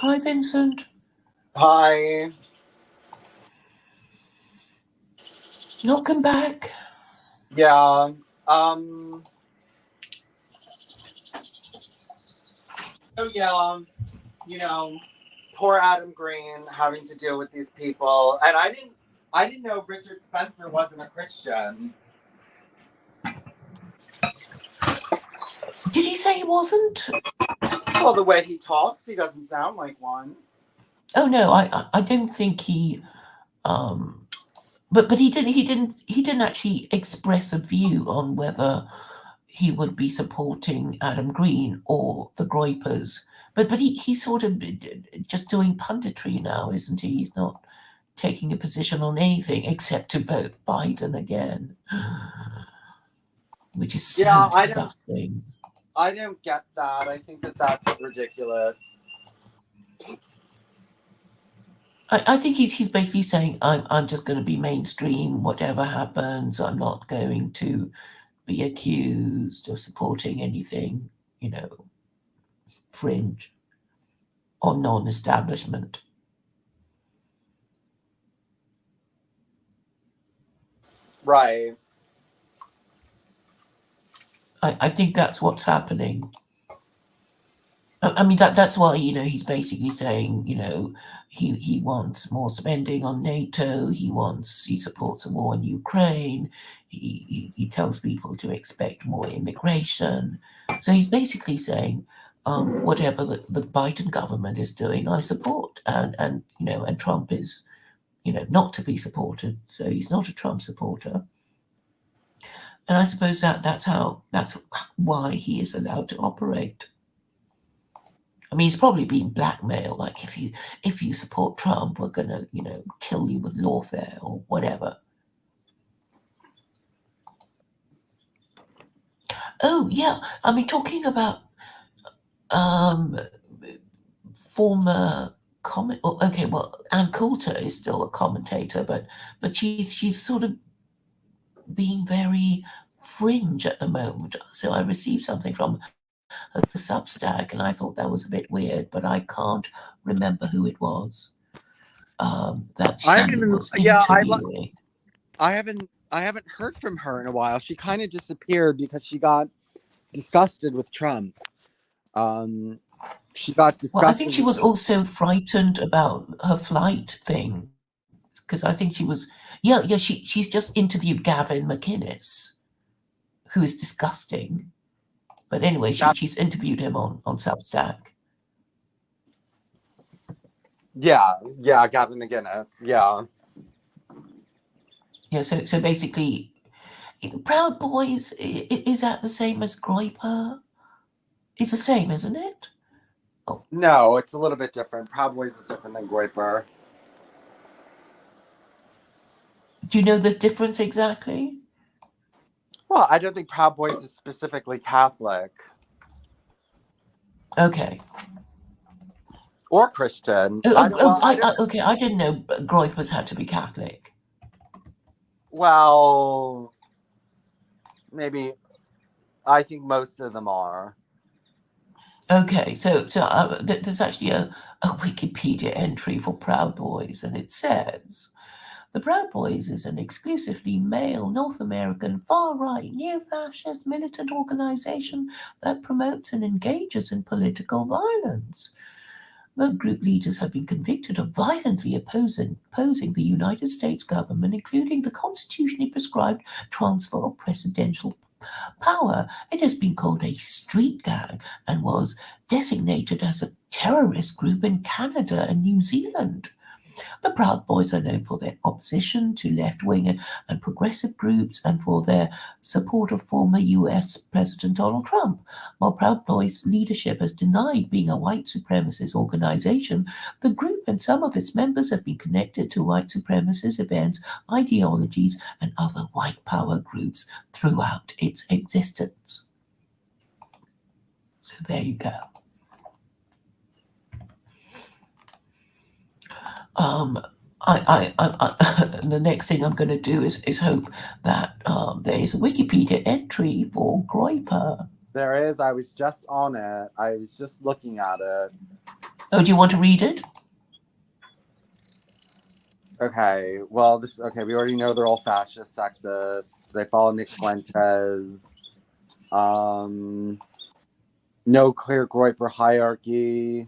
Hi, Vincent. Hi. Welcome back. Yeah. So yeah, poor Adam Green having to deal with these people, and I didn't know Richard Spencer wasn't a Christian. Did he say he wasn't? Well, the way he talks, he doesn't sound like one. Oh no, I don't think he. But he didn't actually express a view on whether he would be supporting Adam Green or the Groypers. But he's sort of just doing punditry now, isn't he? He's not taking a position on anything except to vote Biden again, which is so disgusting. I don't get that. I think that that's ridiculous. I think he's basically saying I'm just going to be mainstream, whatever happens. I'm not going to be accused of supporting anything, fringe or non-establishment. Right. I think that's what's happening. I mean that's why he's basically saying he wants more spending on NATO. He supports a war in Ukraine. He tells people to expect more immigration. So he's basically saying whatever the Biden government is doing, I support, and Trump is not to be supported. So he's not a Trump supporter. And I suppose that's why he is allowed to operate. I mean, he's probably been blackmailed. Like, if you support Trump, we're gonna, kill you with lawfare or whatever. Oh yeah, I mean, talking about former comment. Okay, well, Ann Coulter is still a commentator, but she's sort of being very fringe at the moment. So I received something from her Substack, and I thought that was a bit weird, but I can't remember who it was that she was interviewing. I haven't heard from her in a while. She kind of disappeared because she got disgusted with Trump. She got disgusted. Well, I think she was also frightened about her flight thing, because I think she was. Yeah. She's just interviewed Gavin McIntyre, who is disgusting. But anyway, she's interviewed him on Substack. Yeah, Gavin McIntyre. Yeah. Yeah, so basically, Proud Boys, is that the same as Groyper? It's the same, isn't it? Oh. No, it's a little bit different. Proud Boys is different than Groyper. Do you know the difference exactly? Well, I don't think Proud Boys is specifically Catholic. Okay. Or Christian. Okay, I didn't know Groyper's had to be Catholic. Well, maybe. I think most of them are. Okay, so there's actually a Wikipedia entry for Proud Boys, and it says, the Proud Boys is an exclusively male North American far-right neo-fascist militant organization that promotes and engages in political violence. The group leaders have been convicted of violently opposing the United States government, including the constitutionally prescribed transfer of presidential power. It has been called a street gang and was designated as a terrorist group in Canada and New Zealand. The Proud Boys are known for their opposition to left-wing and progressive groups and for their support of former US President Donald Trump. While Proud Boys leadership has denied being a white supremacist organization, the group and some of its members have been connected to white supremacist events, ideologies, and other white power groups throughout its existence. So there you go. The next thing I'm going to do is hope that there is a Wikipedia entry for Groyper. There is. I was just on it. I was just looking at it. Oh, do you want to read it? Okay. Well, okay. We already know they're all fascist, sexist. They follow Nick Fuentes. No clear Groyper hierarchy.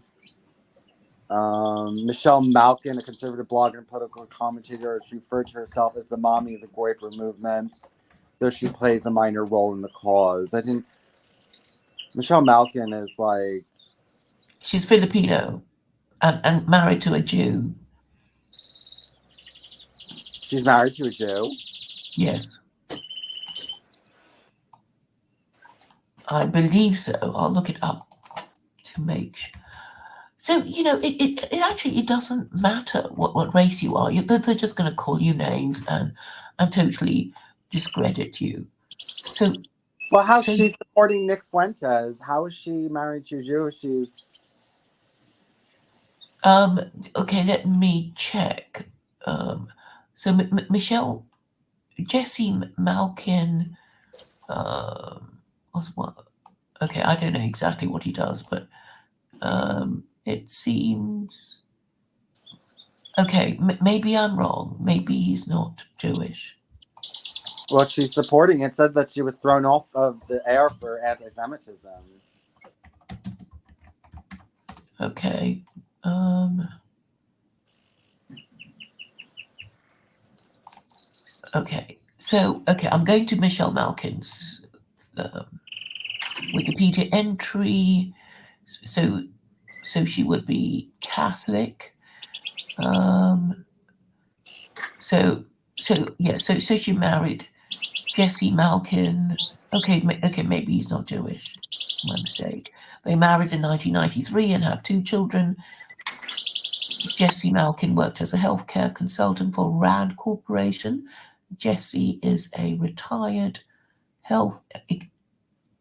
Michelle Malkin, a conservative blogger and political commentator, has referred to herself as the mommy of the Groyper movement, though she plays a minor role in the cause. I think Michelle Malkin is like... She's Filipino and married to a Jew. She's married to a Jew? Yes. I believe so. I'll look it up to make sure. So, you know, it actually doesn't matter what race you are. They're just going to call you names and totally discredit you. So, well, how's she supporting Nick Fuentes? How is she married to a Jew? She's... okay, let me check. So Michelle, Jesse Malkin, what? Okay, I don't know exactly what he does, but it seems okay. Maybe I'm wrong. Maybe he's not Jewish. Well, she's supporting. It said that she was thrown off of the air for anti-Semitism. Okay. Okay. So, okay, I'm going to Michelle Malkin's Wikipedia entry. So she would be Catholic. So she married Jesse Malkin. Okay, maybe he's not Jewish. My mistake. They married in 1993 and have 2 children. Jesse Malkin worked as a healthcare consultant for Rand Corporation. Jesse is a retired health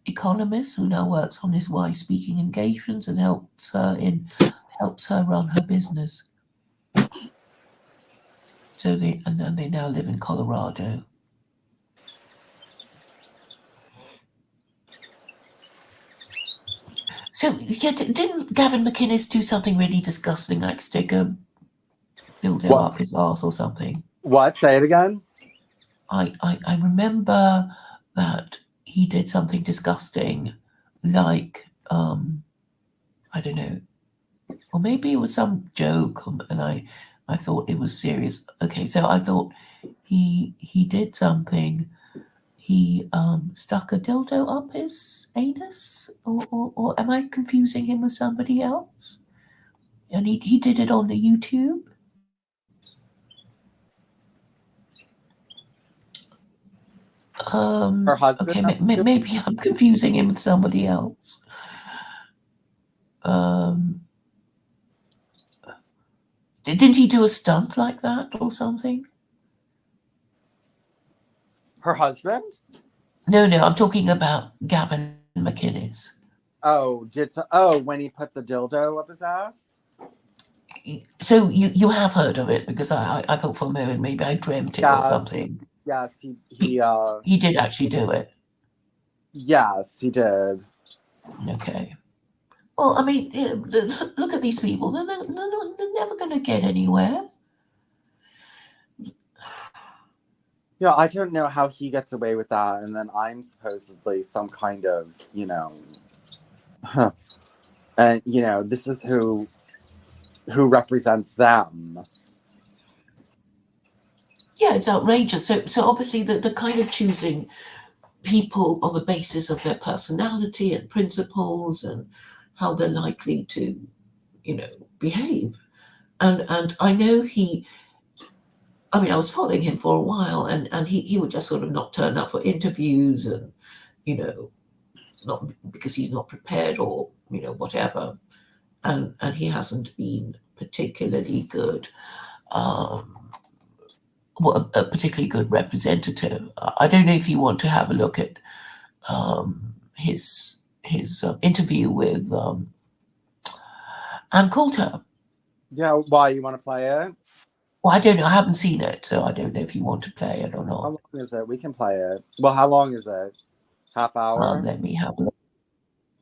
economist who now works on his wife's speaking engagements and helps her run her business. So they now live in Colorado. So yeah, didn't Gavin McIntyre do something really disgusting, like stick a dildo up his arse or something? What? Say it again. I remember that he did something disgusting, like I don't know, or maybe it was some joke, and I thought it was serious. Okay, so I thought he did something. He stuck a dildo up his anus, or am I confusing him with somebody else? And he did it on the YouTube. Her husband. Okay, maybe I'm confusing him with somebody else. Didn't he do a stunt like that or something? Her husband? No, I'm talking about Gavin McIntyre. When he put the dildo up his ass? So you have heard of it, because I thought for a moment maybe I dreamt it or something. Yes, he did actually do it. Yes, he did. Okay. Well, I mean, look at these people. They're never going to get anywhere. Yeah, I don't know how he gets away with that, and then I'm supposedly some kind of, and this is who represents them. Yeah, it's outrageous. So obviously the kind of choosing people on the basis of their personality and principles and how they're likely to, behave. And I know I was following him for a while, and he would just sort of not turn up for interviews, and, not because he's not prepared or, whatever. And he hasn't been particularly good, a particularly good representative. I don't know if you want to have a look at his interview with Ann Coulter. Yeah, why? You want to play it? Well, I don't know. I haven't seen it, so I don't know if you want to play it or not. How long is it? We can play it. Well, how long is it? Half hour? Let me have a look.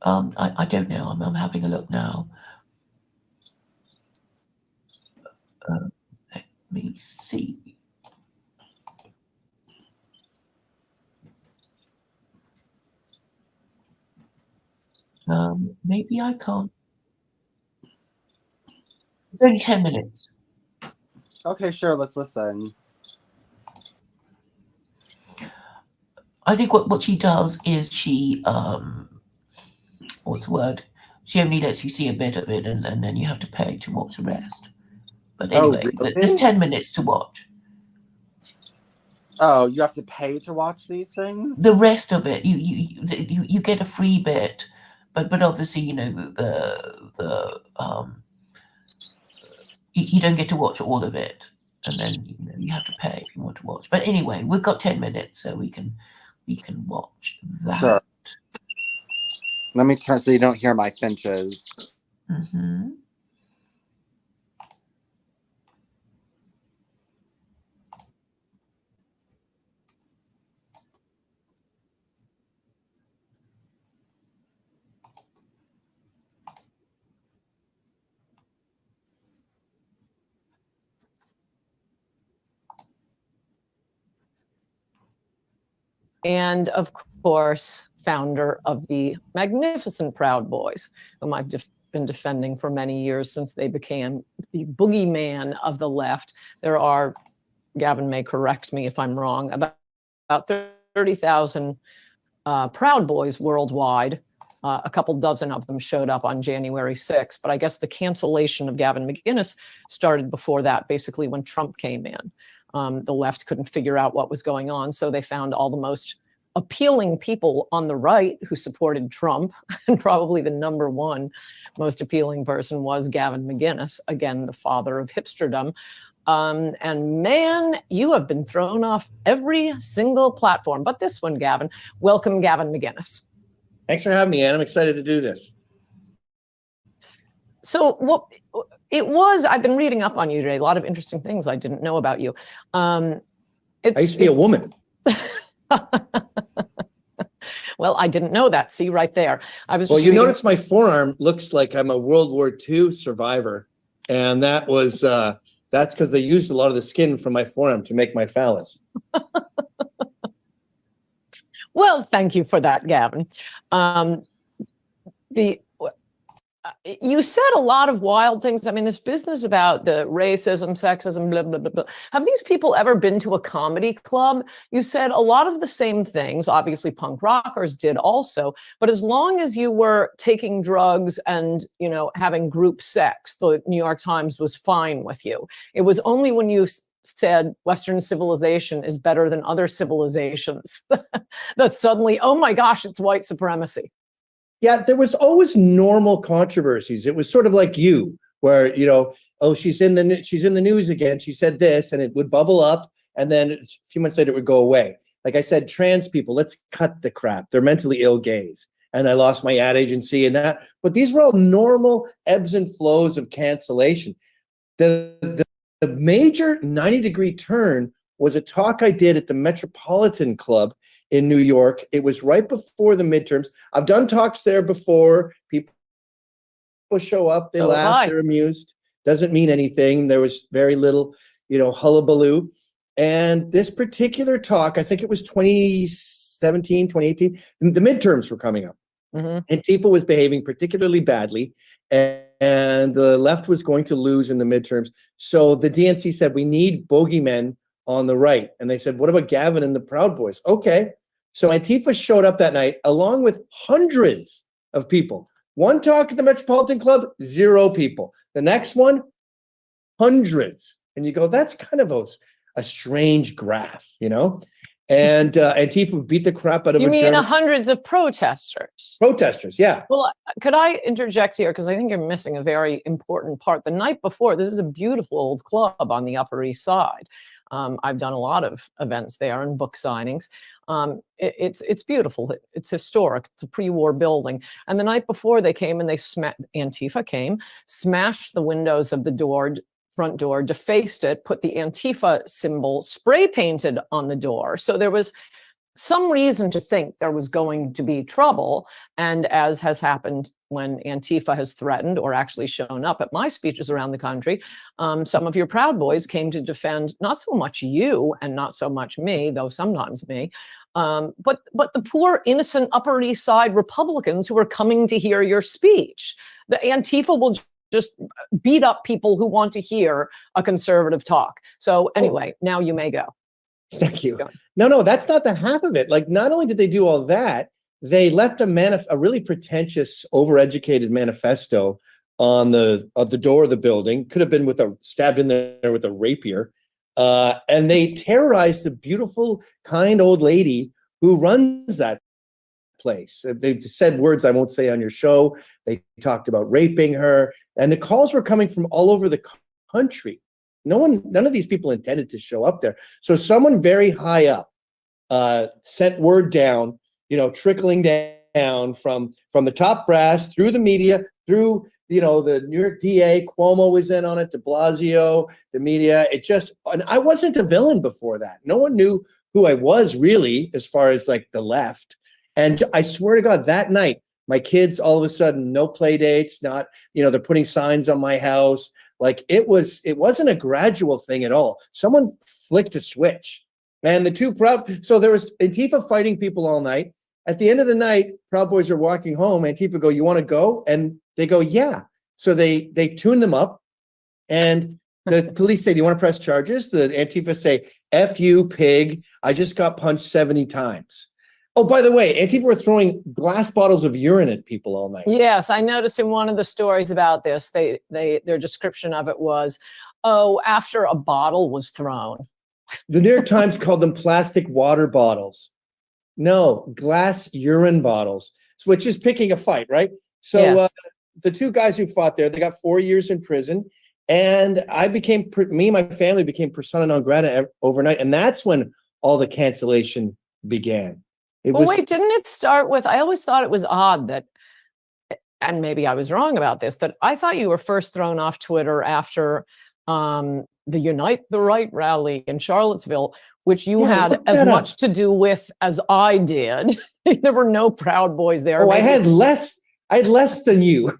I don't know. I'm having a look now. Let me see. Maybe I can't. It's only 10 minutes. Okay, sure, let's listen. I think what she does is she, what's the word? She only lets you see a bit of it, and then you have to pay to watch the rest. But Oh, anyway, there's really? 10 minutes to watch. Oh, you have to pay to watch these things? The rest of it, you get a free bit, but obviously, you know, you don't get to watch all of it, and then you have to pay if you want to watch. But anyway, we've got 10 minutes, so we can watch that. Sure. Let me turn so you don't hear my finches. Mm-hmm. And of course, founder of the magnificent Proud Boys, whom I've been defending for many years since they became the boogeyman of the left. There are, Gavin may correct me if I'm wrong, about 30,000 Proud Boys worldwide. A couple dozen of them showed up on January 6th, but I guess the cancellation of Gavin McIntyre started before that, basically when Trump came in. The left couldn't figure out what was going on, so they found all the most appealing people on the right who supported Trump, and probably the number one most appealing person was Gavin McIntyre, again, the father of hipsterdom. And man, you have been thrown off every single platform, but this one, Gavin. Welcome, Gavin McIntyre. Thanks for having me, Ann. I'm excited to do this. So what it was, I've been reading up on you today, a lot of interesting things I didn't know about you. I used to be a woman. Well, I didn't know that. See right there. I was. Well, just you reading... notice my forearm looks like I'm a World War II survivor, and that was that's because they used a lot of the skin from my forearm to make my phallus. Well, thank you for that, Gavin. You said a lot of wild things. I mean, this business about the racism, sexism, blah, blah, blah, blah. Have these people ever been to a comedy club? You said a lot of the same things. Obviously, punk rockers did also. But as long as you were taking drugs and, you know, having group sex, the New York Times was fine with you. It was only when you said Western civilization is better than other civilizations that suddenly, oh my gosh, it's white supremacy. Yeah, there was always normal controversies. It was sort of like you, where, you know, oh, she's in the news again. She said this, and it would bubble up, and then a few months later it would go away. Like I said, trans people, let's cut the crap. They're mentally ill gays. And I lost my ad agency and that. But these were all normal ebbs and flows of cancellation. The major 90-degree turn was a talk I did at the Metropolitan Club in New York. It was right before the midterms. I've done talks there before. People show up, they laugh, they're amused. Doesn't mean anything. There was very little, you know, hullabaloo. And this particular talk, I think it was 2017, 2018, the midterms were coming up. Mm-hmm. Antifa was behaving particularly badly, and the left was going to lose in the midterms. So the DNC said, we need bogeymen on the right. And they said, what about Gavin and the Proud Boys? Okay. So Antifa showed up that night along with hundreds of people. One talk at the Metropolitan Club, 0 people. The next one, hundreds. And you go, that's kind of a strange graph, you know? And Antifa beat the crap out of You mean hundreds of protesters? Protesters, yeah. Well, could I interject here? Because I think you're missing a very important part. The night before, this is a beautiful old club on the Upper East Side. I've done a lot of events there and book signings. It's beautiful. It's historic. It's a pre-war building. And the night before they came and Antifa came, smashed the windows of the front door, defaced it, put the Antifa symbol spray painted on the door. So there was some reason to think there was going to be trouble. And as has happened when Antifa has threatened or actually shown up at my speeches around the country, some of your Proud Boys came to defend not so much you and not so much me, though sometimes me, but the poor, innocent Upper East Side Republicans who were coming to hear your speech. The Antifa will just beat up people who want to hear a conservative talk. So anyway, now you may go. Thank you. No, that's not the half of it. Like, not only did they do all that, they left a really pretentious, overeducated manifesto on the door of the building. Could have been stabbed in there with a rapier. And they terrorized the beautiful, kind old lady who runs that place. They said words I won't say on your show. They talked about raping her, and the calls were coming from all over the country. None of these people intended to show up there. So someone very high up sent word down, trickling down from the top brass through the media, through the New York DA. Cuomo was in on it, de Blasio, the media. And I wasn't a villain before that. No one knew who I was really, as far as like the left. And I swear to God, that night, my kids, all of a sudden, no play dates, not, they're putting signs on my house. Like it wasn't a gradual thing at all. Someone flicked a switch, and so there was Antifa fighting people all night. At the end of the night, Proud Boys are walking home. Antifa go, "You want to go?" And they go, "Yeah." So they tune them up, and the police say, "Do you want to press charges?" The Antifa say, "F you, pig. I just got punched 70 times. Oh, by the way, Antifa were throwing glass bottles of urine at people all night. Yes, I noticed in one of the stories about this, their description of it was, after a bottle was thrown. The New York Times called them plastic water bottles. No, glass urine bottles, which is picking a fight, right? So yes. The two guys who fought there, they got 4 years in prison. And me and my family became persona non grata overnight. And that's when all the cancellation began. Wait, didn't it start with, I always thought it was odd that, and maybe I was wrong about this, that I thought you were first thrown off Twitter after the Unite the Right rally in Charlottesville, which you had as much to do with as I did. There were no Proud Boys there. Oh, I had less than you.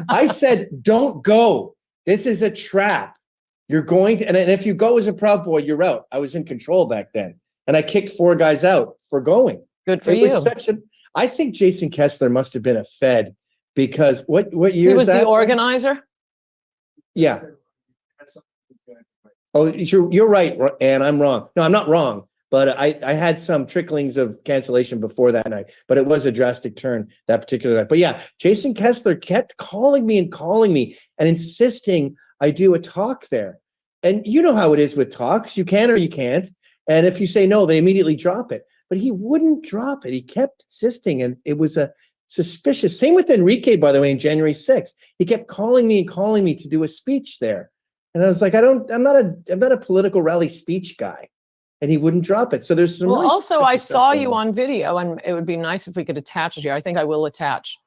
I said, don't go. This is a trap. You're going to, and if you go as a Proud Boy, you're out. I was in control back then. And I kicked 4 guys out for going. Good for you. I think Jason Kessler must have been a Fed, because what year he was is that? The organizer? Yeah. Oh, you're right, and I'm wrong. No, I'm not wrong, but I had some tricklings of cancellation before that night, but it was a drastic turn that particular night. But yeah, Jason Kessler kept calling me and insisting I do a talk there. And you know how it is with talks. You can or you can't. And if you say no, they immediately drop it. But he wouldn't drop it. He kept insisting, and it was a suspicious. Same with Enrique, by the way, in January 6th. He kept calling me to do a speech there. And I was like, I'm not a political rally speech guy. And he wouldn't drop it. So there's some. Well, also, I saw you on video, and it would be nice if we could attach it here. I think I will attach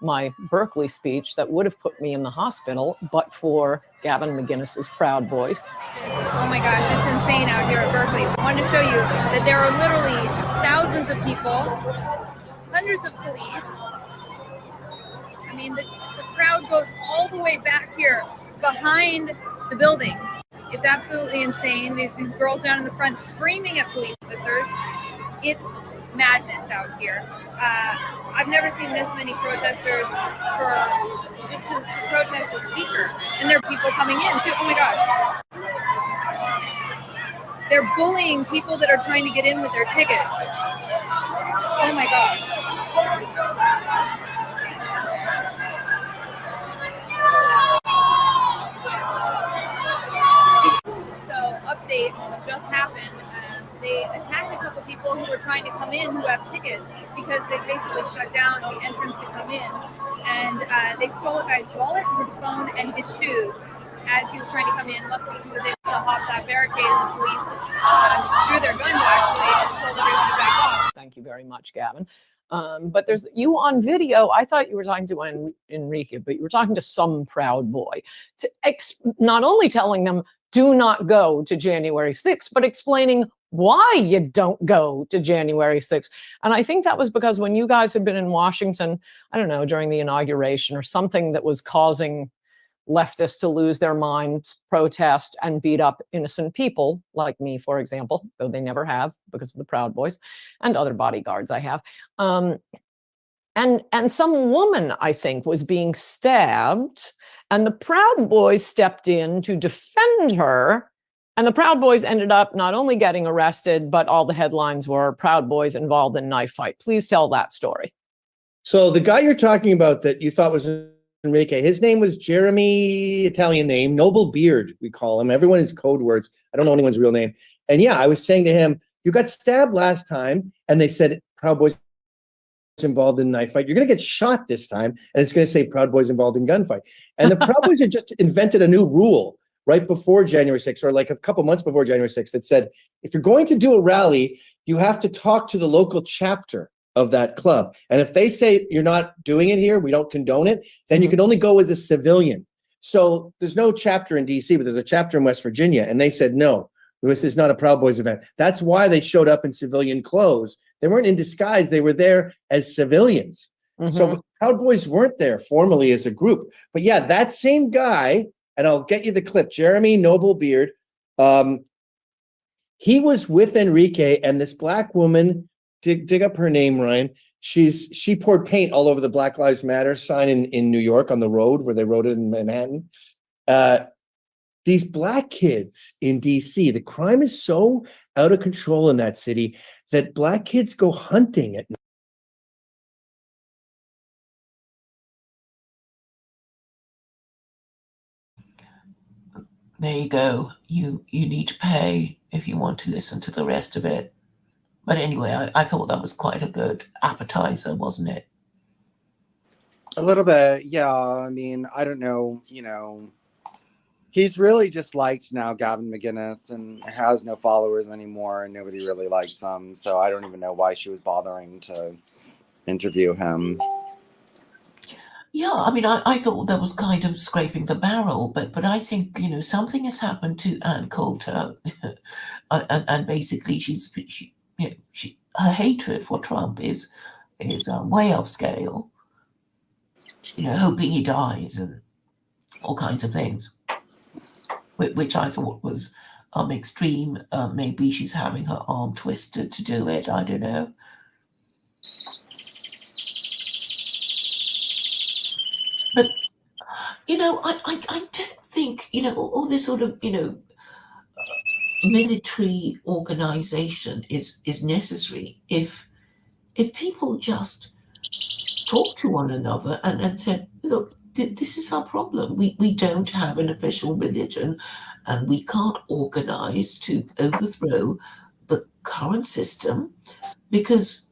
my Berkeley speech that would have put me in the hospital, but for Gavin McIntyre's Proud Boys. Oh my gosh, it's insane out here at Berkeley. I wanted to show you that there are literally thousands of people, hundreds of police. I mean, the crowd goes all the way back here behind the building. It's absolutely insane. There's these girls down in the front screaming at police officers. It's madness out here. I've never seen this many protesters just to protest a speaker. And there are people coming in too. Oh my gosh. They're bullying people that are trying to get in with their tickets. Oh my gosh. So, update just happened. They attacked a couple people who were trying to come in who have tickets because they basically shut down the entrance to come in. And they stole a guy's wallet, his phone, and his shoes as he was trying to come in. Luckily, he was able to hop that barricade, and the police drew their guns actually and told everyone to back off. Thank you very much, Gavin. But there's you on video. I thought you were talking to Enrique, but you were talking to some Proud Boy, not only telling them do not go to January 6th, but explaining why you don't go to January 6th. And I think that was because when you guys had been in Washington, I don't know, during the inauguration or something that was causing leftists to lose their minds, protest, and beat up innocent people like me, for example, though they never have because of the Proud Boys and other bodyguards I have. And some woman, I think, was being stabbed, and the Proud Boys stepped in to defend her. And the Proud Boys ended up not only getting arrested, but all the headlines were Proud Boys involved in knife fight. Please tell that story. So the guy you're talking about that you thought was Enrique, his name was Jeremy, Italian name, Noble Beard, we call him. Everyone is code words. I don't know anyone's real name. And yeah, I was saying to him, you got stabbed last time, and they said Proud Boys involved in knife fight. You're going to get shot this time, and it's going to say Proud Boys involved in gunfight. And the Proud Boys had just invented a new rule right before January 6th, or like a couple months before January 6th, that said, if you're going to do a rally, you have to talk to the local chapter of that club. And if they say you're not doing it here, we don't condone it, then you can only go as a civilian. So there's no chapter in DC, but there's a chapter in West Virginia. And they said, no, this is not a Proud Boys event. That's why they showed up in civilian clothes. They weren't in disguise. They were there as civilians. So Proud Boys weren't there formally as a group. But yeah, that same guy, and I'll get you the clip, Jeremy Noble Beard, he was with Enrique and this black woman, dig up her name, Ryan. She poured paint all over the Black Lives Matter sign in New York on the road where they wrote it in Manhattan. These black kids in DC, the crime is so out of control in that city that black kids go hunting at night. There you go. You need to pay if you want to listen to the rest of it. But anyway, I thought that was quite a good appetizer, wasn't it? A little bit, yeah. I mean, I don't know, he's really disliked now, Gavin McIntyre, and has no followers anymore, and nobody really likes him. So I don't even know why she was bothering to interview him. Yeah, I mean, I thought that was kind of scraping the barrel, but I think, something has happened to Ann Coulter, and basically her hatred for Trump is way upscale. Hoping he dies and all kinds of things, which I thought was extreme. Maybe she's having her arm twisted to do it. I don't know. But I don't think all this sort of military organization is necessary if people just talk to one another and said, look, this is our problem. We don't have an official religion, and we can't organize to overthrow the current system because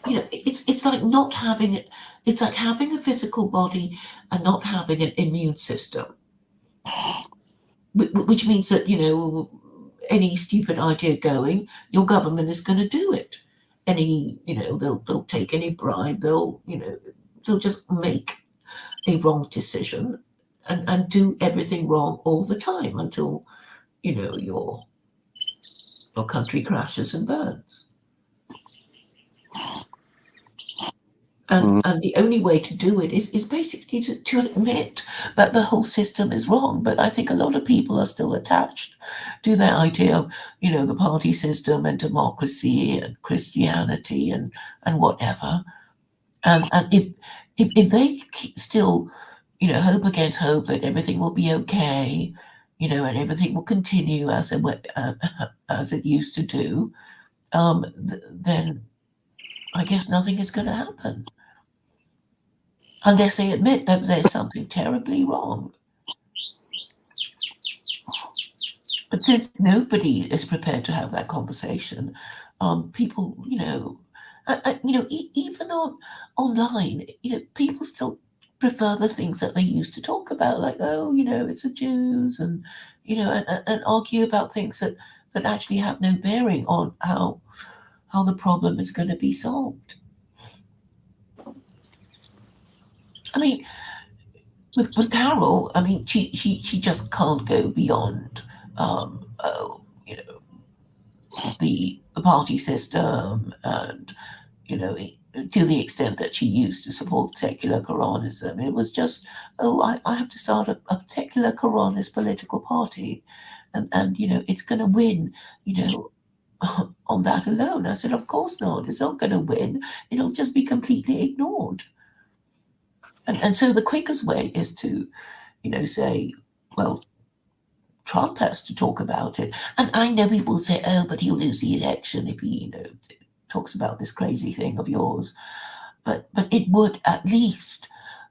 it's like not having it. It's like having a physical body and not having an immune system, which means that any stupid idea going, your government is going to do it. They'll take any bribe. They'll just make a wrong decision and do everything wrong all the time until your country crashes and burns. And the only way to do it is basically to admit that the whole system is wrong. But I think a lot of people are still attached to their idea of, the party system and democracy and Christianity and whatever. And if they still, hope against hope that everything will be okay, and everything will continue as it used to do, then I guess nothing is going to happen. Unless they admit that there's something terribly wrong. But since nobody is prepared to have that conversation, people, even online, people still prefer the things that they used to talk about, like, it's the Jews, and and argue about things that actually have no bearing on how the problem is going to be solved. I mean, with Carol, I mean, she just can't go beyond, the party system, and to the extent that she used to support secular Quranism, it was just, oh, I have to start a secular Quranist political party, and it's going to win, on that alone. I said, of course not. It's not going to win. It'll just be completely ignored. And so the quickest way is to, say, well, Trump has to talk about it. And I know people will say, oh, but he'll lose the election if he, talks about this crazy thing of yours. But it would at least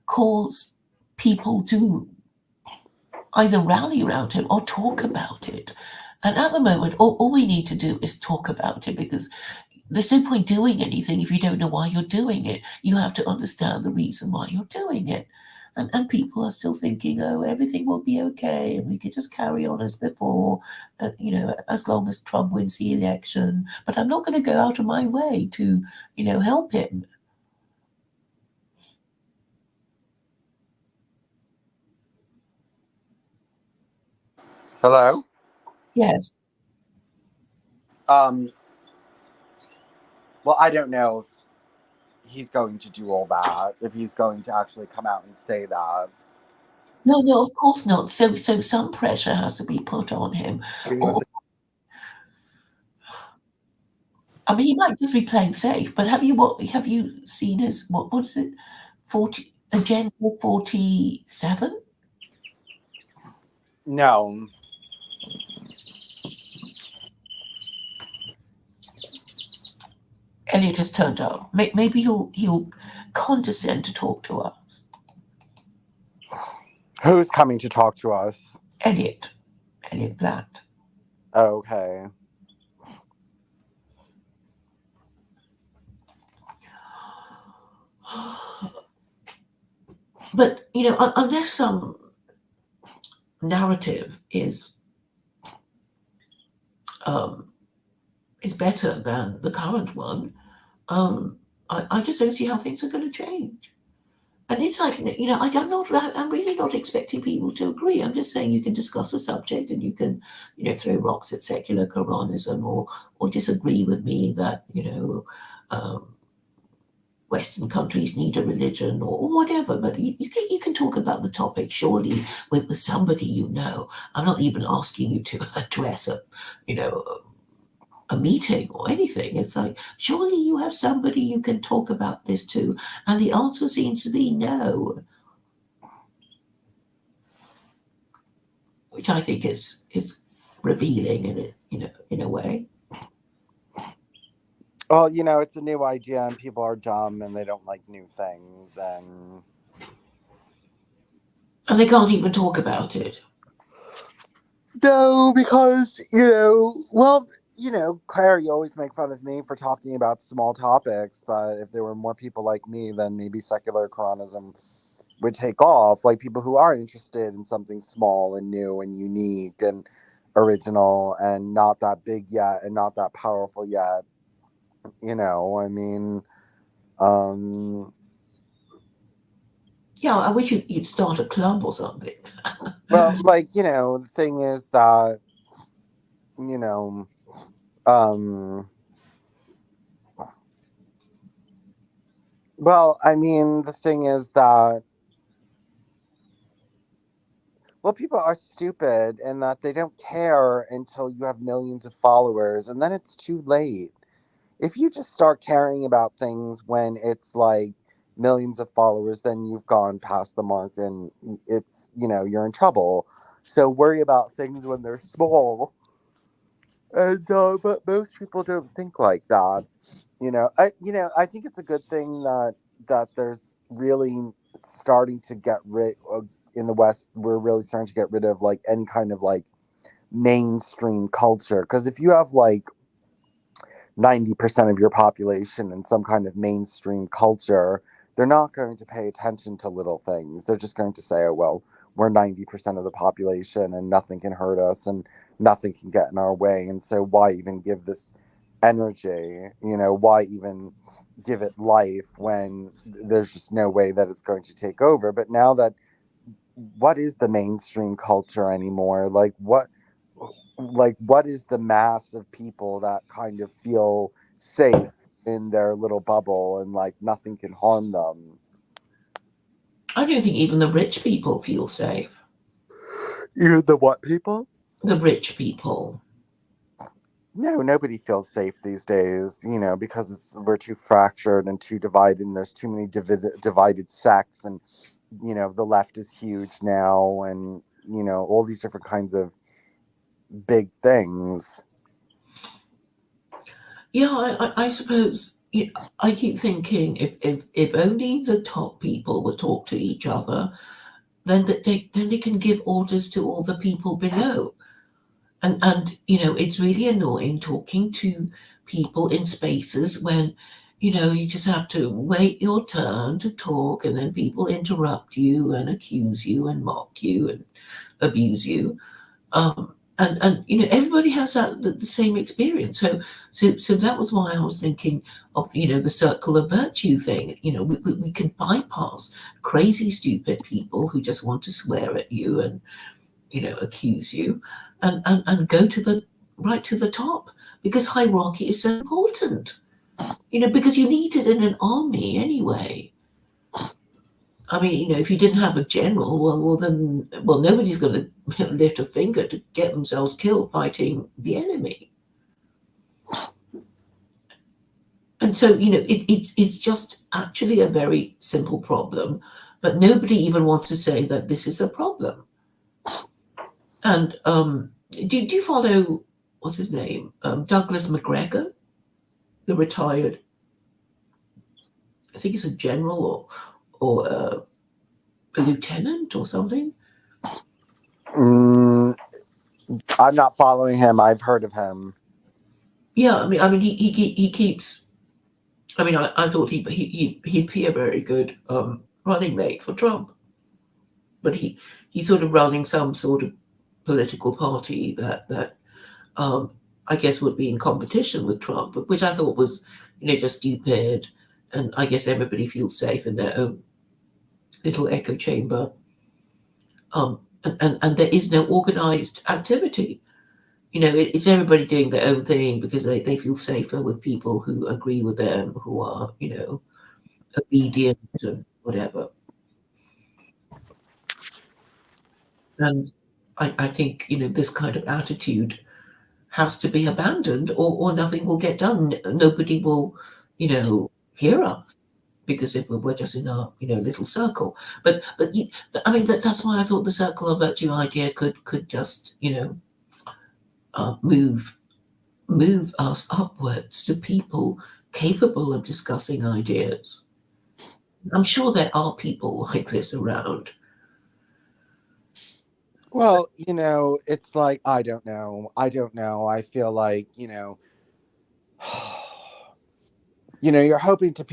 cause people to either rally around him or talk about it. And at the moment, all we need to do is talk about it, because there's no point doing anything if you don't know why you're doing it. You have to understand the reason why you're doing it. And people are still thinking, oh, everything will be okay, and we can just carry on as before, as long as Trump wins the election. But I'm not going to go out of my way to, help him. Hello? Yes. Well, I don't know if he's going to do all that, if he's going to actually come out and say that. No, of course not. So some pressure has to be put on him. Or, I mean, he might just be playing safe. But have you seen his what's it, Agenda 47? No. Elliot has turned up. Maybe he'll condescend to talk to us. Who's coming to talk to us? Elliot Blatt. Okay. But unless some narrative is better than the current one, I just don't see how things are going to change. And it's like, I'm really not expecting people to agree. I'm just saying you can discuss a subject, and you can, throw rocks at secular Quranism, or disagree with me that, Western countries need a religion, or whatever. But you can talk about the topic, surely, with somebody I'm not even asking you to address a meeting or anything. It's like, surely you have somebody you can talk about this to, and the answer seems to be no, which I think is revealing in a way. Well, it's a new idea, and people are dumb, and they don't like new things, and they can't even talk about it. No, because, Claire, you always make fun of me for talking about small topics, but if there were more people like me, then maybe secular Quranism would take off. Like people who are interested in something small and new and unique and original and not that big yet and not that powerful yet. Yeah, I wish you'd start a club or something. Well, the thing is that, the thing is that, people are stupid in that they don't care until you have millions of followers, and then it's too late. If you just start caring about things when it's like millions of followers, then you've gone past the mark, and it's, you're in trouble. So worry about things when they're small. And but most people don't think like that. I think it's a good thing that there's really starting to get rid of, in the West, we're really starting to get rid of like any kind of like mainstream culture. Because if you have like 90% of your population in some kind of mainstream culture, they're not going to pay attention to little things. They're just going to say, oh, well, we're 90% of the population and nothing can hurt us and nothing can get in our way. And so why even give this energy? Why even give it life when there's just no way that it's going to take over? But now that, what is the mainstream culture anymore? Like, what like, what is the mass of people that kind of feel safe in their little bubble and like nothing can harm them? I don't think even the rich people feel safe. You're the what people? The rich people. No, nobody feels safe these days, because we're too fractured and too divided, and there's too many divided sects, and, the left is huge now, and, all these different kinds of big things. Yeah, I suppose I keep thinking if only the top people would talk to each other, then they can give orders to all the people below. And it's really annoying talking to people in spaces when you just have to wait your turn to talk, and then people interrupt you and accuse you and mock you and abuse you. And everybody has the same experience. So that was why I was thinking of the circle of virtue thing. We can bypass crazy stupid people who just want to swear at you and accuse you, and go to the top, because hierarchy is so important. Because you need it in an army anyway. I mean, if you didn't have a general, then nobody's going to lift a finger to get themselves killed fighting the enemy. And so, it's just actually a very simple problem, but nobody even wants to say that this is a problem. And do you follow, what's his name? Douglas McGregor, the retired, I think he's a general or a lieutenant or something. I'm not following him. I've heard of him. Yeah, I mean, he keeps. I mean, I thought he'd be a very good running mate for Trump, but he's sort of running some sort of political party that I guess would be in competition with Trump, which I thought was just stupid, and I guess everybody feels safe in their own little echo chamber. And there is no organized activity. It's everybody doing their own thing because they feel safer with people who agree with them, who are, obedient and whatever. And I think, this kind of attitude has to be abandoned, or nothing will get done. Nobody will, hear us, because if we're just in our, little circle. But I mean, that's why I thought the circle of virtue idea could just, move us upwards to people capable of discussing ideas. I'm sure there are people like this around. Well, it's like, I don't know. I feel like, you're hoping to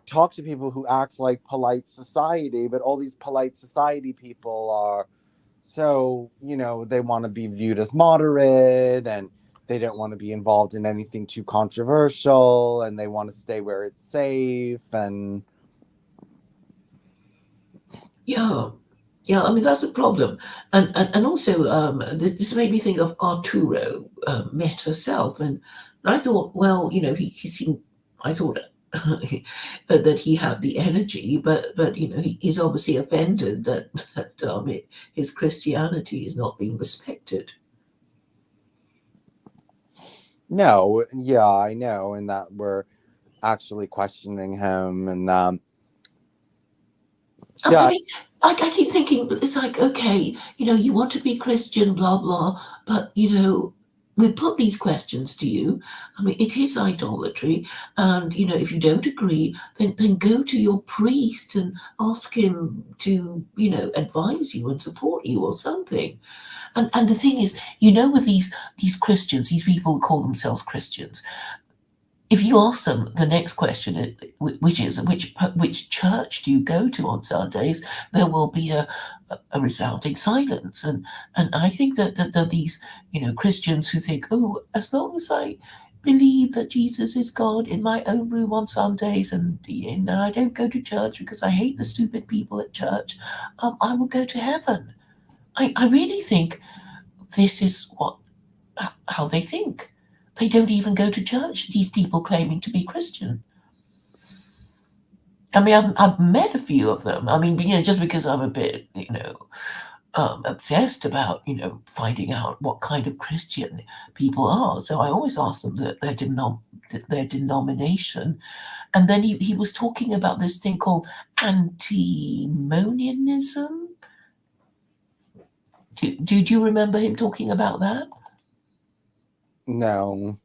talk to people who act like polite society, but all these polite society people are so, they want to be viewed as moderate, and they don't want to be involved in anything too controversial, and they want to stay where it's safe. And Yeah, I mean, that's a problem. And also, this made me think of Arturo, Met herself, and I thought, well, he seemed, I thought that he had the energy, but he's obviously offended that his Christianity is not being respected. no, yeah, I know, and that we're actually questioning him, and yeah. I mean, I keep thinking, it's like, okay, you want to be Christian, blah, blah, but, we put these questions to you. I mean, it is idolatry. And, if you don't agree, then go to your priest and ask him to, advise you and support you or something. And the thing is, with these Christians, these people who call themselves Christians, if you ask them the next question, which is which church do you go to on Sundays, there will be a resounding silence. And I think that these Christians who think, oh, as long as I believe that Jesus is God in my own room on Sundays, and I don't go to church because I hate the stupid people at church, I will go to heaven. I really think this is what how they think. They don't even go to church, these people claiming to be Christian. I mean, I've met a few of them. I mean, just because I'm a bit, obsessed about, finding out what kind of Christian people are. So I always ask them their denomination. And then he was talking about this thing called antinomianism. Do you remember him talking about that? No.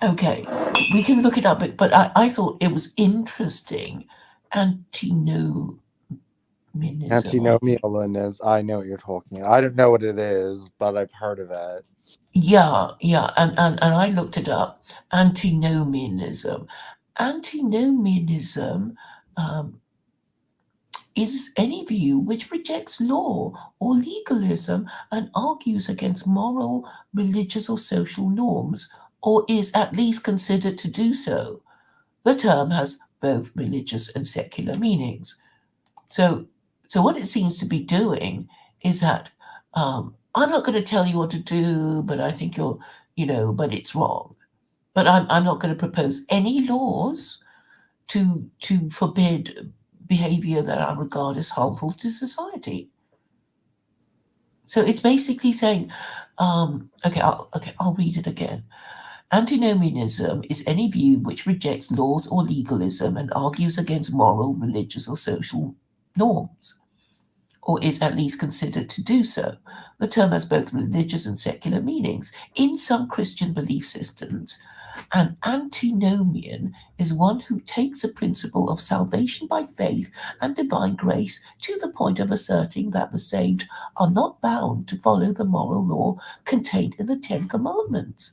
Okay, we can look it up, but I thought it was interesting. Antinomianism. Antinomianism. I know what you're talking about. I don't know what it is, but I've heard of it. Yeah, and I looked it up. Antinomianism. Antinomianism is any view which rejects law or legalism and argues against moral, religious, or social norms, or is at least considered to do so. The term has both religious and secular meanings. So what it seems to be doing is that I'm not going to tell you what to do, but I think but it's wrong. But I'm not going to propose any laws to forbid behavior that I regard as harmful to society. So it's basically saying, I'll read it again. Antinomianism is any view which rejects laws or legalism and argues against moral, religious, or social norms, or is at least considered to do so. The term has both religious and secular meanings. In some Christian belief systems, an antinomian is one who takes a principle of salvation by faith and divine grace to the point of asserting that the saved are not bound to follow the moral law contained in the Ten Commandments.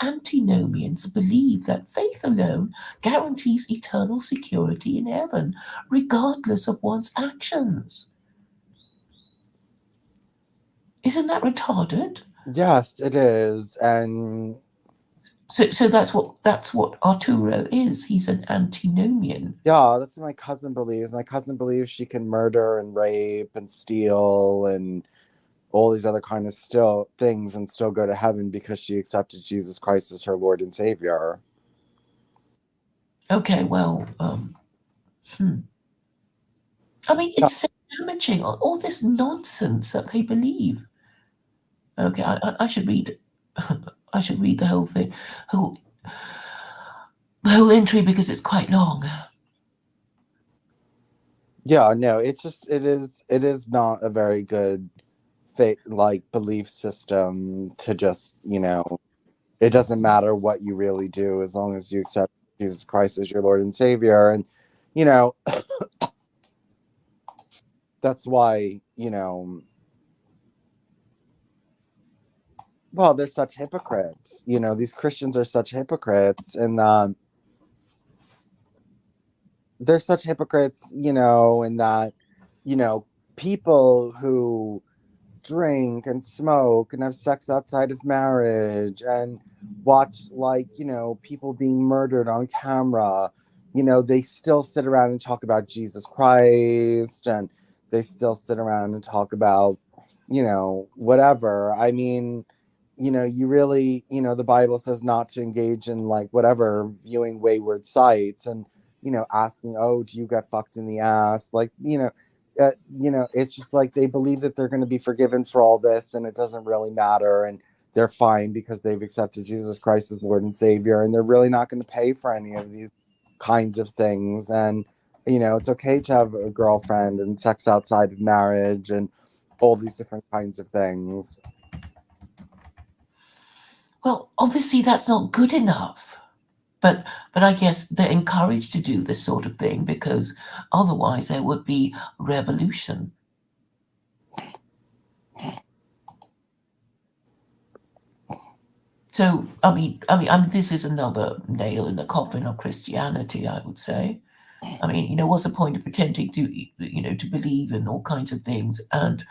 Antinomians believe that faith alone guarantees eternal security in heaven, regardless of one's actions. Isn't that retarded? Yes, it is. And so that's what Arturo is. He's an antinomian. yeah, that's what my cousin believes. My cousin believes she can murder and rape and steal and all these other kind of things and still go to heaven because she accepted Jesus Christ as her Lord and Savior. Okay, well, I mean, it's so damaging. All this nonsense that they believe. Okay, I should read. I should read the whole thing, the whole entry, because it's quite long. Yeah, no, it is not a very good belief system to just, it doesn't matter what you really do as long as you accept Jesus Christ as your Lord and Savior. And, that's why, well, they're such hypocrites. These Christians are such hypocrites, and they're such hypocrites, in that, people who drink and smoke and have sex outside of marriage and watch people being murdered on camera, they still sit around and talk about Jesus Christ, and they still sit around and talk about whatever. I mean, you really, the Bible says not to engage in whatever viewing wayward sites and asking, oh, do you get fucked in the ass, it's just they believe that they're going to be forgiven for all this, and it doesn't really matter, and they're fine because they've accepted Jesus Christ as Lord and Savior, and they're really not going to pay for any of these kinds of things. And it's okay to have a girlfriend and sex outside of marriage and all these different kinds of things. Well, obviously that's not good enough. But I guess they're encouraged to do this sort of thing because otherwise there would be revolution. So I mean, this is another nail in the coffin of Christianity, I would say. I mean, what's the point of pretending to, to believe in all kinds of things and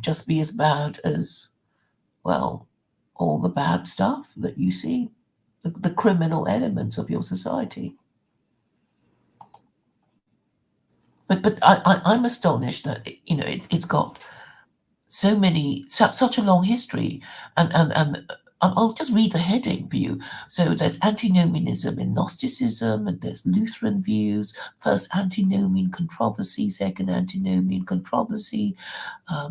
just be as bad as, well, all the bad stuff that you see, the criminal elements of your society. But I'm astonished that it's got so many such a long history, and I'll just read the heading for you. So there's antinomianism in Gnosticism, and there's Lutheran views, first antinomian controversy, second antinomian controversy,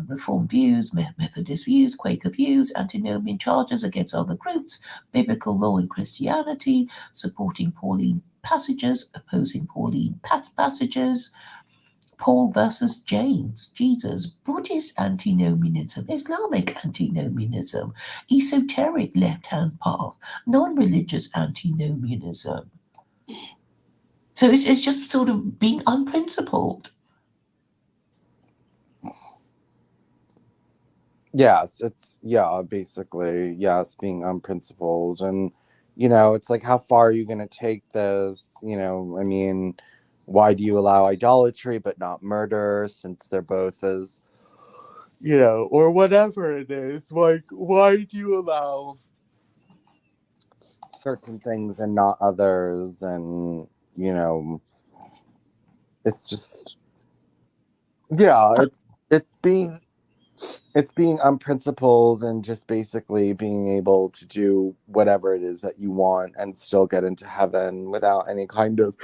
Reformed views, Methodist views, Quaker views, antinomian charges against other groups, biblical law and Christianity, supporting Pauline passages, opposing Pauline passages, Paul versus James, Jesus, Buddhist antinomianism, Islamic antinomianism, esoteric left-hand path, non-religious antinomianism. So it's just sort of being unprincipled. Yes, basically, yes, being unprincipled. And, it's like, how far are you going to take this? I mean, why do you allow idolatry but not murder, since they're both as, or whatever it is? Like, why do you allow certain things and not others? And, it's just, it's being unprincipled, and just basically being able to do whatever it is that you want and still get into heaven without any kind of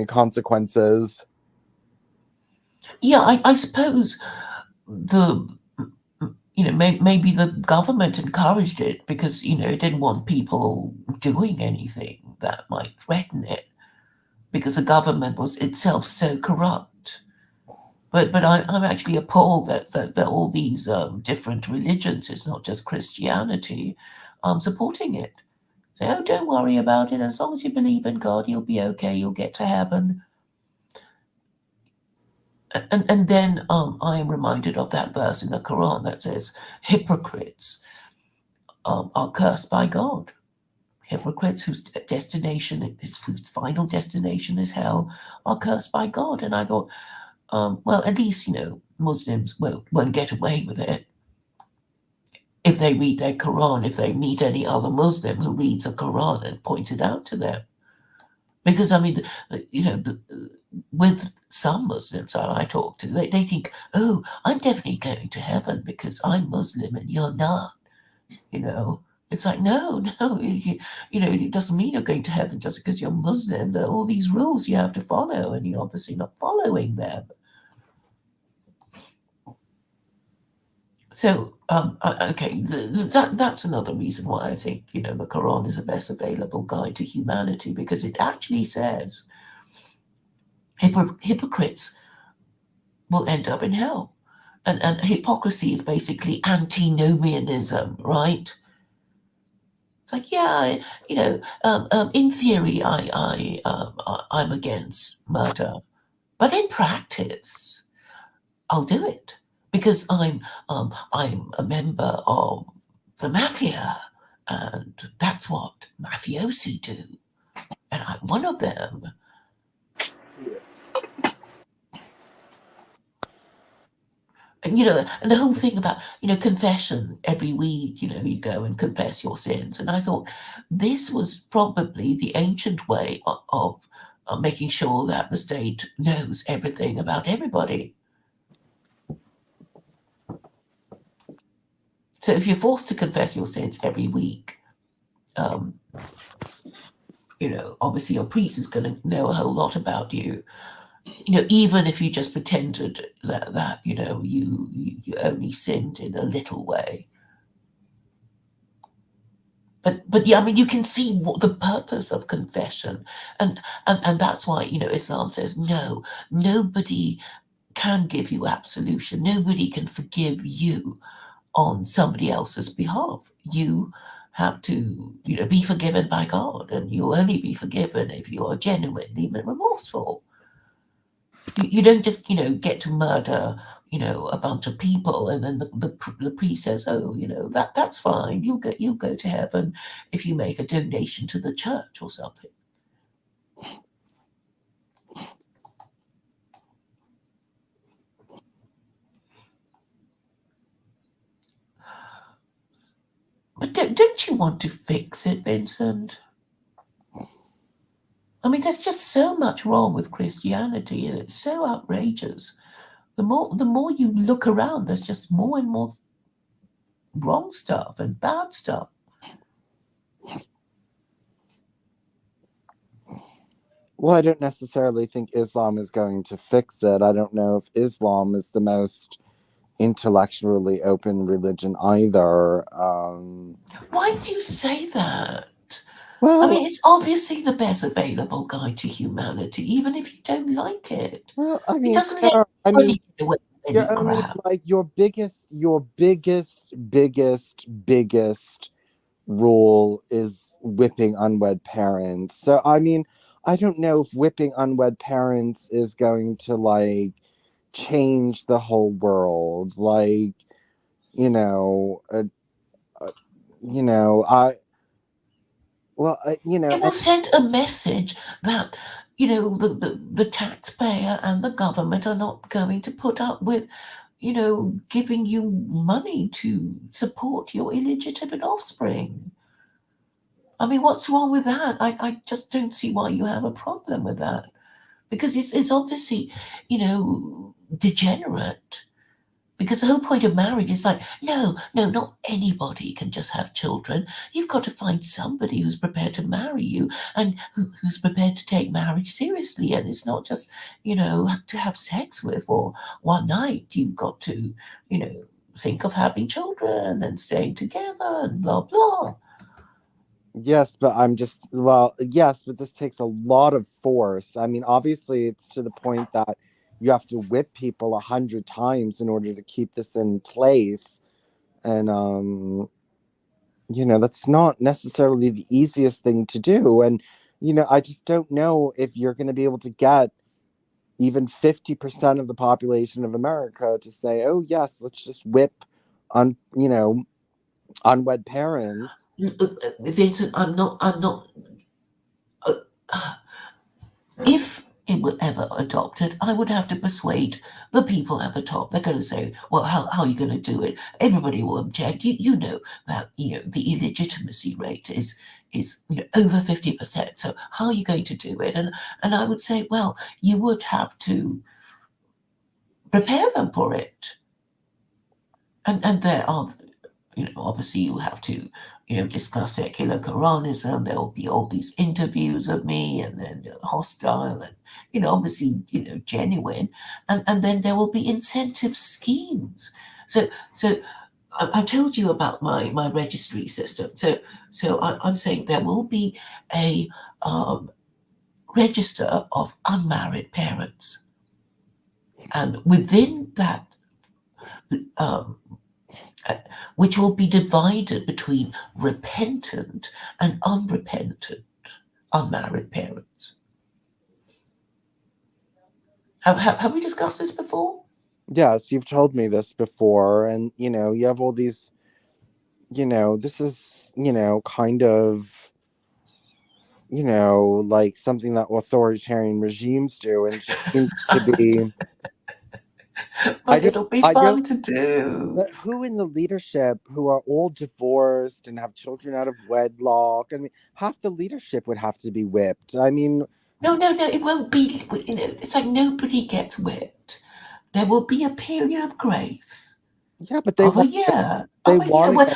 consequences. Yeah, I suppose maybe the government encouraged it because, it didn't want people doing anything that might threaten it, because the government was itself so corrupt. But I'm actually appalled that all these different religions, it's not just Christianity, supporting it. So don't worry about it. As long as you believe in God, you'll be okay. You'll get to heaven. And then I am reminded of that verse in the Quran that says hypocrites are cursed by God. Hypocrites whose final destination is hell are cursed by God. And I thought, well, at least, Muslims won't get away with it if they read their Quran, if they meet any other Muslim who reads a Quran and points it out to them. Because, I mean, with some Muslims that I talk to, they think, oh, I'm definitely going to heaven because I'm Muslim and you're not. It's like, no, it doesn't mean you're going to heaven just because you're Muslim. There are all these rules you have to follow, and you're obviously not following them. So, okay, that's another reason why I think, the Quran is the best available guide to humanity, because it actually says hypocrites will end up in hell. And hypocrisy is basically antinomianism, right? It's like, yeah, in theory, I'm against murder, but in practice, I'll do it because I'm a member of the mafia, and that's what mafiosi do, and I'm one of them. And, and the whole thing about, confession every week, you go and confess your sins. And I thought this was probably the ancient way of making sure that the state knows everything about everybody. So if you're forced to confess your sins every week, obviously your priest is going to know a whole lot about you. Even if you just pretended that you only sinned in a little way. But yeah, I mean, you can see what the purpose of confession, and that's why Islam says no, nobody can give you absolution, nobody can forgive you on somebody else's behalf. You have to be forgiven by God, and you'll only be forgiven if you are genuinely remorseful. You don't just get to murder a bunch of people, and then the priest says, oh, that's fine, you'll go to heaven if you make a donation to the church or something. But don't you want to fix it, Vincent? I mean, there's just so much wrong with Christianity, and it's so outrageous. The more you look around, there's just more and more wrong stuff and bad stuff. Well, I don't necessarily think Islam is going to fix it. I don't know if Islam is the most intellectually open religion either. Why do you say that? Well, I mean, it's obviously the best available guide to humanity, even if you don't like it. well, I It mean, doesn't let I mean, anybody get away with any you're only crap. like your biggest rule is whipping unwed parents. So, I mean, I don't know if whipping unwed parents is going to like change the whole world. Like, you know, you know, It will send a message that, the taxpayer and the government are not going to put up with, giving you money to support your illegitimate offspring. I mean, what's wrong with that? I just don't see why you have a problem with that. Because it's obviously, degenerate. Because the whole point of marriage is like, no, not anybody can just have children. You've got to find somebody who's prepared to marry you and who's prepared to take marriage seriously. And it's not just, to have sex with for one night. You've got to, think of having children and staying together and blah, blah. Yes, but yes, but this takes a lot of force. I mean, obviously, it's to the point that you have to whip people 100 times in order to keep this in place. And, that's not necessarily the easiest thing to do. And, I just don't know if you're going to be able to get even 50% of the population of America to say, oh, yes, let's just whip unwed parents. Vincent, I'm not. If it were ever adopted, I would have to persuade the people at the top. They're going to say, well, how are you going to do it? Everybody will object. You know that, the illegitimacy rate is over 50%. So how are you going to do it? And I would say, well, you would have to prepare them for it. And there are, obviously you'll have to, discuss secular Quranism. There will be all these interviews of me and then hostile and, obviously, genuine. And then there will be incentive schemes. So I told you about my registry system. So I'm saying there will be a register of unmarried parents. And within that, which will be divided between repentant and unrepentant unmarried parents. Have we discussed this before? Yes, you've told me this before. And, you have all these, this is, kind of, like something that authoritarian regimes do. And it just seems to be... It'll be fun to do. But who in the leadership who are all divorced and have children out of wedlock? I mean, half the leadership would have to be whipped. I mean... No, it won't be, it's like nobody gets whipped. There will be a period of grace. Yeah, but where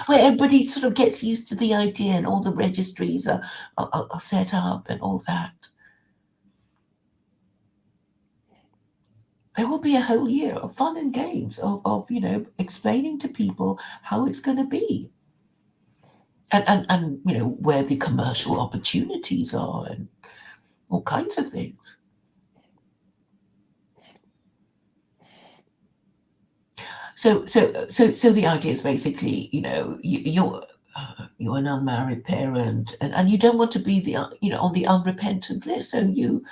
everybody sort of gets used to the idea and all the registries are set up and all that. There will be a whole year of fun and games of explaining to people how it's going to be, and where the commercial opportunities are and all kinds of things. So the idea is basically, you're an unmarried parent and you don't want to be the on the unrepentant list, so you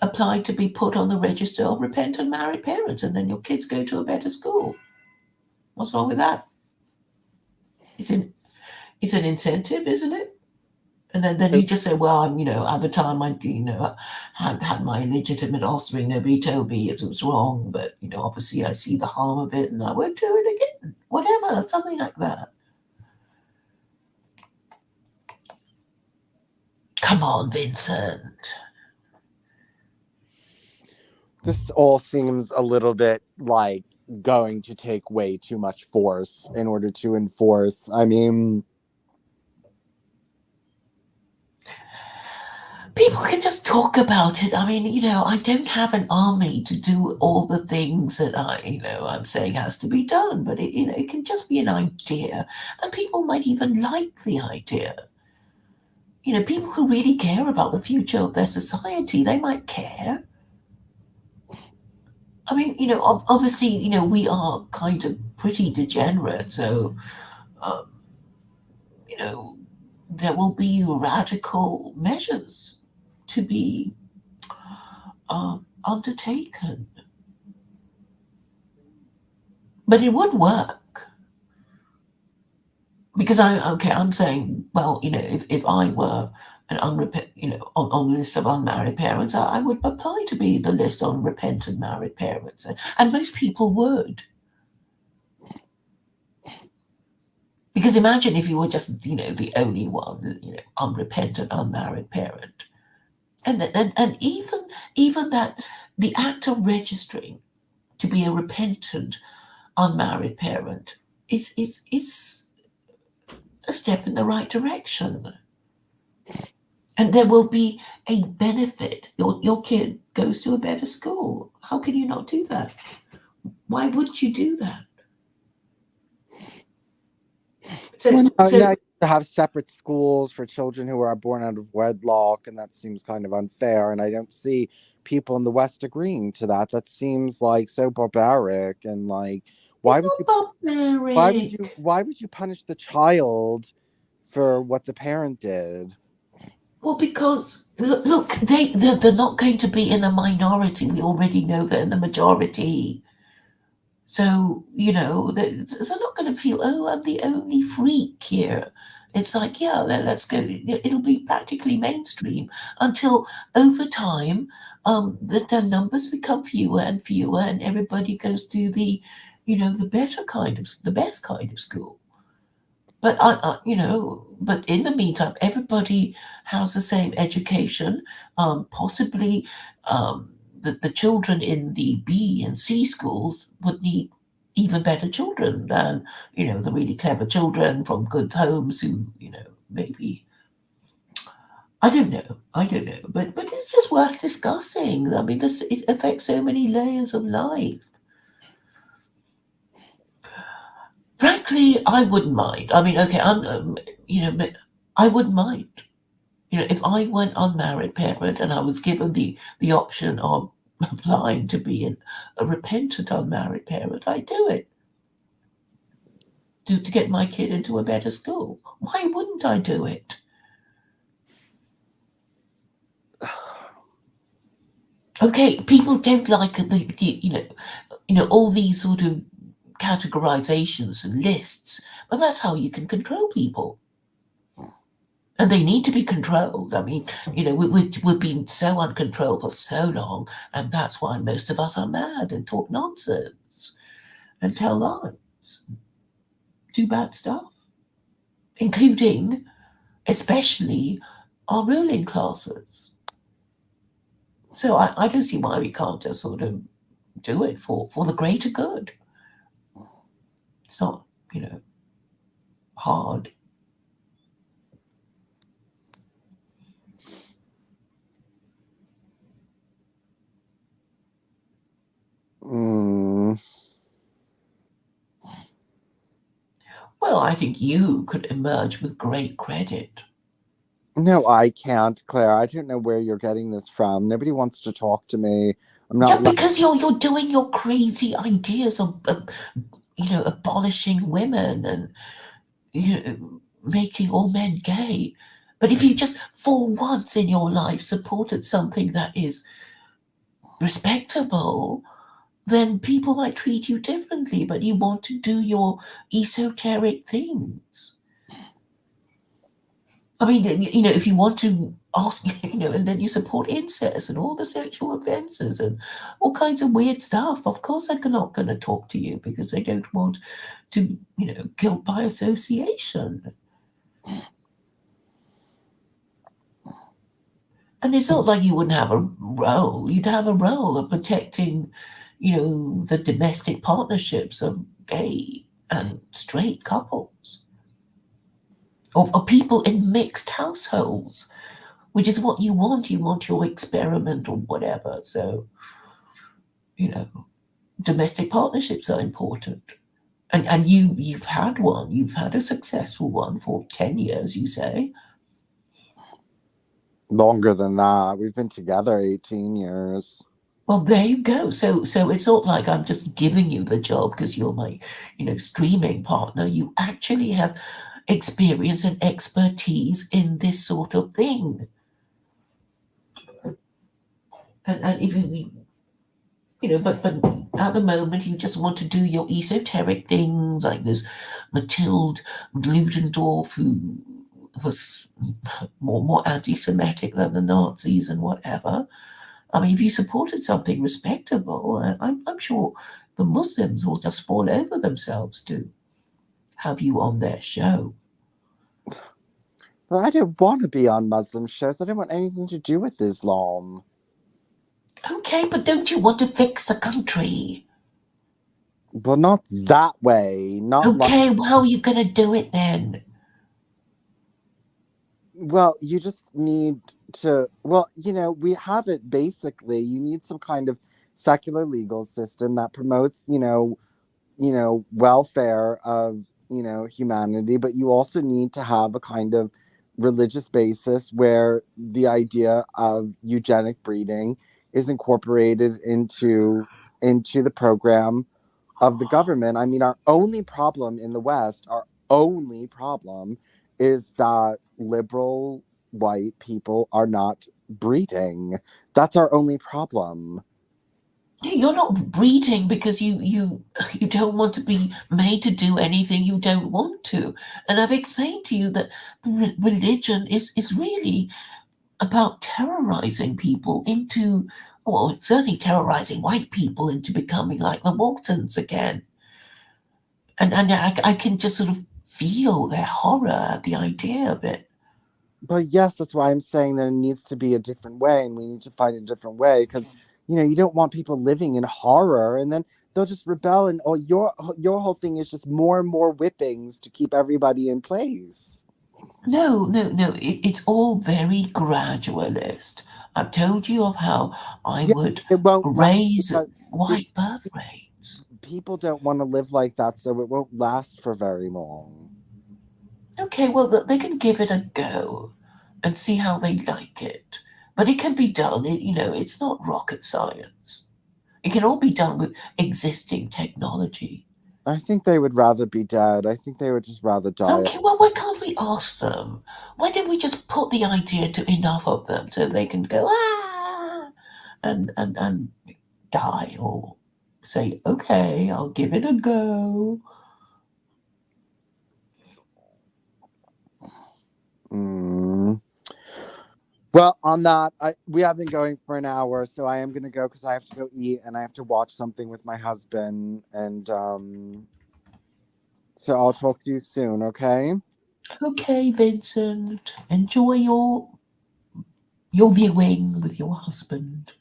apply to be put on the register of repentant married parents, and then your kids go to a better school. What's wrong with that? It's an incentive, isn't it? And then you just say, well, I'm, at the time I, had my illegitimate offspring, nobody told me it was wrong, but, obviously I see the harm of it and I won't do it again. Whatever, something like that. Come on, Vincent. This all seems a little bit like going to take way too much force in order to enforce. I mean, people can just talk about it. I mean, I don't have an army to do all the things that I'm saying has to be done, but it can just be an idea, and people might even like the idea. People who really care about the future of their society, they might care. I mean, obviously, we are kind of pretty degenerate, so, um, there will be radical measures to be undertaken. But it would work. Because I'm saying, well, if I were an on the list of unmarried parents, I would apply to be the list on repentant married parents, and most people would. Because imagine if you were just, the only one, unrepentant unmarried parent, and even that the act of registering to be a repentant unmarried parent is a step in the right direction. And there will be a benefit. Your kid goes to a better school. How can you not do that? Why would you do that? you have to have separate schools for children who are born out of wedlock, and that seems kind of unfair. And I don't see people in the West agreeing to that. That seems like so barbaric, and like why would you punish the child for what the parent did? Well, because look, they're not going to be in a minority. We already know they're in the majority. So, they're not going to feel, oh, I'm the only freak here. It's like, yeah, let's go. It'll be practically mainstream until over time, the numbers become fewer and fewer, and everybody goes to the best kind of school. But but in the meantime, everybody has the same education. Possibly, the children in the B and C schools would need even better children than the really clever children from good homes who maybe. I don't know, but it's just worth discussing. I mean, it affects so many layers of life. Frankly, I wouldn't mind. I mean, okay, I wouldn't mind. If I went unmarried parent and I was given the option of applying to be a repentant unmarried parent, I'd do it. To get my kid into a better school. Why wouldn't I do it? Okay, people don't like the all these sort of categorizations and lists, but that's how you can control people. And they need to be controlled. I mean, we've been so uncontrolled for so long, and that's why most of us are mad and talk nonsense and tell lies, do bad stuff, including, especially, our ruling classes. So I don't see why we can't just sort of do it for the greater good. It's not, hard. Well, I think you could emerge with great credit. No, I can't, Claire. I don't know where you're getting this from. Nobody wants to talk to me. I'm not. Yeah, because you're doing your crazy ideas of abolishing women and making all men gay. But if you just for once in your life supported something that is respectable, then people might treat you differently. But you want to do your esoteric things. I mean, if you want to ask, and then you support incest and all the sexual offences and all kinds of weird stuff, of course they're not going to talk to you because they don't want to, guilt by association. And it's not like you wouldn't have a role. You'd have a role of protecting, the domestic partnerships of gay and straight couples, of people in mixed households, which is what you want. You want your experiment or whatever. So, domestic partnerships are important. And you've had one. You've had a successful one for 10 years, you say. Longer than that. We've been together 18 years. Well, there you go. So it's not like I'm just giving you the job because you're my, streaming partner. You actually have experience and expertise in this sort of thing. And if but at the moment you just want to do your esoteric things like this Mathilde Ludendorff, who was more anti-Semitic than the Nazis and whatever. I mean, if you supported something respectable, I'm sure the Muslims will just fall over themselves to have you on their show. But I don't want to be on Muslim shows. I don't want anything to do with Islam. Okay, but don't you want to fix the country? Well, not that way. Not okay, well, how are you going to do it then? Well, you just need to, we have it basically. You need some kind of secular legal system that promotes, welfare of, humanity, but you also need to have a kind of religious basis where the idea of eugenic breeding is incorporated into the program of the government. I mean, our only problem in the West, is that liberal white people are not breeding. That's our only problem. You're not breeding because you don't want to be made to do anything you don't want to. And I've explained to you that religion is really about terrorizing people into, well, certainly terrorizing white people into becoming like the Waltons again. And I can just sort of feel their horror at the idea of it. But yes, that's why I'm saying there needs to be a different way, and we need to find a different way, because you don't want people living in horror, and then they'll just rebel, and your whole thing is just more and more whippings to keep everybody in place. No, it's all very gradualist. I've told you of how I would raise white birth rates. People don't want to live like that, so it won't last for very long. Okay, well, they can give it a go and see how they like it. But it can be done. It's not rocket science. It can all be done with existing technology. I think they would rather be dead. I think they would just rather die. Okay, well, why can't we ask them? Why don't we just put the idea to enough of them so they can go, and die, or say, okay, I'll give it a go. Well, on that, we have been going for an hour, so I am going to go because I have to go eat and I have to watch something with my husband. And so I'll talk to you soon, okay? Okay, Vincent. Enjoy your viewing with your husband.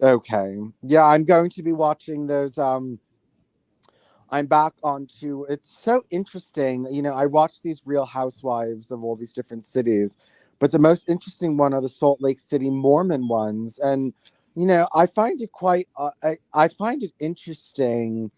Okay. Yeah, I'm going to be watching those. I'm back onto. It's so interesting. I watch these Real Housewives of all these different cities. But the most interesting one are the Salt Lake City Mormon ones. And, I find it quite, I find it interesting.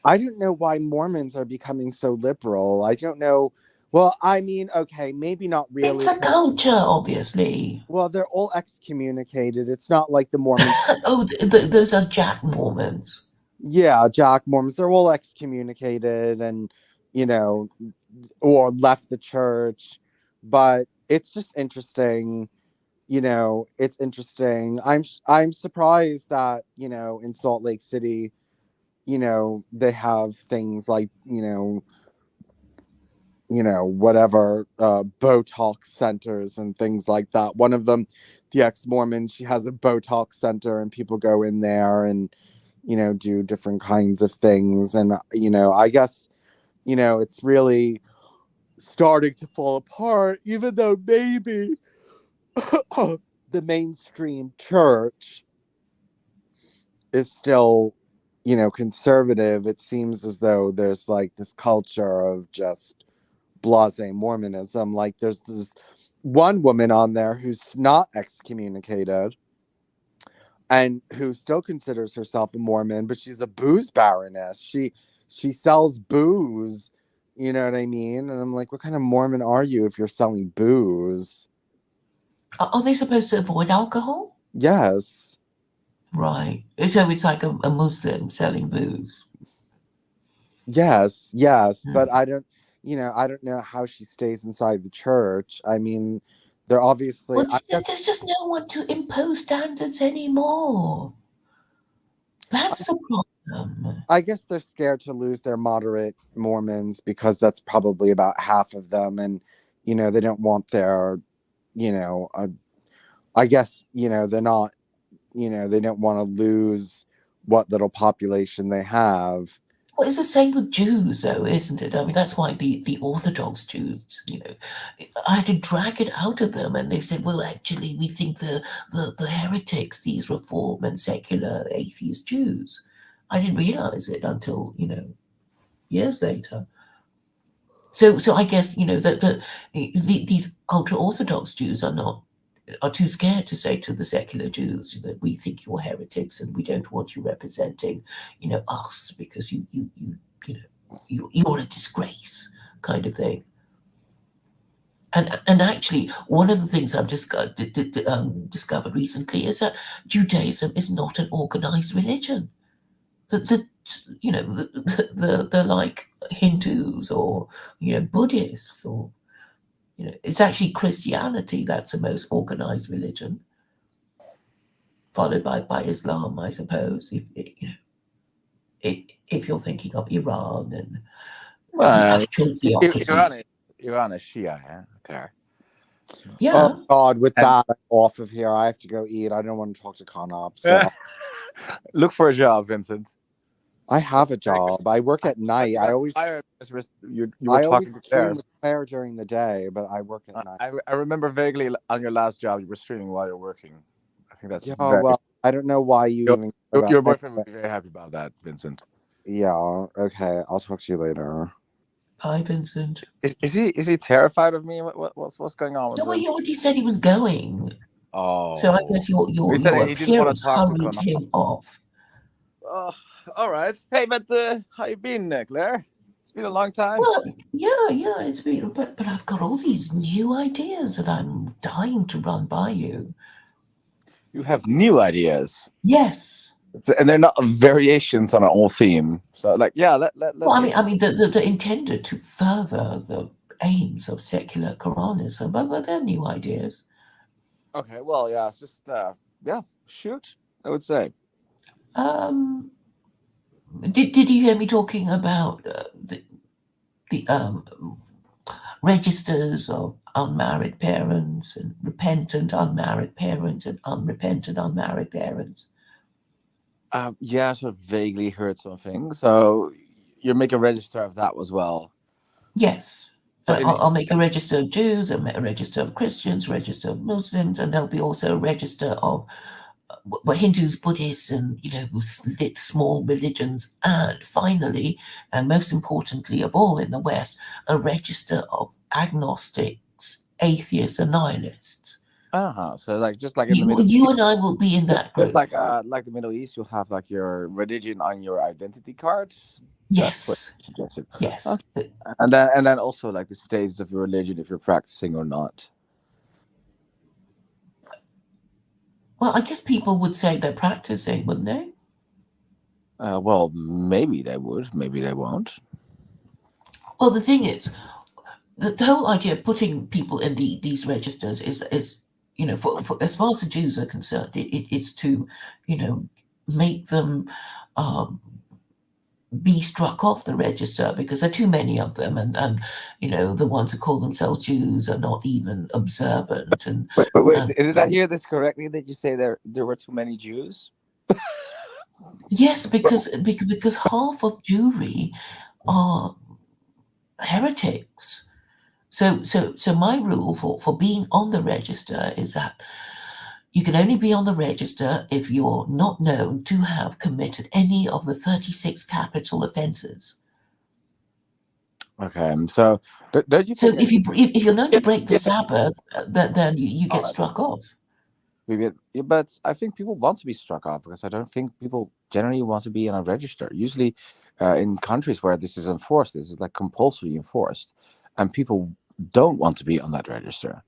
I don't know why Mormons are becoming so liberal. I don't know. Well, I mean, okay, maybe not really. It's a culture, obviously. Well, they're all excommunicated. It's not like the Mormons. Oh, those are Jack Mormons. Yeah, Jack Mormons. They're all excommunicated and, or left the church. But it's just interesting, it's interesting. I'm surprised that, in Salt Lake City, they have things like, whatever, Botox centers and things like that. One of them, the ex-Mormon, she has a Botox center and people go in there and, do different kinds of things. And, I guess, it's really starting to fall apart, even though maybe the mainstream church is still, conservative, it seems as though there's like this culture of just blasé Mormonism. Like there's this one woman on there who's not excommunicated and who still considers herself a Mormon, but she's a booze baroness. She sells booze, you know what I mean? And I'm like, what kind of Mormon are you if you're selling booze? Are they supposed to avoid alcohol? Yes. Right. So it's like a Muslim selling booze. Yes, but I don't know how she stays inside the church. I mean, they're obviously. Well, there's just no one to impose standards anymore. That's the problem. I guess they're scared to lose their moderate Mormons because that's probably about half of them, and they don't want their, I guess they're not, they don't want to lose what little population they have. Well, it's the same with Jews, though, isn't it? I mean, that's why the Orthodox Jews, I had to drag it out of them, and they said, well, actually, we think the heretics, these reform and secular atheist Jews. I didn't realize it until, years later. So I guess, that these ultra-Orthodox Jews are too scared to say to the secular Jews that we think you're heretics and we don't want you representing, us because you're a disgrace, kind of thing. And actually, one of the things I've discovered recently is that Judaism is not an organized religion. The like Hindus or Buddhists or it's actually Christianity that's the most organized religion, followed by Islam, I suppose. If you're thinking of Iran and the actual theocracies. Iran is Shia, yeah? Okay. Yeah. Oh God, with that off of here, I have to go eat. I don't want to talk to Conops. So. Look for a job, Vincent. I have a job. I work at night. I always stream with Claire during the day, but I work at night. I remember vaguely on your last job you were streaming while you're working. I think that's well, I don't know why even your boyfriend would be very happy about that, Vincent. Yeah, okay. I'll talk to you later. Bye, Vincent. Is he terrified of me? What's going on with No, he already said he was going. Oh. So I guess your appearance hurried him off. Oh, all right. Hey, but how you been, Claire? It's been a long time. Well, yeah, it's been. But I've got all these new ideas that I'm dying to run by you. You have new ideas. Yes. And they're not variations on an old theme. So, like, yeah, well, I mean, they're intended to further the aims of secular Quranism, but they're new ideas. Okay, well, yeah, it's just shoot, I would say. Did you hear me talking about the registers of unmarried parents and repentant unmarried parents and unrepentant unmarried parents? Yeah, I sort of vaguely heard something. So you make a register of that as well. Yes. I'll make a register of Jews, a register of Christians, a register of Muslims, and there'll be also a register of Hindus, Buddhists, and small religions, and finally, and most importantly of all in the West, a register of agnostics, atheists, and nihilists. So just like in the Middle East, you and I will be in that group. Just like the Middle East, you'll have like your religion on your identity card. Yes. Yes. And then also like the stages of your religion, if you're practicing or not. Well, I guess people would say they're practicing, wouldn't they? Well, maybe they would, maybe they won't. Well, the thing is, the whole idea of putting people in these registers is for as far as the Jews are concerned, it's to, make them be struck off the register because there are too many of them, and the ones who call themselves Jews are not even observant. And wait, did I hear this correctly? That you say there were too many Jews? Yes, because half of Jewry are heretics. So my rule for being on the register is that You can only be on the register if you're not known to have committed any of the 36 capital offences. Okay, so don't you So think? if you're known to break the Yeah, Sabbath, then you get oh, struck off. yeah, but I think people want to be struck off because I don't think people generally want to be on a register. Usually, in countries where this is enforced, this is like compulsory enforced, and people don't want to be on that register.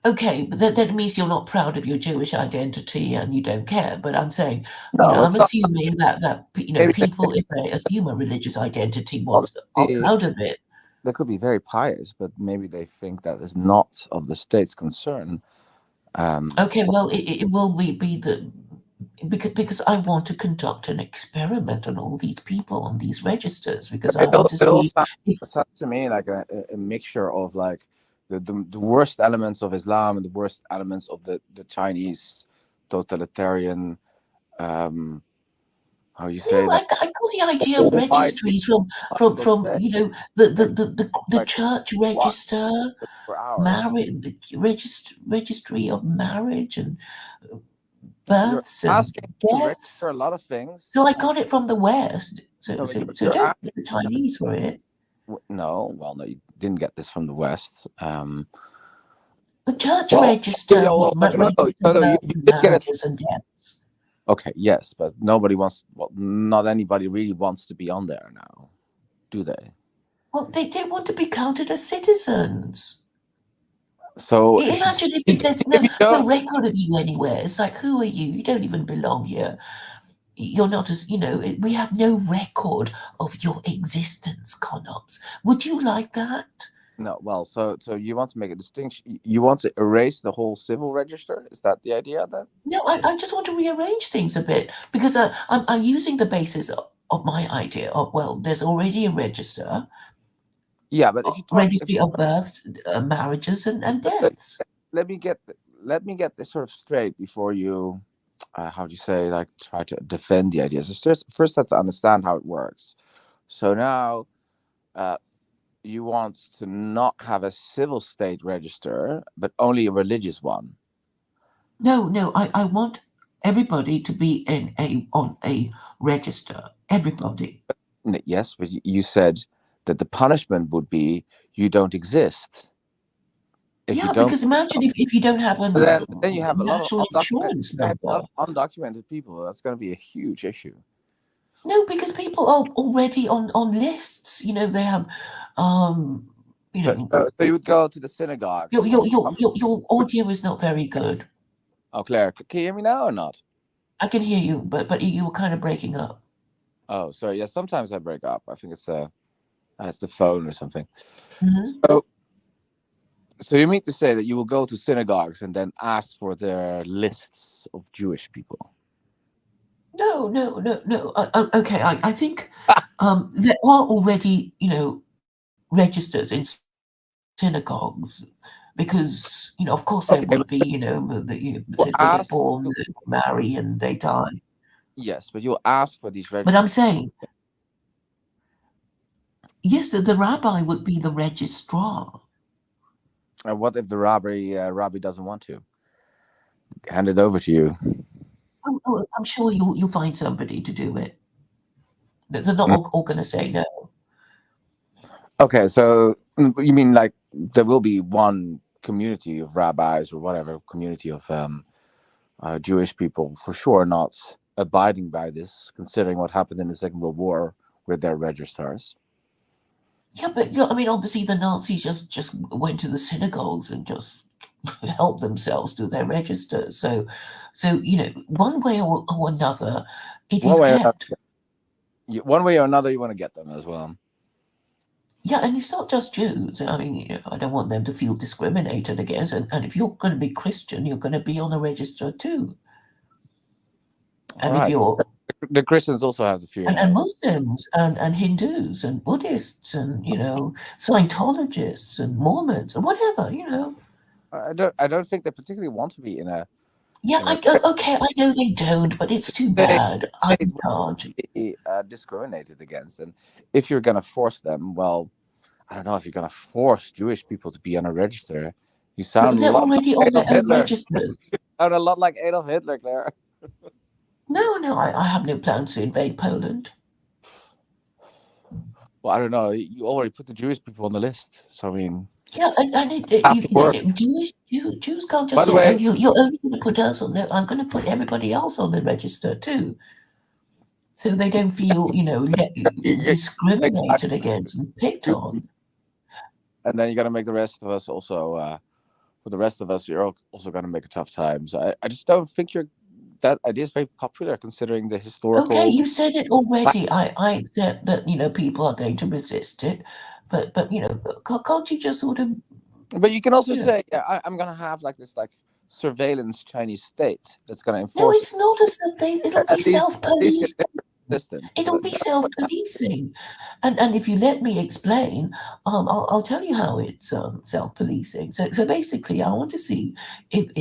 Okay, but that means you're not proud of your Jewish identity and you don't care. But I'm saying, No, I'm it's not. assuming that Maybe people, if they assume a religious identity, are they, proud of it. they could be very pious, but maybe they think that is not of the state's concern. Okay, well, it will be the because I want to conduct an experiment on all these people on these registers because I want to It all see if sounds to me like a mixture of like the worst elements of Islam and the worst elements of the Chinese totalitarian, how you say no, I that, got the idea of almighty registries from state. the Like church what register, for hours? marriage registry of marriage and You're births and asking to deaths. register a lot of things. So I got it from the West. So No, so so you're don't asking. blame the Chinese for it. No, well, no, you didn't get this from the West. The church Well, register yeah, will well, no, register you births and did get it. marriages and deaths. Okay, yes, but nobody wants. Well, not anybody really wants to be on there now, do they? Well, they want to be counted as citizens. So Imagine if there's if you no don't, record of you anywhere. It's like, who are you? You don't even belong here. You're not as, we have no record of your existence, Conops. Would you like that? no. Well, so you want to make a distinction. You want to erase the whole civil register. Is that the idea then? No, I just want to rearrange things a bit because I'm using the basis of my idea of, well, there's already a register, Yeah, but if you talk, registry of births, marriages, and deaths. let me get this sort of straight before you, how do you say, like try to defend the ideas. First have to understand how it works. So now, you want to not have a civil state register, but only a religious one. No, I want everybody to be on a register. Everybody. Yes, but you said that the punishment would be you don't exist. If you Yeah, don't, because imagine if you don't have a then you have a lot of national insurance number. undocumented people. That's going to be a huge issue. No, because people are already on lists. They have, So you would go to the synagogue. your audio is not very good. Oh, Claire, can you hear me now or not? I can hear you, but you were kind of breaking up. Oh, sorry. Yeah, sometimes I break up. I think it's the phone or something. Mm-hmm. So you mean to say that you will go to synagogues and then ask for their lists of Jewish people? No. Okay, I think there are already registers in synagogues because of course there would be they get born, they marry, and they die. Yes, but you'll ask for these registers. But I'm saying, yes, the rabbi would be the registrar. And what if the rabbi doesn't want to hand it over to you? Oh, I'm sure you'll find somebody to do it. They're not all going to say no. Okay, so you mean like there will be one community of rabbis or whatever community of Jewish people for sure not abiding by this, considering what happened in the Second World War with their registrars. Yeah, but I mean, obviously the Nazis just went to the synagogues and just helped themselves do their registers. So one way or another, it is kept. One way or another, you want to get them as well. Yeah, and it's not just Jews. I mean, I don't want them to feel discriminated against. And if you're going to be Christian, you're going to be on a register too. And if you're the Christians also have the fear. And Muslims and Hindus and Buddhists and Scientologists and Mormons and whatever. I don't think they particularly want to be in a. Yeah, okay, I know they don't, but it's too bad. I'm in charge. Be discriminated against, and if you're going to force them, well, I don't know if you're going to force Jewish people to be on a register. You sound They're already on their own Hitler. registers. sound a lot like Adolf Hitler, Claire. No, I have no plans to invade Poland. Well, I don't know. You already put the Jewish people on the list, so I mean, Yeah, and have to work. Jews can't By just the say, way- "Oh, you're only going to put us on there." I'm going to put everybody else on the register too, so they don't feel, discriminated against and picked on. And then you got to make the rest of us also. For the rest of us, you're also going to make a tough time. So I just don't think that idea is very popular, considering the historical. Okay, you said it already. I accept that people are going to resist it, but can't you just sort of? But you can also Yeah. say, I'm going to have this surveillance Chinese state that's going to enforce. No, it's not a thing. It'll be self-policing. System. It'll be self-policing, and if you let me explain, I'll tell you how it's self-policing. So basically, I want to see if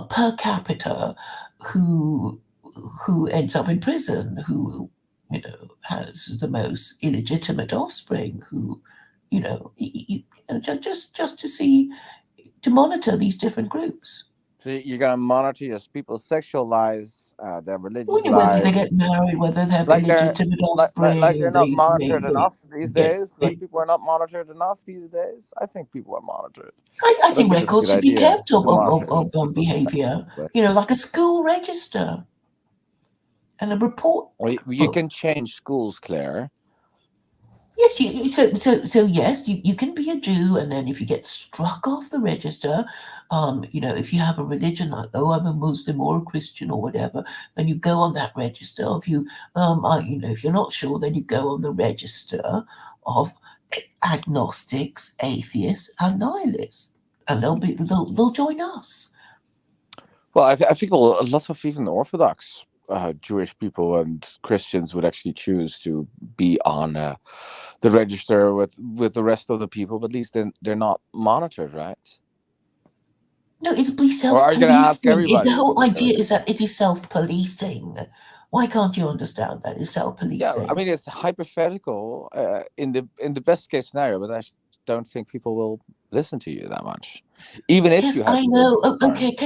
per capita who ends up in prison, who has the most illegitimate offspring, who just to see, to monitor these different groups. So you're gonna monitor your people's sexual lives, their religious Whether lives. they get married, whether they have Like illegitimate offspring, like they're not monitored they enough these get- days. Like people are not monitored enough these days. I think people are monitored. I think it's a records good should be idea kept of to monitor. behavior. But- Like a school register and a report. Well, you can change schools, Claire. Yes, so yes, you can be a Jew, and then if you get struck off the register, if you have a religion like, oh, I'm a Muslim or a Christian or whatever, then you go on that register. If you if you're not sure, then you go on the register of agnostics, atheists, and nihilists, and they'll join us. Well, I think a lot of even Orthodox Jewish people and Christians would actually choose to be on the register with the rest of the people, but at least they're not monitored, right? No, it'll be Or are you going to ask self-policing. everybody? The whole idea is that it is self-policing. Why can't you understand that? It's self-policing. Yeah, I mean, it's hypothetical in the best case scenario, but I don't think people will listen to you that much. Even if yes, you have I know. Okay,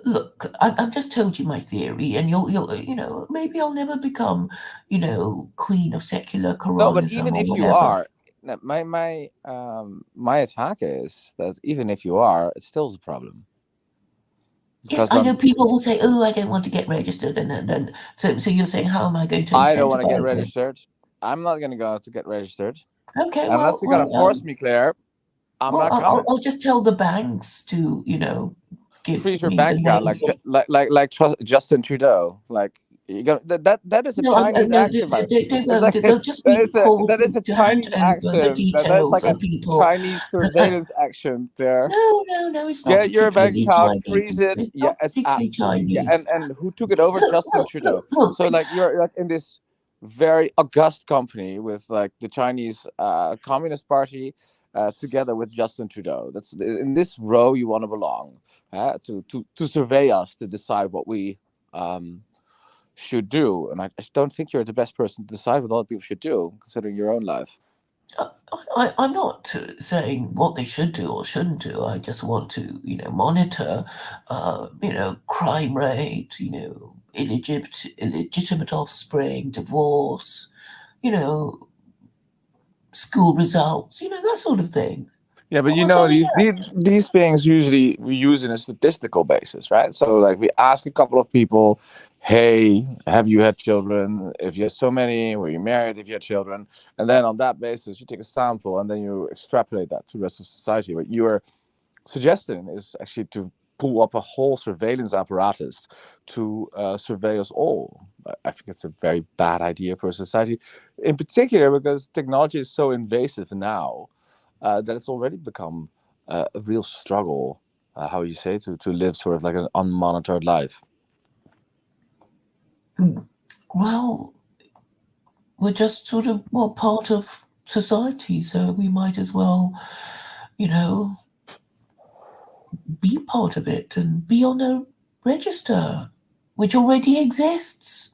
look, I've just told you my theory, and you'll maybe I'll never become, queen of secular Quranism. No, but even or if you whatever. are, my attack is that even if you are, it still is a problem. Yes, I know people will say, "Oh, I don't want to get registered," and then so you're saying, how am I going to? I don't want to get incentivize it? registered. I'm not going to go to get registered. Okay, Unless you're going to force me, Claire. I'm not coming. I'll just tell the banks to, give freeze your me bank the account, names like Justin Trudeau. Like you got that is a Chinese action. They won't. They'll just be called that is a to Chinese hand over the action. That is details like a of people. Chinese surveillance action there. No, it's not Get your bank particularly account, Chinese. freeze it. It's Yeah, not it's particularly absolutely. Yeah. Chinese. And who took it over? Justin Trudeau. Look. So like you're like in this very august company with like the Chinese Communist Party together with Justin Trudeau. That's in this row you want to belong. To survey us, to decide what we should do. And I just don't think you're the best person to decide what other people should do, considering your own life. I'm not saying what they should do or shouldn't do. I just want to, monitor, crime rate, illegitimate offspring, divorce, school results, that sort of thing. Yeah, but these things usually we use in a statistical basis, right? So like we ask a couple of people, hey, have you had children? If you have so many, were you married? If you had children, and then on that basis you take a sample and then you extrapolate that to the rest of society. What you are suggesting is actually to pull up a whole surveillance apparatus to survey us all. I think it's a very bad idea for a society, in particular because technology is so invasive now. That it's already become a real struggle, how you say, to live sort of like an unmonitored life. Well, we're just sort of, part of society, so we might as well, be part of it and be on a register, which already exists.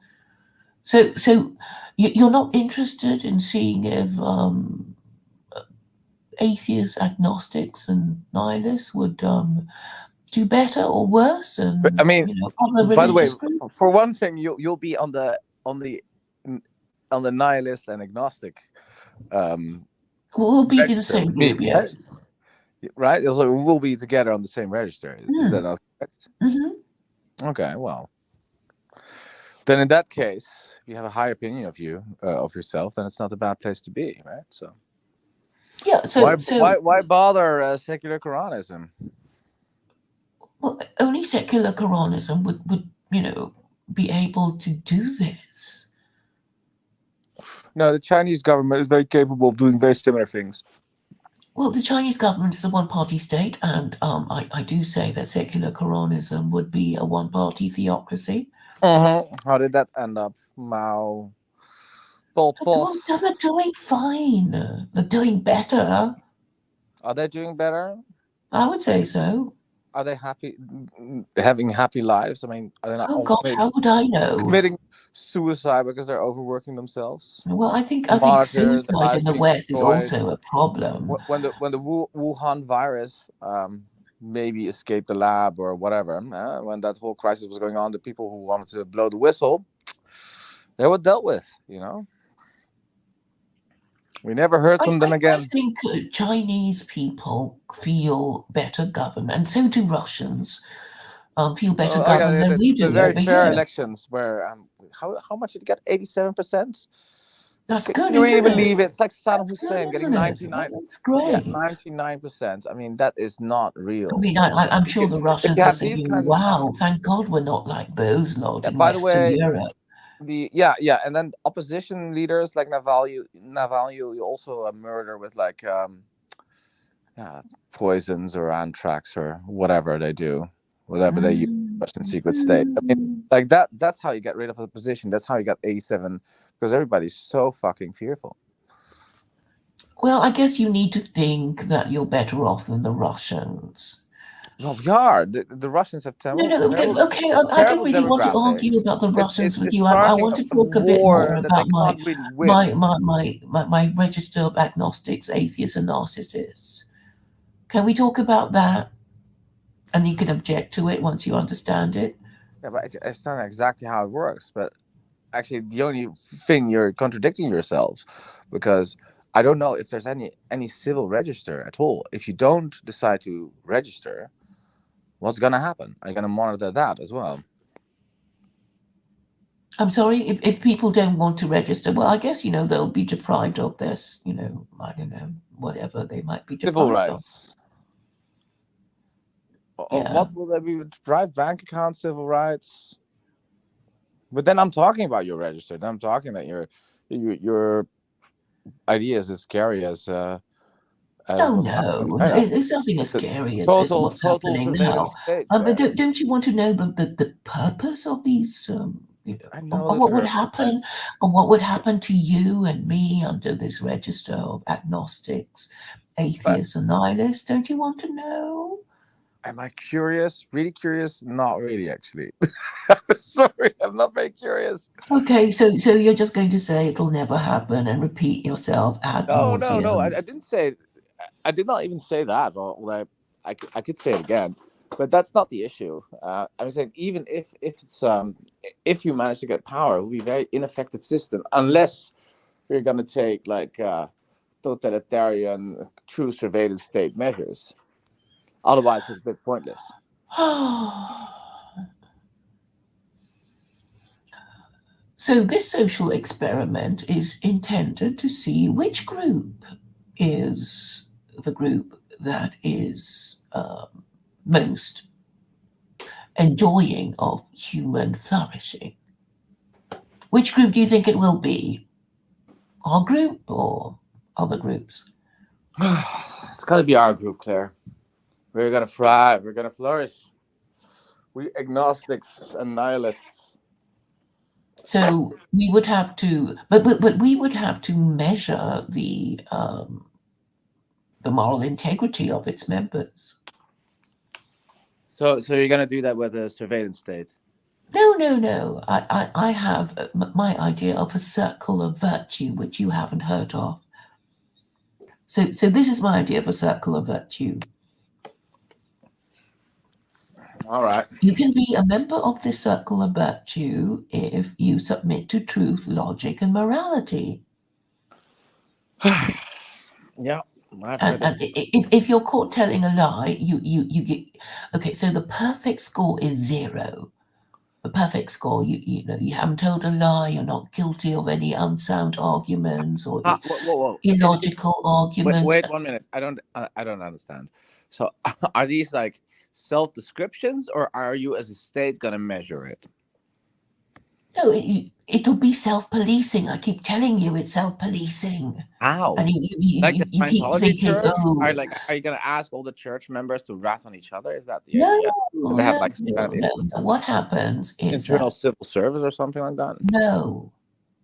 So you're not interested in seeing if atheists, agnostics, and nihilists would do better or worse, and But, I mean, other by the way, religious groups? for one thing, you'll be on the nihilist and agnostic We'll be in the register same with me, group, yes. right? So we'll be together on the same register. Is that not correct? Mm-hmm. Okay, well, then in that case, if you have a high opinion of yourself, then it's not a bad place to be, right? So Yeah. So why bother secular Quranism? well, only secular Quranism would be able to do this. No, the Chinese government is very capable of doing very similar things. Well, the Chinese government is a one-party state, and I do say that secular Quranism would be a one-party theocracy. How did that end up, Mao? They're doing fine. They're doing better. Are they doing better? I would say so. Are they happy, having happy lives? I mean, are they not Oh gosh, how would I know? committing suicide because they're overworking themselves? Well, I think Monitored, suicide in the West is also a problem. When the Wuhan virus maybe escaped the lab or whatever, when that whole crisis was going on, the people who wanted to blow the whistle, they were dealt with, We never heard from them again. I think Chinese people feel better governed, and so do Russians. Feel better governed than we do. The very over fair here. elections where how much did it get? 87%. That's good. Can you really isn't believe it? It's like Saddam That's Hussein good, getting isn't it? 99. That's great. Yeah, 99%. I mean, that is not real. I mean, I'm sure the Russians are thinking, "Wow, thank God we're not like those lot in Western Europe." And then opposition leaders like Navalny, you also a murder with like poisons or anthrax or whatever they do, whatever they use Russian secret state. I mean, like that's how you get rid of a position. That's how you got 87, because everybody's so fucking fearful. Well, I guess you need to think that you're better off than the Russians. Well, we are. The Russians have terrible. Okay. I don't really want to argue about the Russians with you. I want to talk a bit more about my register of agnostics, atheists, and narcissists. Can we talk about that? And you can object to it once you understand it. Yeah, but it's not exactly how it works. But actually, the only thing you're contradicting yourselves, because I don't know if there's any civil register at all. If you don't decide to register, what's going to happen? Are you going to monitor that as well? I'm sorry, if people don't want to register, well, I guess, they'll be deprived of this, I don't know, whatever they might be deprived civil rights. Yeah. What will they be deprived? Bank accounts, civil rights? But then I'm talking about your register. Then I'm talking that your idea is as scary as no, it's nothing as scary as what's happening now. State, but don't you want to know the purpose of these? I know what would happen, and what would happen to you and me under this register of agnostics, atheists, and nihilists? Don't you want to know? Am I curious? Really curious? Not really, actually. Sorry, I'm not very curious. Okay, so you're just going to say it'll never happen and repeat yourself ad nauseum. No. I didn't say. I did not even say that. Well, I could say it again, but that's not the issue. I'm saying even if it's if you manage to get power, it will be a very ineffective system unless you're going to take like totalitarian, true surveillance state measures. Otherwise, it's a bit pointless. So this social experiment is intended to see which group is the group that is most enjoying of human flourishing. Which group do you think it will be? Our group or other groups? It's got to be our group, Claire. We're going to thrive. We're going to flourish. We agnostics and nihilists. So we would have to, but we would have to measure the moral integrity of its members. So you're going to do that with a surveillance state? No. I have my idea of a circle of virtue, which you haven't heard of. So this is my idea of a circle of virtue. All right. You can be a member of the circle of virtue if you submit to truth, logic, and morality. Yeah, I've heard And it. if you're caught telling a lie, you get okay. So the perfect score is 0. The perfect score, you know, you haven't told a lie. You're not guilty of any unsound arguments or Whoa. illogical arguments. Wait 1 minute. I don't understand. So are these like self-descriptions, or are you as a state gonna measure it? No, it'll be self-policing. I keep telling you, it's self-policing. How? And Like the you keep Scientology thinking, church? oh, Are you gonna ask all the church members to rat on each other? Is that the no, idea? Do they have no, like some kind of no. What happens is internal that civil service or something like that?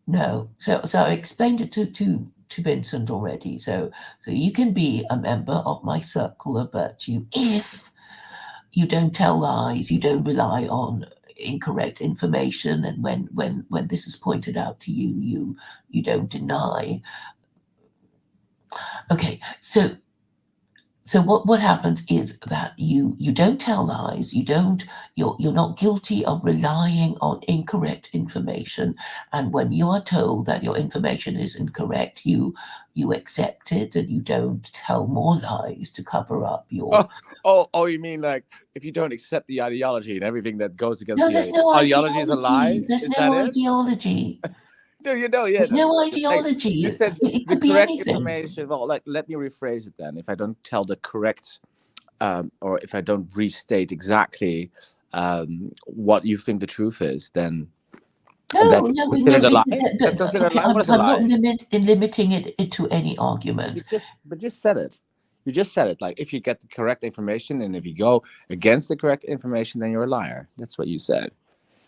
no. So I explained it to Vincent already. So you can be a member of my circle of virtue if you don't tell lies, you don't rely on incorrect information, and when this is pointed out to you, you don't deny. Okay, so what happens is that you don't tell lies, you're not guilty of relying on incorrect information, and when you are told that your information is incorrect, you accept it and you don't tell more lies to cover up your. Oh, you mean like if you don't accept the ideology and everything that goes against No, the there's no ideology is a lie? ideology. There's Is that no it? ideology. No, yeah. There's no Like ideology. you said, It the could be correct anything. information. Well, like let me rephrase it then. If I don't tell the correct, or if I don't restate exactly what you think the truth is, then that's considered a lie. That's considered a lie. What is a I'm lie? not limiting it to any argument. But just said it. You just said it. Like if you get the correct information, and if you go against the correct information, then you're a liar. That's what you said.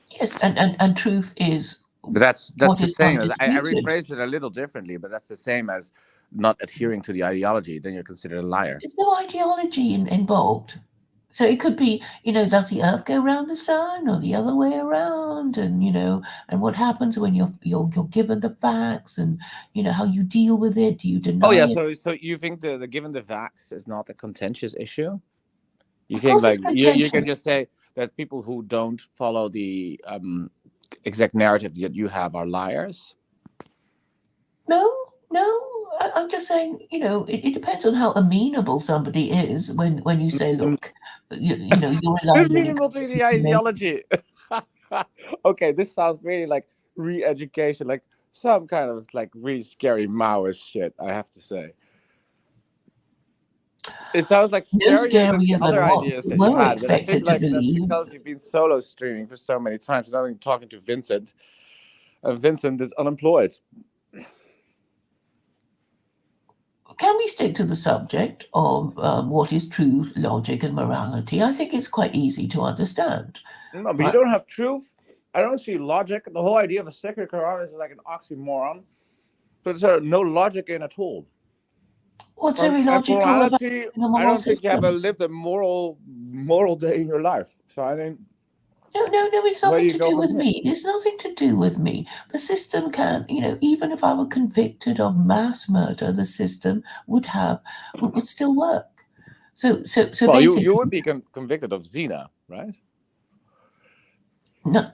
Yes, and truth is. But that's what the is same as I undisputed. rephrased it a little differently, but that's the same as not adhering to the ideology. Then you're considered a liar. There's no ideology involved. So it could be, does the Earth go around the sun or the other way around? And and what happens when you're given the facts, and how you deal with it? Do you deny? Oh yeah, it? so you think the given the facts is not a contentious issue? You Of think course like it's you can contentious. just say that people who don't follow the exact narrative that you have are liars? No, I'm just saying, it depends on how amenable somebody is when you say, look, you're relying on Amenable to the ideology. Okay, this sounds really like re-education, like some kind of like really scary Maoist shit, I have to say. It sounds like no scarier than the scarier other than what ideas that we you were had. But I think expected to like that's believe. because you've been solo streaming for so many times. Now I'm talking to Vincent, and Vincent is unemployed. Can we stick to the subject of what is truth, logic, and morality? I think it's quite easy to understand. No, but you don't have truth. I don't see logic. The whole idea of a sacred Quran is like an oxymoron. But there's no logic in at all. What's so illogical about morality? a moral I don't system? think you have lived a moral day in your life. So I think. No, it's nothing to do with me. It's nothing to do with me. The system can, even if I were convicted of mass murder, the system would still work. So well, basically, you would be convicted of zina, right? No,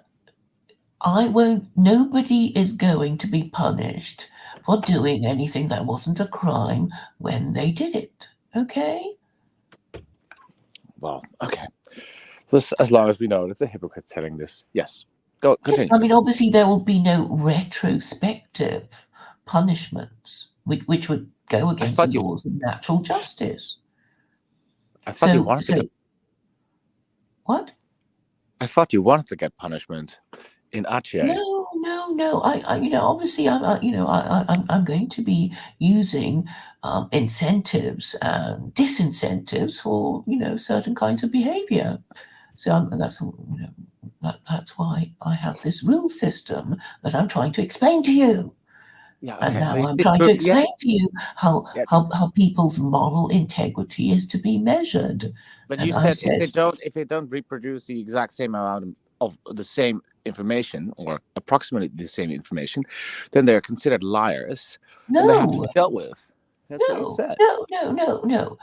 I won't. Nobody is going to be punished for doing anything that wasn't a crime when they did it. Okay? Well, okay. Just as long as we know it's a hypocrite telling this. Yes. Go continue. Yes, I mean, obviously, there will be no retrospective punishments, which would go against the laws of natural justice. I thought you wanted to get... What? I thought you wanted to get punishment in Aceh. No. Obviously, I'm going to be using incentives and disincentives for certain kinds of behavior. So that's why I have this rule system that I'm trying to explain to you. Yeah, okay. And now I'm trying to explain to you how people's moral integrity is to be measured. But you said if they don't reproduce the exact same amount of the same information, or approximately the same information, then they're considered liars. No, and they have to be dealt with. That's what you said. No.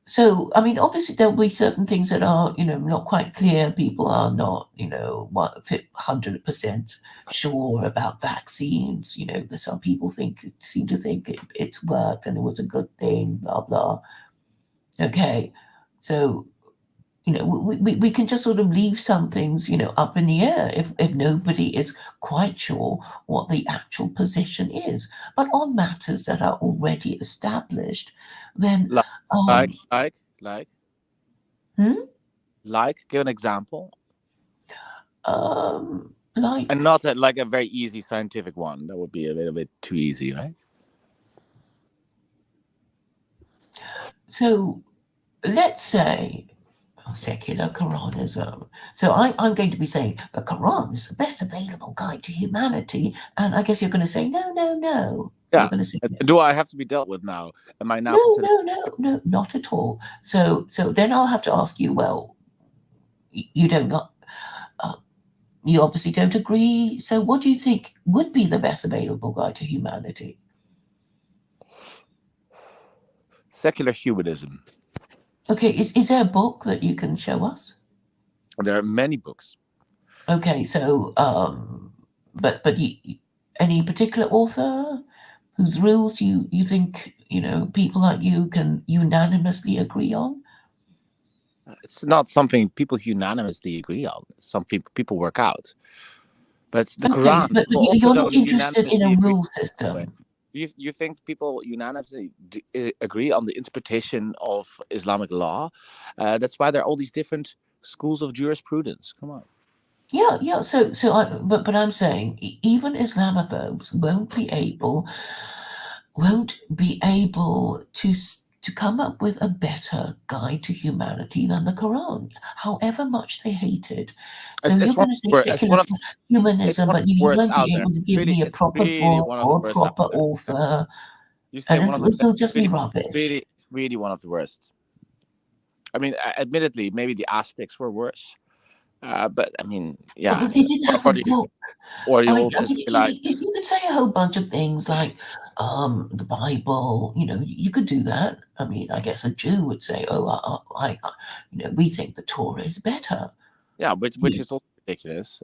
So, I mean, obviously there'll be certain things that are, not quite clear. People are not, 100% sure about vaccines. There's some people seem to think it's worked and it was a good thing, blah, blah. Okay. So, we can just sort of leave some things, up in the air if nobody is quite sure what the actual position is. But on matters that are already established, then Like, hmm? give an example, Like, and not like a very easy scientific one. That would be a little bit too easy, right? so let's say secular Quranism. So I'm going to be saying the Quran is the best available guide to humanity, and I guess you're going to say no, no, no. Yeah. You're going to say no. Do I have to be dealt with now? Am I now No, considered? no, not at all. So then I'll have to ask you. Well, you don't not. You obviously don't agree. So what do you think would be the best available guide to humanity? Secular humanism. Okay, is there a book that you can show us? There are many books. Okay, so but any particular author whose rules you think people like you can unanimously agree on? It's not something people unanimously agree on. Some people work out, but the Okay, Quran. but people also you're don't not interested in a unanimously agree rule on it. system. You think people unanimously agree on the interpretation of Islamic law? That's why there are all these different schools of jurisprudence. Come on. Yeah. But I'm saying even Islamophobes won't be able to come up with a better guide to humanity than the Quran, however much they hate it. So It's you're one going to of say the wor- it's secular one of humanism, but the you worst won't out be there. able to give me a It's proper really book one of the or a worst out proper there. author, You say and one of the it'll just be really, rubbish. really one of the worst. I mean, admittedly, maybe the Aztecs were worse, but I mean, yeah, But they didn't have a book. or the I mean, old Israelites. you could say a whole bunch of things like the Bible. You could do that. I mean, I guess a Jew would say, "Oh, we think the Torah is better." Yeah, which is also ridiculous.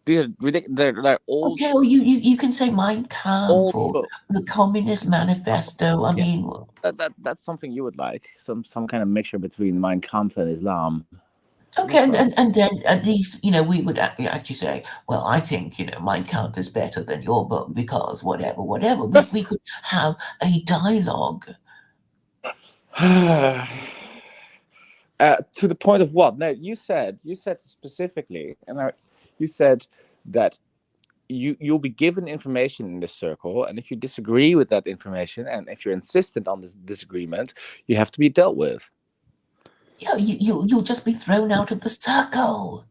These are ridiculous. They're old. Okay, or you can say Mein Kampf Old or book. the Communist Manifesto. I Yeah. mean, That's something you would like. Some kind of mixture between Mein Kampf and Islam. okay, and then at least we would actually say, well, I think Mein Kampf is better than your book because whatever. We could have a dialogue. To the point of what? No, you said specifically, and you said that you'll be given information in this circle, and if you disagree with that information, and if you're insistent on this disagreement, you have to be dealt with. Yeah, you'll just be thrown out of the circle.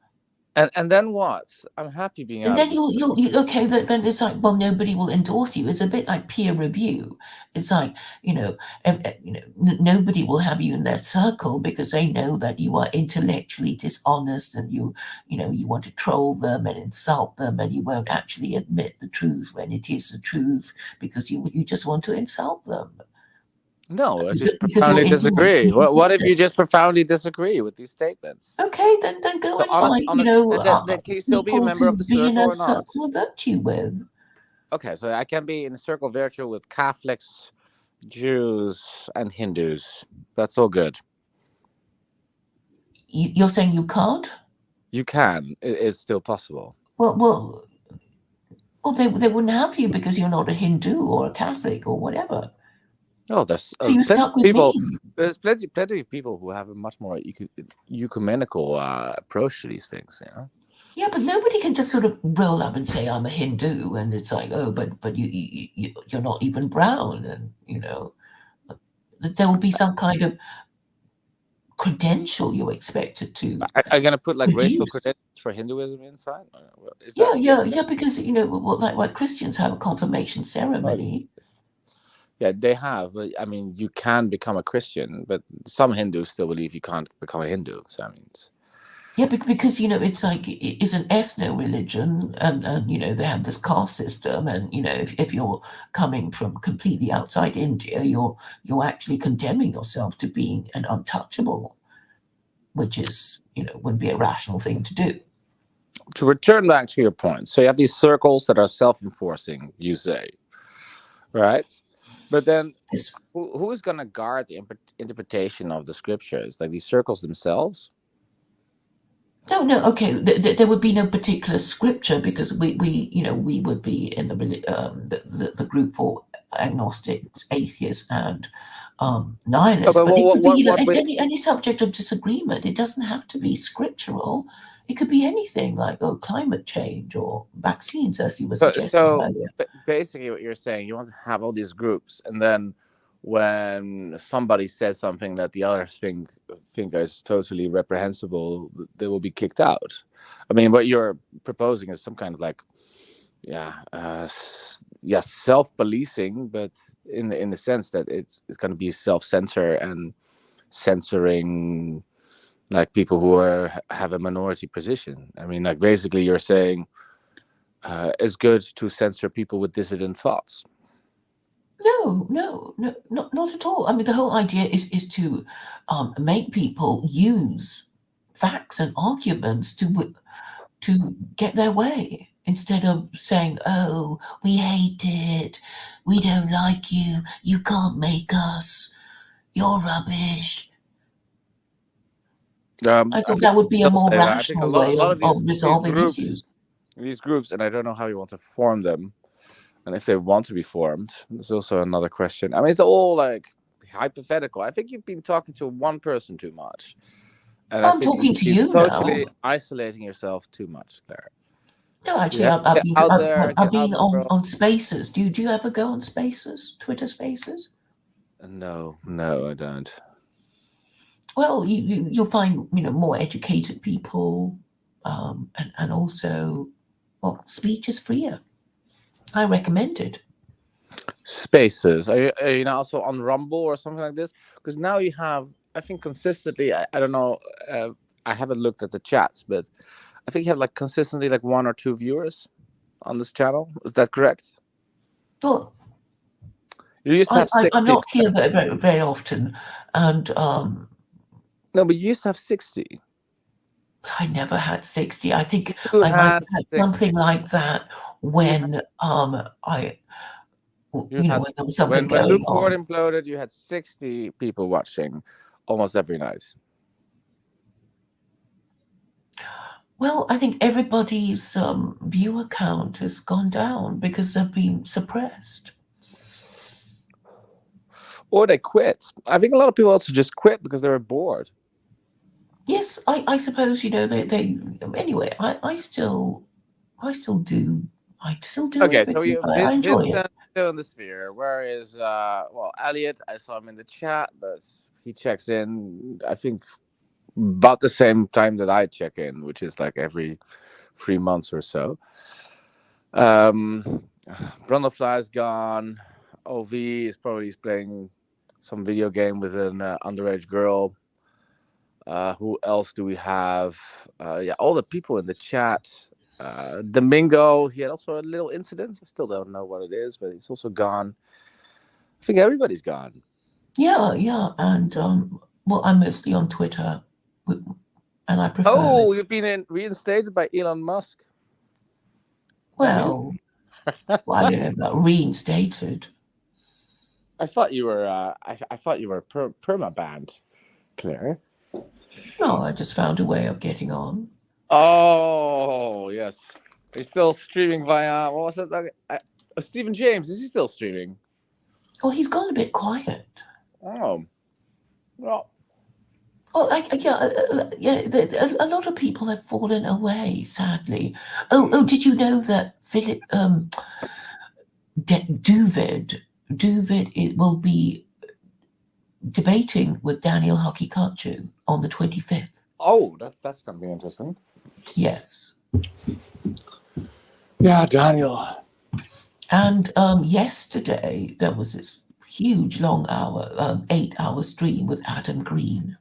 And then what? I'm happy being And out. then then it's like, well, nobody will endorse you. It's a bit like peer review. It's like nobody will have you in their circle because they know that you are intellectually dishonest and you want to troll them and insult them, and you won't actually admit the truth when it is the truth because you just want to insult them. No, I just Because profoundly you're disagree. intellectually What if insistent. you just profoundly disagree with these statements? Okay, then go So and find then can you still be a people member to of the be in circle a or not? circle of virtue with. Okay, so I can be in a circle virtue with Catholics, Jews, and Hindus. That's all good. You're saying you can't? You can. It's still possible. Well, they wouldn't have you because you're not a Hindu or a Catholic or whatever. Oh, there's So you're stuck with people. me. There's plenty of people who have a much more ecumenical approach to these things. Yeah, but nobody can just sort of roll up and say I'm a Hindu, and it's like, oh, but you're not even brown, and there will be some kind of credential you're expected to. Are you gonna put like racial produce. credentials for Hinduism inside? Yeah, because like Christians have a confirmation ceremony. Yeah, they have, but I mean, you can become a Christian, but some Hindus still believe you can't become a Hindu. So I mean, Yeah, because it's like it is an ethno-religion, and they have this caste system, and if you're coming from completely outside India, you're actually condemning yourself to being an untouchable, which is wouldn't be a rational thing to do. To return back to your point, so you have these circles that are self-enforcing, you say, right? But then Yes. who is going to guard the interpretation of the scriptures, like these circles themselves? No. Okay, there would be no particular scripture because we would be in the group for agnostics, atheists, and nihilists. But But it could be what any subject of disagreement. It doesn't have to be scriptural. It could be anything like climate change or vaccines, as you were suggesting earlier. Basically, what you're saying, you want to have all these groups, and then when somebody says something that the others think is totally reprehensible, they will be kicked out. I mean, what you're proposing is some kind of like, self-policing, but in the sense that it's going to be self-censor and censoring like people who have a minority position. I mean, like basically you're saying it's good to censor people with dissident thoughts. No, not at all. I mean, the whole idea is to make people use facts and arguments to get their way, instead of saying, "Oh, we hate it, we don't like you, you can't make us, you're rubbish." I thought that would be a more rational way of resolving issues. These groups, and I don't know how you want to form them, and if they want to be formed, there's also another question. I mean, it's all like hypothetical. I think you've been talking to one person too much. And I'm talking to you totally now. Isolating yourself too much, Claire. No, actually, I've been on Spaces. Do you ever go on Spaces, Twitter Spaces? No, I don't. Well, you'll find more educated people, and also, well, speech is freer. I recommend it. Spaces. Are you now also on Rumble or something like this? Because now you have, I think, consistently. I don't know. I haven't looked at the chats, but I think you have like consistently like 1 or 2 viewers on this channel. Is that correct? Well, you used to have 60. I'm not here very, very often, and no, but you used to have 60. I never had 60. I think I might have had something like that when when there was something going on. When Luke on. Ford imploded, you had 60 people watching almost every night. Well, I think everybody's viewer count has gone down because they've been suppressed. Or they quit. I think a lot of people also just quit because they were bored. Yes, I suppose they anyway. I still do. Okay, it so I enjoy it. Still in the sphere. Where is Elliot? I saw him in the chat, but he checks in, I think, about the same time that I check in, which is like every 3 months or so. Brundlefly's gone. OV is probably playing some video game with an underage girl. Who else do we have? All the people in the chat. Domingo, he had also a little incident. I still don't know what it is, but he's also gone. I think everybody's gone. Yeah, and well, I'm mostly on Twitter, and I prefer. Oh, you've been reinstated by Elon Musk. Well, I don't know about reinstated. I thought you were. I thought you were perma-banned, Claire. No, I just found a way of getting on. Oh yes, he's still streaming via. What was it? Stephen James, is he still streaming? Oh, he's gone a bit quiet. Oh, well. Oh, a lot of people have fallen away, sadly. Oh, did you know that Philip Duvid will be debating with Daniel Hakikachu on the 25th? Oh, that's going to be interesting. Yes. Yeah, Daniel. And yesterday there was this huge long 8-hour stream with Adam Green.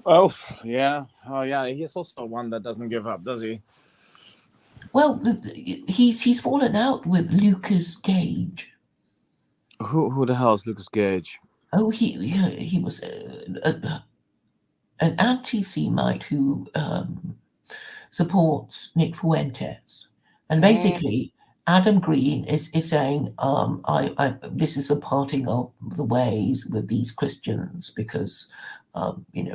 Oh yeah, oh yeah. He's also one that doesn't give up, does he? Well, he's fallen out with Lucas Gage. Who the hell is Lucas Gage? Oh, he was an anti-Semite who supports Nick Fuentes, and Mm. basically Adam Green is saying, this is a parting of the ways with these Christians because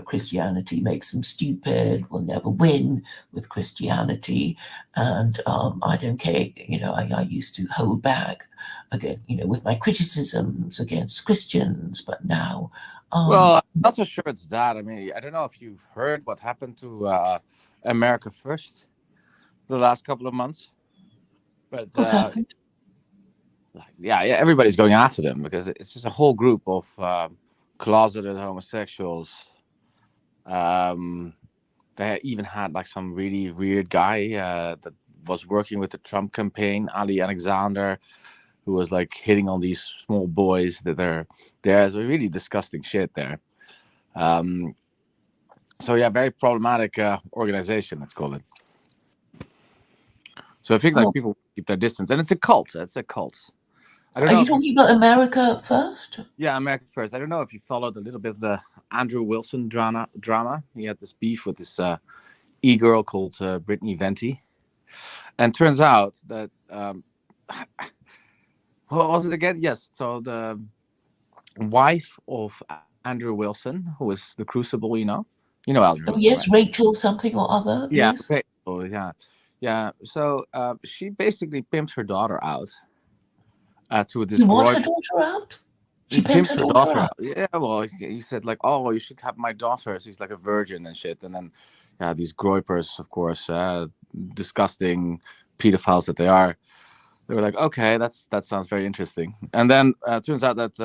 Christianity makes them stupid. We'll never win with Christianity, and I don't care. I used to hold back again, with my criticisms against Christians, but now. Well, I'm not so sure it's that. I mean, I don't know if you've heard what happened to America First the last couple of months, but What's happened? yeah, everybody's going after them because it's just a whole group of closeted homosexuals. They even had like some really weird guy that was working with the Trump campaign, Ali Alexander, who was like hitting on these small boys that there's really disgusting shit there. So yeah, very problematic organization, let's call it. So I think like people keep their distance, and it's a cult. It's a cult. I don't Are know you talking about America First? Yeah, America First. I don't know if you followed a little bit of the Andrew Wilson drama. He had this beef with this e-girl called Brittany Venti, and turns out that what was it again? Yes, so the wife of Andrew Wilson, who was the Crucible, you know Andrew Oh, Wilson, yes, right? Rachel something or other. Yeah, Yes. okay. Oh, yeah. So she basically pimps her daughter out to this You want her groyper. daughter out? He She pimped pimps her her daughter daughter out. out. Yeah, well, he said like, "Oh, you should have my daughter. She's like a virgin and shit." And then, yeah, these groypers, of course, disgusting pedophiles that they are. They were like, "Okay, that sounds very interesting." And then turns out that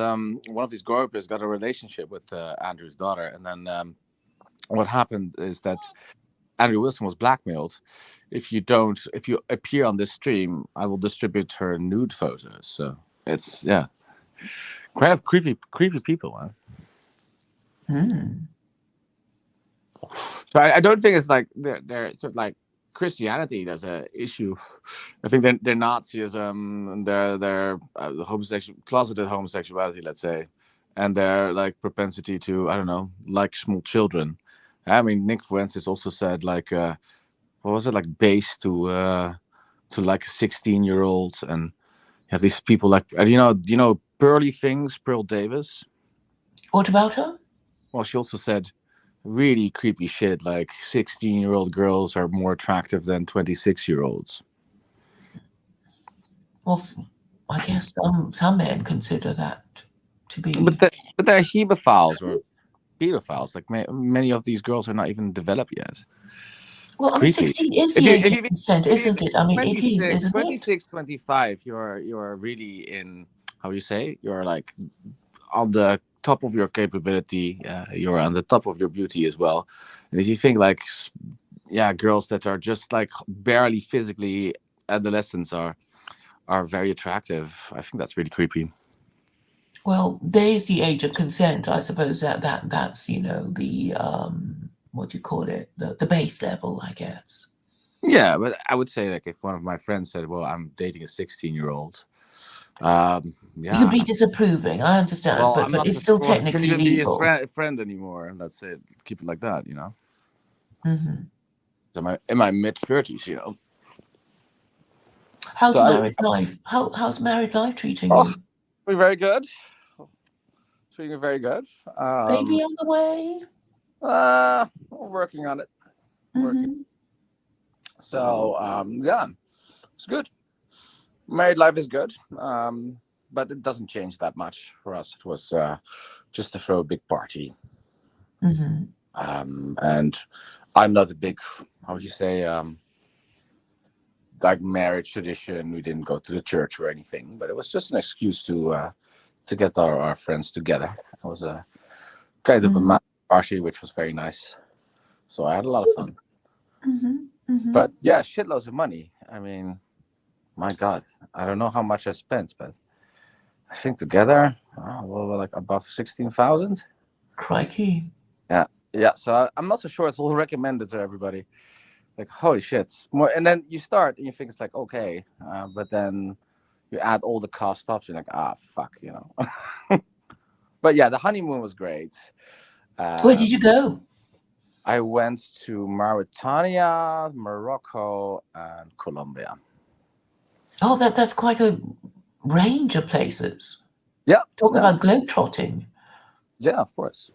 one of these groypers got a relationship with Andrew's daughter. And then what happened is that Andrew Wilson was blackmailed. If you appear on this stream, I will distribute her nude photos. So it's kind of creepy people, man. So I don't think it's like they're sort of like Christianity that's a issue. I think they're Nazism and they're closeted homosexuality, let's say, and their like propensity to, I don't know, like small children. I mean, Nick Fuentes also said like what was it, like base to like 16-year-old, and you have these people like Pearl Davis. What about her? Well, she also said really creepy shit like 16-year-old girls are more attractive than 26-year-olds. Well, I guess some men consider that to be. But they're hebophiles or pedophiles. Like many of these girls are not even developed yet. Well, I mean, 16 is the age of consent, isn't it? I mean, it is, isn't 26, 25, you're really in, how do you say? You're like on the top of your capability. You're on the top of your beauty as well. And if you think like, girls that are just like barely physically adolescents are very attractive, I think that's really creepy. Well, there's the age of consent. I suppose that's the what do you call it? The base level, I guess. Yeah, but I would say like if one of my friends said, "Well, I'm dating a 16-year-old," You can be disapproving. I understand, well, but I'm not it's so still sure I can technically even be his legal. friend anymore. And that's it. Keep it like that, Mm-hmm. So in my mid-30s, How's So married life? How's married life treating Oh, you? we're very good. Treating it very good. Baby on the way? We're working on it. Mm-hmm. So it's good. Married life is good. But it doesn't change that much for us. It was just to throw a big party. Mm-hmm. And I'm not a big, how would you say, like marriage tradition. We didn't go to the church or anything, but it was just an excuse to get our friends together. It was a kind of a massive party, which was very nice. So I had a lot of fun. Mm-hmm. Mm-hmm. But yeah, shitloads of money. I mean, my God, I don't know how much I spent, but I think together, well, like above 16,000. Crikey. Yeah, Yeah, so I'm not so sure it's all recommended to everybody. Like, holy shit. More, and then you start and you think it's like, okay. But then you add all the cost stops. You're like, fuck, you know. But yeah, the honeymoon was great. Where did you go? I went to Mauritania, Morocco, and Colombia. Oh, that's quite a range of places. Yeah. Talk Yeah, about globetrotting. yeah, of course.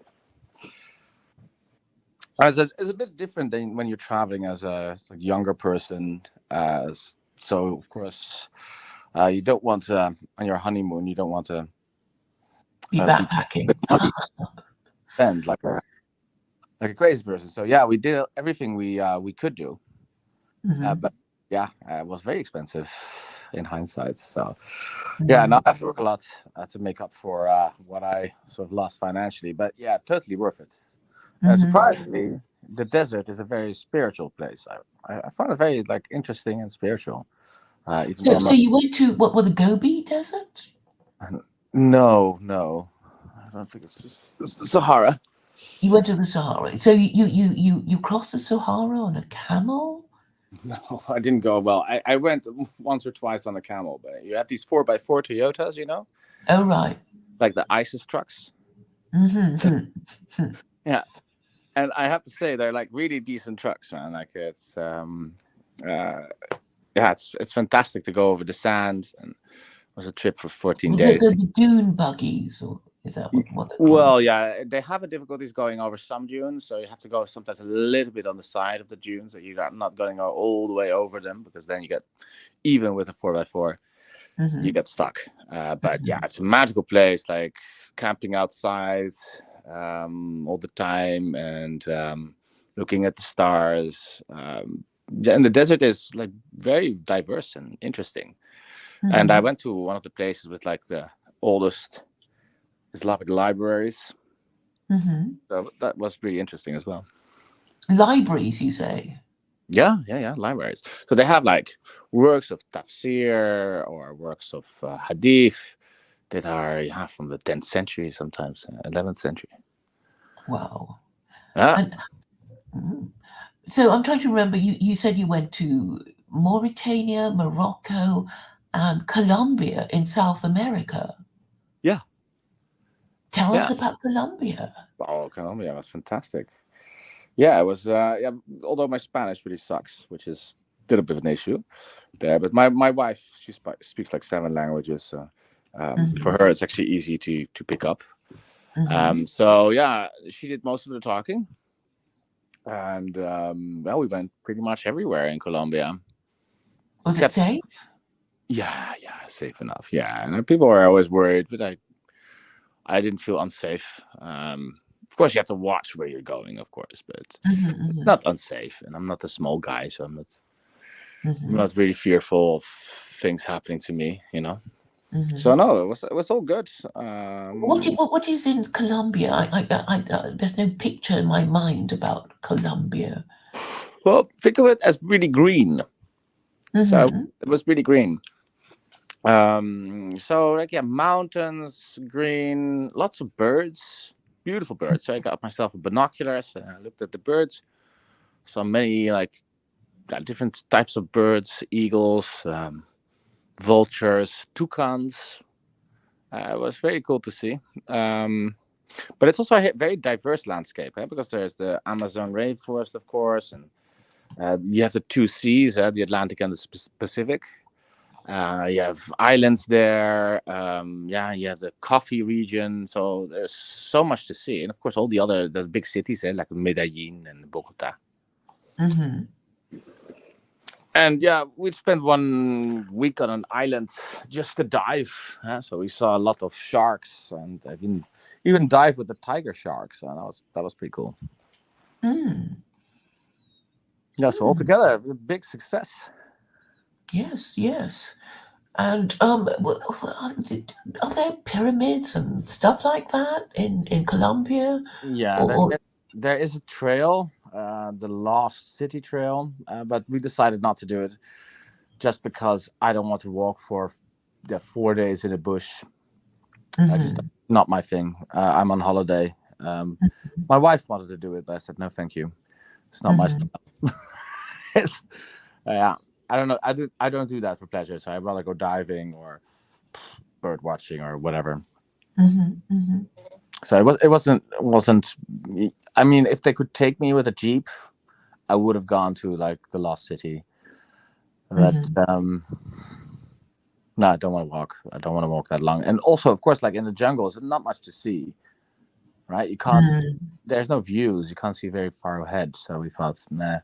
It's a bit different than when you're traveling as a younger person. So, of course, you don't want to, on your honeymoon, you don't want to Be be backpacking. spend like a crazy person. So yeah, we did everything we could do. Mhm. But yeah, it was very expensive in hindsight. So yeah, Mhm. now I have to work a lot to make up for what I sort of lost financially. But yeah, totally worth it. Mhm. Surprisingly, the desert is a very spiritual place. I find it very like interesting and spiritual. Even though I'm So not. you went to what, the Gobi Desert? No, I don't think it's just it's the Sahara. You went to the Sahara. So you crossed the Sahara on a camel? No, I didn't go. Well, I went once or twice on a camel, but you have these 4x4 Toyotas, you know, Oh, right. like the ISIS trucks. Mhm. Yeah, and I have to say they're like really decent trucks, man. Like uh, yeah, it's fantastic to go over the sand, and it was a trip for 14 days. The dune buggies, or is that what they're called? Well, yeah, they have a difficulties going over some dunes, so you have to go sometimes a little bit on the side of the dunes, so you're not going to go all the way over them, because then you get, even with a 4x4, you get stuck. But yeah, it's a magical place, like camping outside all the time, and looking at the stars. And the desert is like very diverse and interesting. And I went to one of the places with like the oldest Islamic libraries. So that was really interesting as well. Libraries, you say? Yeah, libraries. So they have like works of tafsir or works of hadith that are from the 10th century, sometimes 11th century. Wow. Yeah. And so I'm trying to remember. You said you went to Mauritania, Morocco, and Colombia in South America. Yeah. Tell us about Colombia. Oh, Colombia was fantastic. Yeah, it was. Yeah, although my Spanish really sucks, which is still a bit of an issue there. But my wife, she speaks like 7 languages, so for her it's actually easy to pick up. So yeah, she did most of the talking, and well, we went pretty much everywhere in Colombia. Was it safe? Yeah, safe enough. Yeah, and people were always worried, but I didn't feel unsafe. Of course, you have to watch where you're going, of course, but it's not unsafe. And I'm not a small guy, so I'm not really fearful of things happening to me, you know. So no, it was all good. What is in Colombia? I there's no picture in my mind about Colombia. Well, think of it as really green. So it was really green. So like mountains, green, lots of birds, beautiful birds. So I got myself a binoculars and I looked at the birds. Saw many like different types of birds, eagles, vultures, toucans. It was very cool to see. But it's also a very diverse landscape, because there's the Amazon rainforest, of course, and you have the 2 seas, the Atlantic and the Pacific. You have islands there. You have the coffee region. So there's so much to see, and of course all the big cities, like Medellin and Bogota. And yeah, we'd spent 1 week on an island just to dive. So we saw a lot of sharks, and I even dive with the tiger sharks. And that was pretty cool. Yeah, so altogether, a big success. Yes. And are there pyramids and stuff like that in Colombia? Yeah, there is a trail, the Lost City Trail, but we decided not to do it just because I don't want to walk for 4 days in a bush. Just not my thing. I'm on holiday, My wife wanted to do it, but I said no, thank you. It's not my style. It's, yeah, I don't know. I don't do that for pleasure. So I'd rather go diving or bird watching or whatever. So it wasn't. I mean, if they could take me with a jeep, I would have gone to like the Lost City. But no, I don't want to walk. I don't want to walk that long. And also, of course, like in the jungle, there's not much to see, right? You can't. There's no views. You can't see very far ahead. So we thought, nah,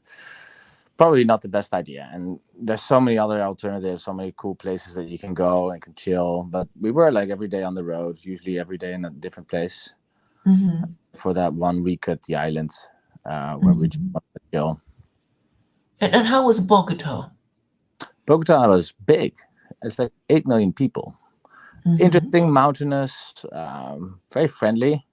probably not the best idea. And there's so many other alternatives, so many cool places that you can go and can chill. But we were like every day on the road, usually every day in a different place. For that 1 week at the island, where we just wanted to chill. And how was Bogota? Bogota was big. It's like 8 million people. Interesting, mountainous, very friendly.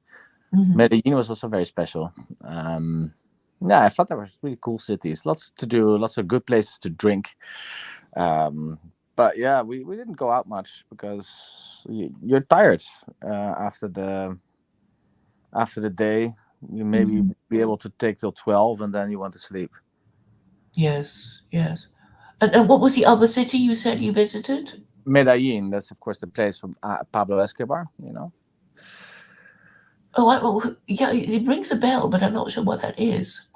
Medellin was also very special. Yeah, I thought that was really cool cities. Lots to do, lots of good places to drink. But yeah, we didn't go out much because you're tired after the day. You maybe be able to take till 12 and then you want to sleep. Yes. And what was the other city you said you visited? Medellin, that's of course the place from Pablo Escobar, you know. Oh, yeah, it rings a bell, but I'm not sure what that is.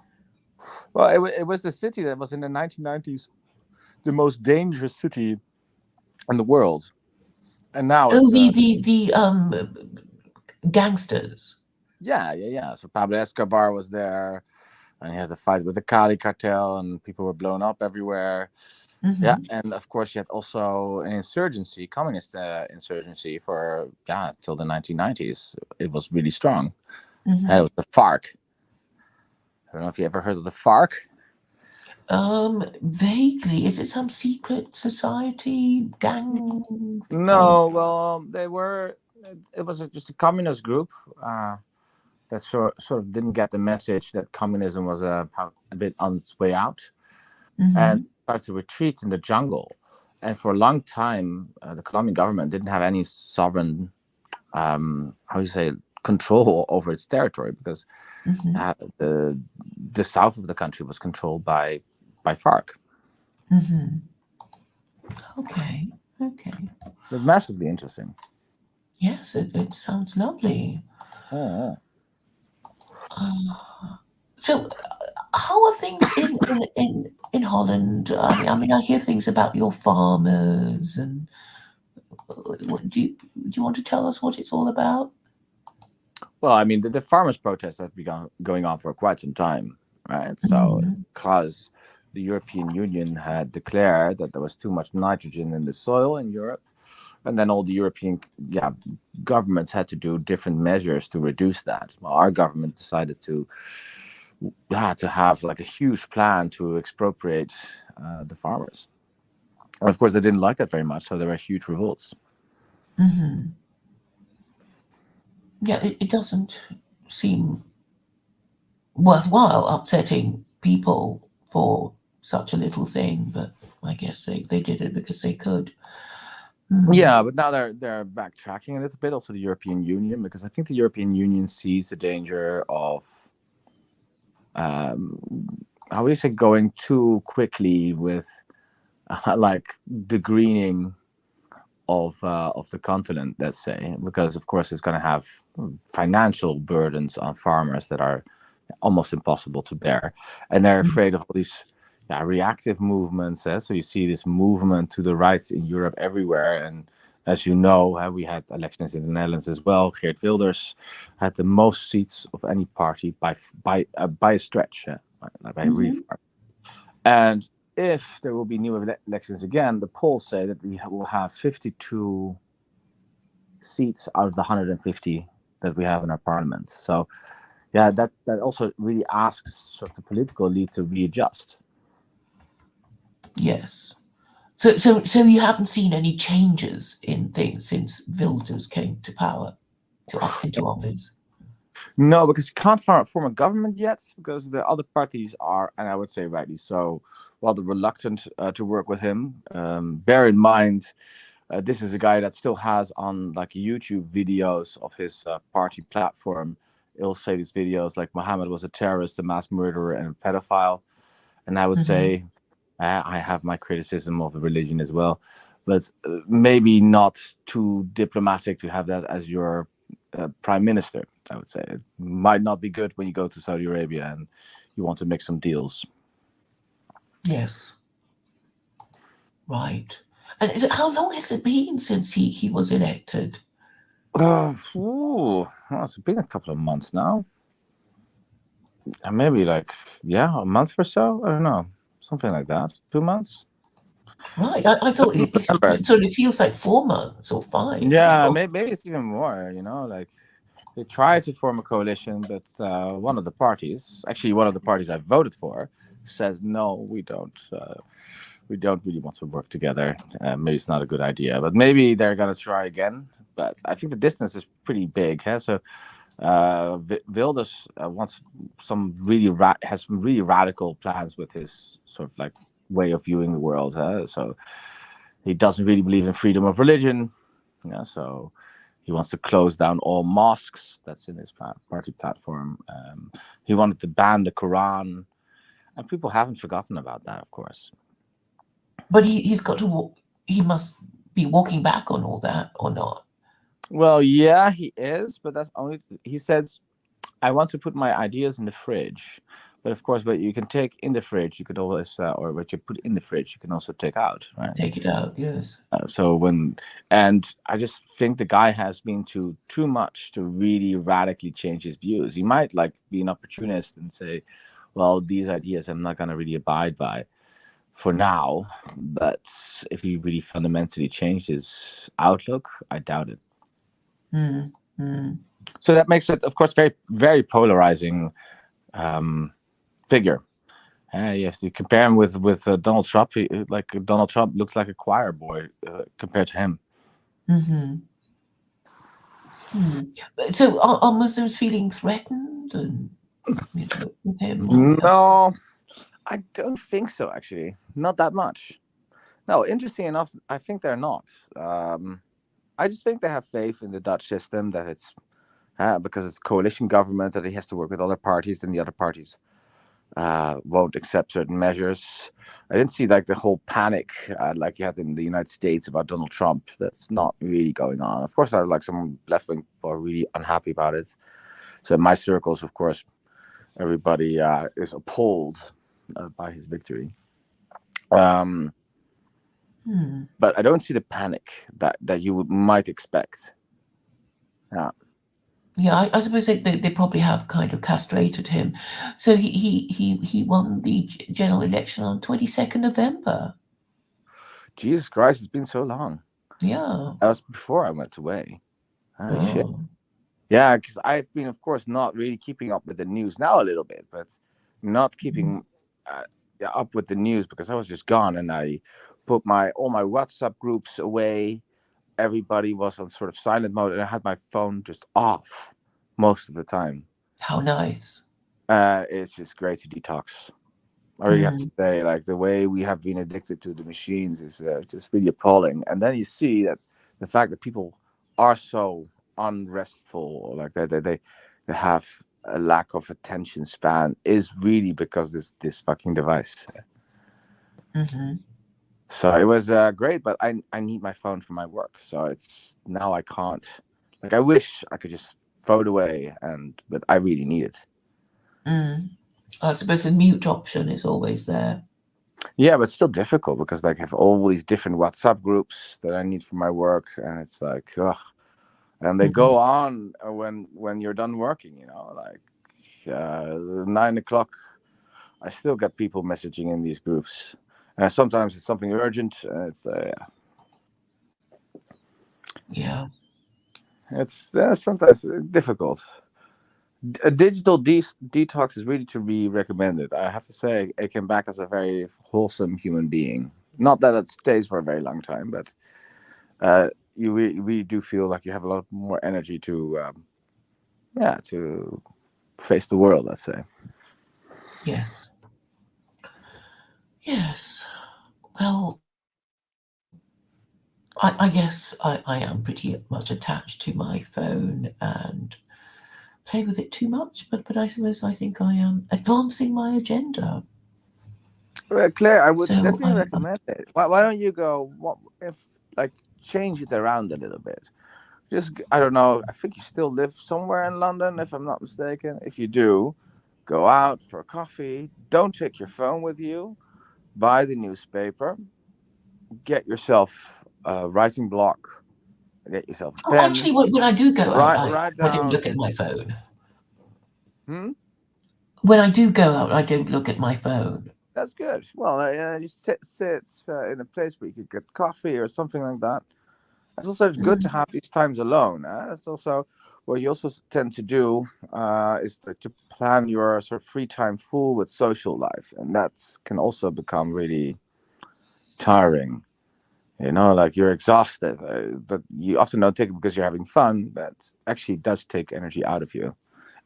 Well, it was the city that was in the 1990s the most dangerous city in the world, and now Oh, it's the gangsters. Yeah. So Pablo Escobar was there, and he had to fight with the Cali cartel, and people were blown up everywhere. Yeah, and of course you had also an insurgency, communist insurgency for till the 1990s. It was really strong. And it was the FARC. I don't know if you ever heard of the FARC. Vaguely. Is it some secret society gang? No, well, they were. It was just a communist group that sort of didn't get the message that communism was a bit on its way out, and started to retreat in the jungle. And for a long time, the Colombian government didn't have any sovereign, control over its territory, because the south of the country was controlled by FARC. Okay. It's massively interesting. Yes, it sounds lovely. Oh. So, how are things in Holland? I mean, I hear things about your farmers, and do you want to tell us what it's all about? Well, I mean, the farmers' protests have been going on for quite some time, right? So, because the European Union had declared that there was too much nitrogen in the soil in Europe, and then all the European governments had to do different measures to reduce that. Well, our government decided to have like a huge plan to expropriate the farmers. And of course, they didn't like that very much, so there were huge revolts. Yeah, it doesn't seem worthwhile upsetting people for such a little thing, but I guess they did it because they could. Yeah, but now they're backtracking a little bit, also the European Union, because I think the European Union sees the danger of going too quickly with like the greening of the continent, let's say, because of course it's going to have financial burdens on farmers that are almost impossible to bear, and they're afraid of all these reactive movements. So you see this movement to the right in Europe everywhere, and as you know, we had elections in the Netherlands as well. Geert Wilders had the most seats of any party by a stretch, by really far. And if there will be new elections again, the polls say that we will have 52 seats out of the 150 that we have in our parliament. So, yeah, that also really asks sort of the political elite to readjust. Yes. So you haven't seen any changes in things since Wilders came to power, into office? No, because you can't form a government yet, because the other parties are, and I would say rightly so, rather reluctant to work with him. Bear in mind, this is a guy that still has on like YouTube videos of his party platform it'll say these videos like Muhammad was a terrorist, a mass murderer, and a pedophile. And I would say I have my criticism of the religion as well, but maybe not too diplomatic to have that as your prime minister. I would say it might not be good when you go to Saudi Arabia and you want to make some deals. Yes. Right. And how long has it been since he was elected? Well, it's been a couple of months now. Maybe like, a month or so. I don't know. Something like that. 2 months. Right. I thought it sort of feels like 4 months or 5. Yeah, maybe it's even more, like they tried to form a coalition, but one of the parties I voted for says, no, we don't really want to work together. Maybe it's not a good idea, but maybe they're going to try again. But I think the distance is pretty big. So Wilders wants has some really radical plans with his sort of like way of viewing the world. So he doesn't really believe in freedom of religion. So he wants to close down all mosques. That's in his party platform. He wanted to ban the Quran, and people haven't forgotten about that, of course. But he's got to he must be walking back on all that, or not? Well, yeah, he is, but that's only, he says, I want to put my ideas in the fridge. But of course, what you can take in the fridge, you could always, or what you put in the fridge, you can also take out, right? Take it out, yes. And I just think the guy has been too much to really radically change his views. He might like be an opportunist and say, well, these ideas I'm not going to really abide by for now. But if he really fundamentally changed his outlook, I doubt it. So that makes it, of course, very, very polarizing figure. You have to compare him with Donald Trump. Donald Trump looks like a choir boy compared to him. So are Muslims feeling threatened and, with him? No, I don't think so, actually. Not that much. No, interesting enough, I think they're not. I just think they have faith in the Dutch system, that it's because it's a coalition government, that he has to work with other parties, and the other parties won't accept certain measures. I didn't see like the whole panic like you had in the United States about Donald Trump. That's not really going on. Of course, there are like some left-wing people are really unhappy about it. So in my circles, of course, everybody is appalled by his victory. But I don't see the panic that you might expect. Yeah, I suppose they probably have kind of castrated him. So he won the general election on 22nd November. Jesus Christ, it's been so long. Yeah. That was before I went away. Shit. Oh. Yeah, because I've been, of course, not really keeping up with the news now a little bit, but not keeping up with the news because I was just gone, and I put all my WhatsApp groups away. Everybody was on sort of silent mode, and I had my phone just off most of the time. How nice. It's just great to detox. I really have to say, like, the way we have been addicted to the machines is just really appalling. And then you see that the fact that people are so unrestful, like they have a lack of attention span, is really because this fucking device. So it was great, but I need my phone for my work. So it's now I can't. Like, I wish I could just throw it away, but I really need it. I suppose the mute option is always there. Yeah, but it's still difficult because like I have all these different WhatsApp groups that I need for my work, and it's like, ugh. And they go on when you're done working, like 9 o'clock. I still get people messaging in these groups, and sometimes it's something urgent, and it's it's sometimes difficult. A digital detox is really to be recommended. I have to say, I came back as a very wholesome human being. Not that it stays for a very long time, but you really do feel like you have a lot more energy to face the world, let's say. Yes. Well, I guess I am pretty much attached to my phone, and play with it too much, but I suppose I think I am advancing my agenda. Well, Claire, I would So definitely I, recommend it. Why don't you go? What if like change it around a little bit? I don't know. I think you still live somewhere in London, if I'm not mistaken. If you do, go out for a coffee. Don't take your phone with you. Buy the newspaper. Get yourself a writing block. Get yourself a pen. actually, when I do go out, Write I don't down. look at my phone. Hmm? When I do go out, I don't look at my phone. That's good. Well, just sit in a place where you could get coffee or something like that. It's also good to have these times alone. It's also what you also tend to do is to plan your sort of free time full with social life, and that can also become really tiring. Like you're exhausted, but you often don't take it because you're having fun, but actually does take energy out of you.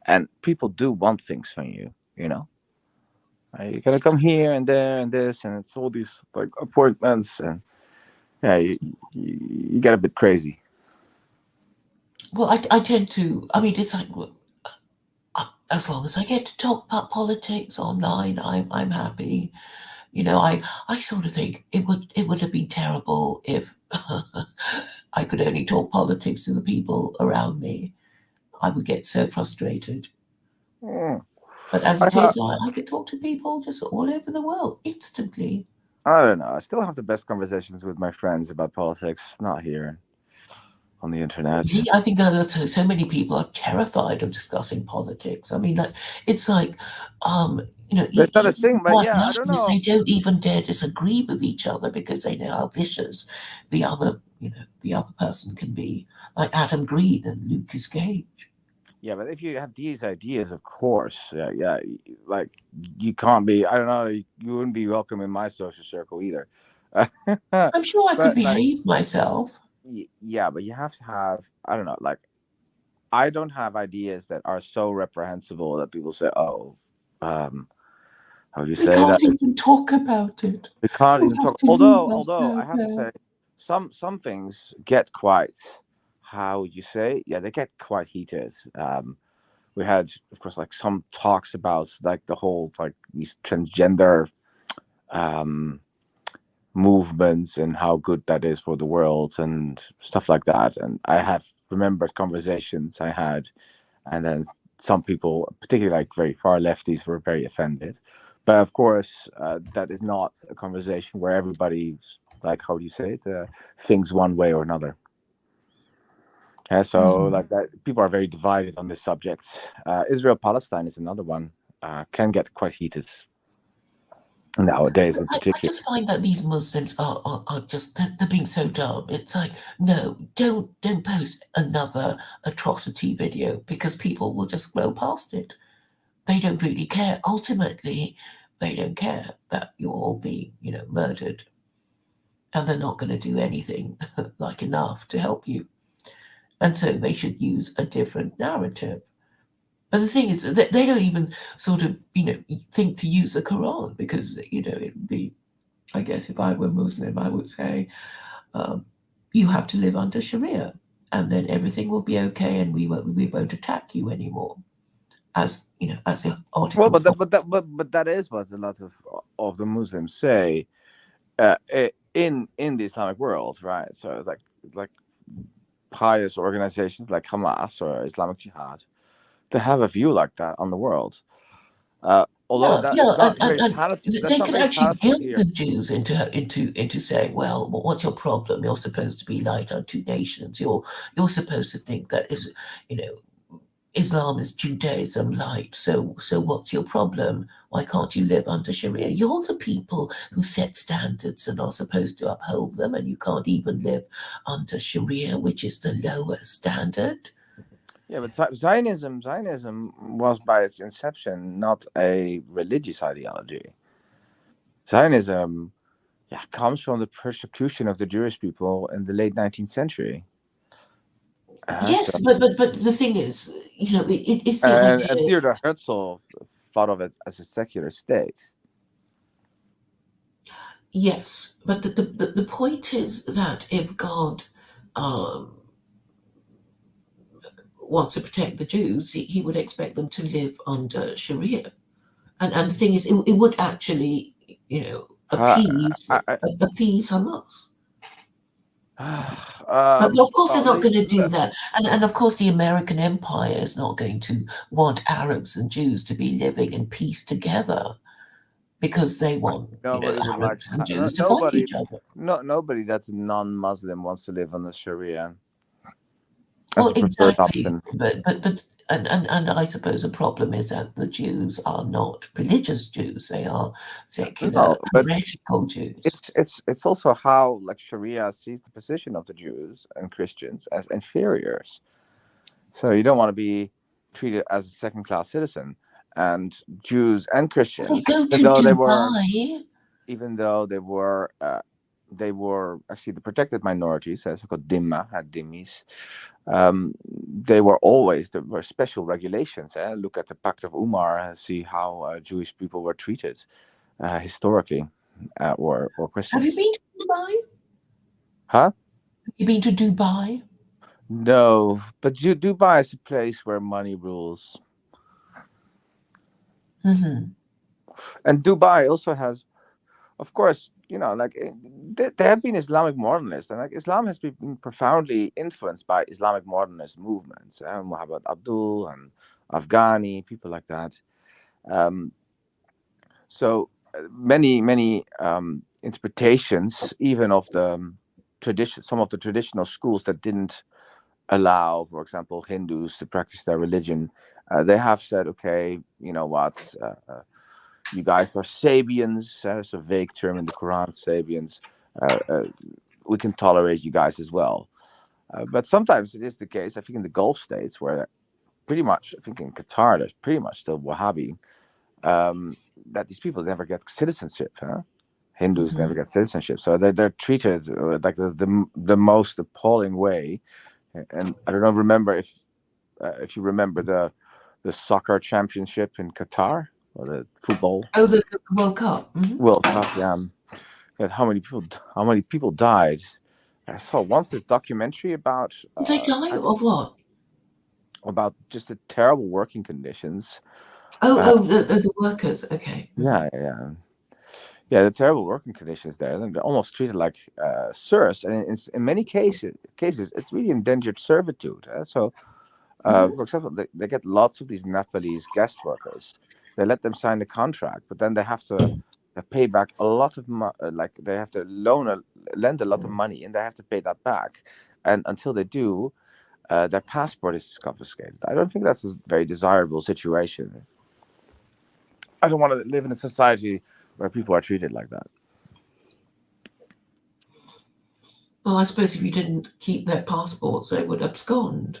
And people do want things from you. You gotta come here and there and this, and it's all these like appointments, and yeah, you get a bit crazy. Well, I tend to. I mean, it's like as long as I get to talk about politics online, I'm happy. I sort of think it would have been terrible if I could only talk politics to the people around me. I would get so frustrated. Mm. But as I, it ha- is, I can talk to people just all over the world instantly. I don't know. I still have the best conversations with my friends about politics, not here on the internet. I think that so many people are terrified of discussing politics. I mean, it's like, There's not a even thing, but white yeah, I don't nationalists, know. they don't even dare disagree with each other because they know how vicious the other person can be, like Adam Green and Lucas Gage. Yeah, but if you have these ideas, of course, yeah, like you can't be. I don't know. You wouldn't be welcome in my social circle either. I'm sure I could But like, behave myself. yeah, but you have to have. I don't know. Like, I don't have ideas that are so reprehensible that people say, "Oh, how do you We say that?" can't even talk about it. We can't We even have talk. to leave us Although I have to there. say, some things get quite. How would you say? Yeah, they get quite heated. We had, of course, like some talks about like the whole like these transgender um, movements and how good that is for the world and stuff like that. And I have remembered conversations I had, and then some people, particularly like very far lefties, were very offended. But of course, that is not a conversation where everybody, like, how do you say it, thinks one way or another. Yeah, so like that, people are very divided on this subject. Israel Palestine is another one. Can get quite heated nowadays, in I particular. just find that these Muslims are just they're being so dumb. It's like, no, don't post another atrocity video because people will just scroll past it. They don't really care. Ultimately, they don't care that you'll all be, murdered, and they're not going to do anything like enough to help you. And so they should use a different narrative. But the thing is, they don't even sort of, think to use the Quran because, it would be, I guess if I were Muslim, I would say, you have to live under Sharia, and then everything will be okay, and we won't attack you anymore. As as the Well, article. but that is what a lot of the Muslims say in the Islamic world, right? So it's like pious organizations like Hamas or Islamic Jihad, they have a view like that on the world. Although Yeah, that is yeah, not very and palatable. That's they not could very actually palatable guilt here. the Jews into saying, well, what's your problem? You're supposed to be light unto nations. You're supposed to think that is, Islam is Judaism light. So what's your problem? Why can't you live under Sharia? You're the people who set standards and are supposed to uphold them, and you can't even live under Sharia, which is the lower standard. Yeah, but Zionism was by its inception not a religious ideology. Zionism, yeah, comes from the persecution of the Jewish people in the late 19th century. Yes, but the thing is, it's the And idea. Theodor Herzl thought of it as a secular state. Yes, but the point is that if God wants to protect the Jews, he would expect them to live under Sharia. And the thing is, it would actually, Uh, appease I, Hamas. I, But of course, they're well, not going to do that. And of course, the American empire is not going to want Arabs and Jews to be living in peace together because they want, nobody would like Arabs and Jews to fight nobody. each other. Nobody that's non-Muslim wants to live under Sharia as Well, a preferred exactly. option. But and I suppose the problem is that the Jews are not religious Jews. They are secular, No, but heretical Jews. it's also how like Sharia sees the position of the Jews and Christians as inferiors. So you don't want to be treated as a second-class citizen. And Jews and They Christians, go to Dubai. even though they were actually the protected minorities, as called Dhimma, had Dhimmis. They were always, there were special regulations. Look at the Pact of Umar and see how Jewish people were treated historically, or Christians. Have you been to Dubai? Huh? Have you been to Dubai? No, but Dubai is a place where money rules. Mm-hmm. And Dubai also has, of course, there have been Islamic modernists, and like Islam has been profoundly influenced by Islamic modernist movements. Muhammad Abdul and Afghani, people like that. So many interpretations, even of the tradition, some of the traditional schools that didn't allow, for example, Hindus to practice their religion, they have said, okay, you know what, you guys are Sabians. It's a vague term in the Quran, Sabians. We can tolerate you guys as well. But sometimes it is the case, I think, in the Gulf states, where pretty much, I think in Qatar, there's pretty much still Wahhabi, that these people never get citizenship. Hindus never get citizenship. So they're treated like the most appalling way. And I don't know, remember if you remember the soccer championship in Qatar, or the football. Oh, the World Cup. Mm-hmm. World Cup, yeah. How many people died? I saw once this documentary about Did they die of what? about just the terrible working conditions. The workers. Okay. Yeah, the terrible working conditions there. They're almost treated like serfs, and in many cases, it's really indentured servitude. So, for example, they get lots of these Nepalese guest workers. They let them sign the contract, but then they have to pay back a lot of like they have to lend a lot of money, and they have to pay that back. And until they do, their passport is confiscated. I don't think that's a very desirable situation. I don't want to live in a society where people are treated like that. Well, I suppose if you didn't keep their passports, they would abscond.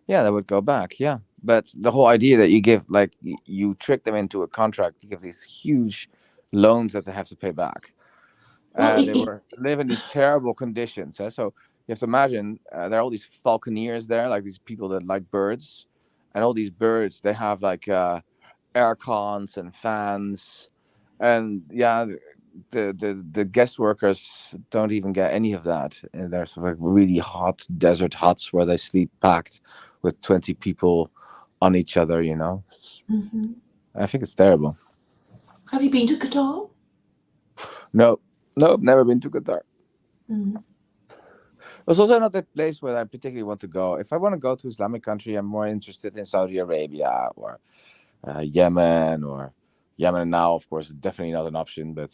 Yeah, they would go back. Yeah, but the whole idea that you give, like, you trick them into a contract, you give these huge loans that they have to pay back. Well, They were live in these terrible conditions. So you have to imagine there are all these falconeers there, like these people that like birds, and all these birds, they have like air cons and fans, and yeah, the guest workers don't even get any of that. And there's sort of like really hot desert huts where they sleep packed with 20 people on each other. Mm-hmm. I think it's terrible. Have you been to Qatar? No, never been to Qatar. Mm. It's also not the place where I particularly want to go. If I want to go to Islamic country, I'm more interested in Saudi Arabia or Yemen, now, of course, definitely not an option, but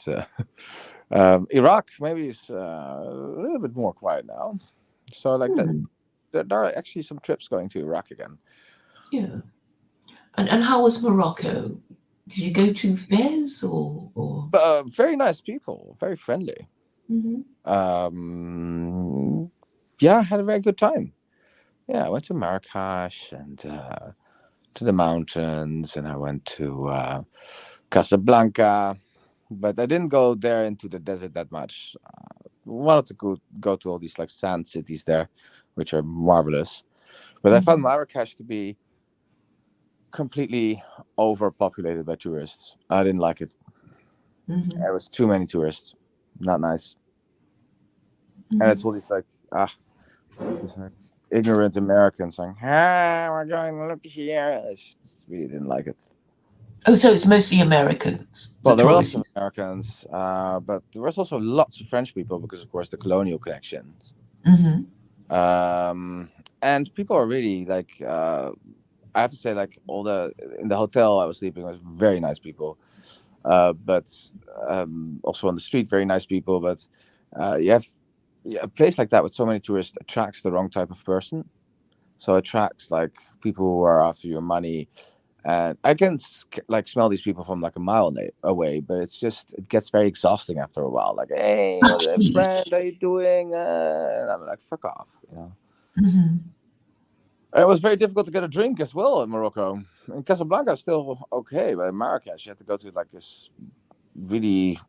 Iraq maybe is a little bit more quiet now. So like that, there are actually some trips going to Iraq again. Yeah. And how was Morocco? Did you go to Fez or? Very nice people, very friendly. Mm-hmm. Yeah, I had a very good time. Yeah, I went to Marrakesh and to the mountains, and I went to Casablanca, but I didn't go there into the desert that much. Wanted to go to all these like sand cities there, which are marvelous, but I found Marrakesh to be completely overpopulated by tourists. I didn't like it. There was too many tourists. Not nice. And it's all these like ignorant Americans saying, "Hey, we're going to look here." I just really didn't like it. Oh, so it's mostly Americans. Well, there were lots Tories. of Americans, but there was also lots of French people because, of course, the colonial connections. Mm-hmm. And people are really like, I have to say, like in the hotel I was sleeping was very nice people, but also on the street very nice people. But you have a place like that with so many tourists attracts the wrong type of person. So it attracts like people who are after your money. And I can like smell these people from like a mile away, but it gets very exhausting after a while. Like, hey, what friend are you doing? And I'm like, fuck off, you know. Mm-hmm. It was very difficult to get a drink as well in Morocco. In Casablanca, still okay, but in Marrakesh, you had to go to like this really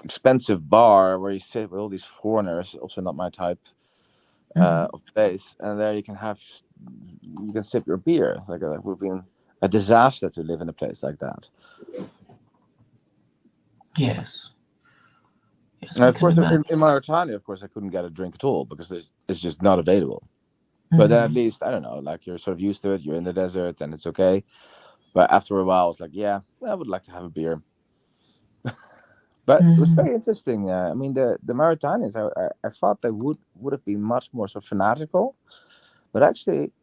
expensive bar where you sit with all these foreigners, also not my type of place, and there you can sip your beer. Like it would be a disaster to live in a place like that. Yes. And of course, in Mauritania, of course, I couldn't get a drink at all because it's just not available. But then at least, I don't know, like you're sort of used to it. You're in the desert and it's okay. But after a while, it's like, yeah, I would like to have a beer. But it was very interesting. I mean, the Mauritanians, I thought they would have been much more sort of fanatical. But actually,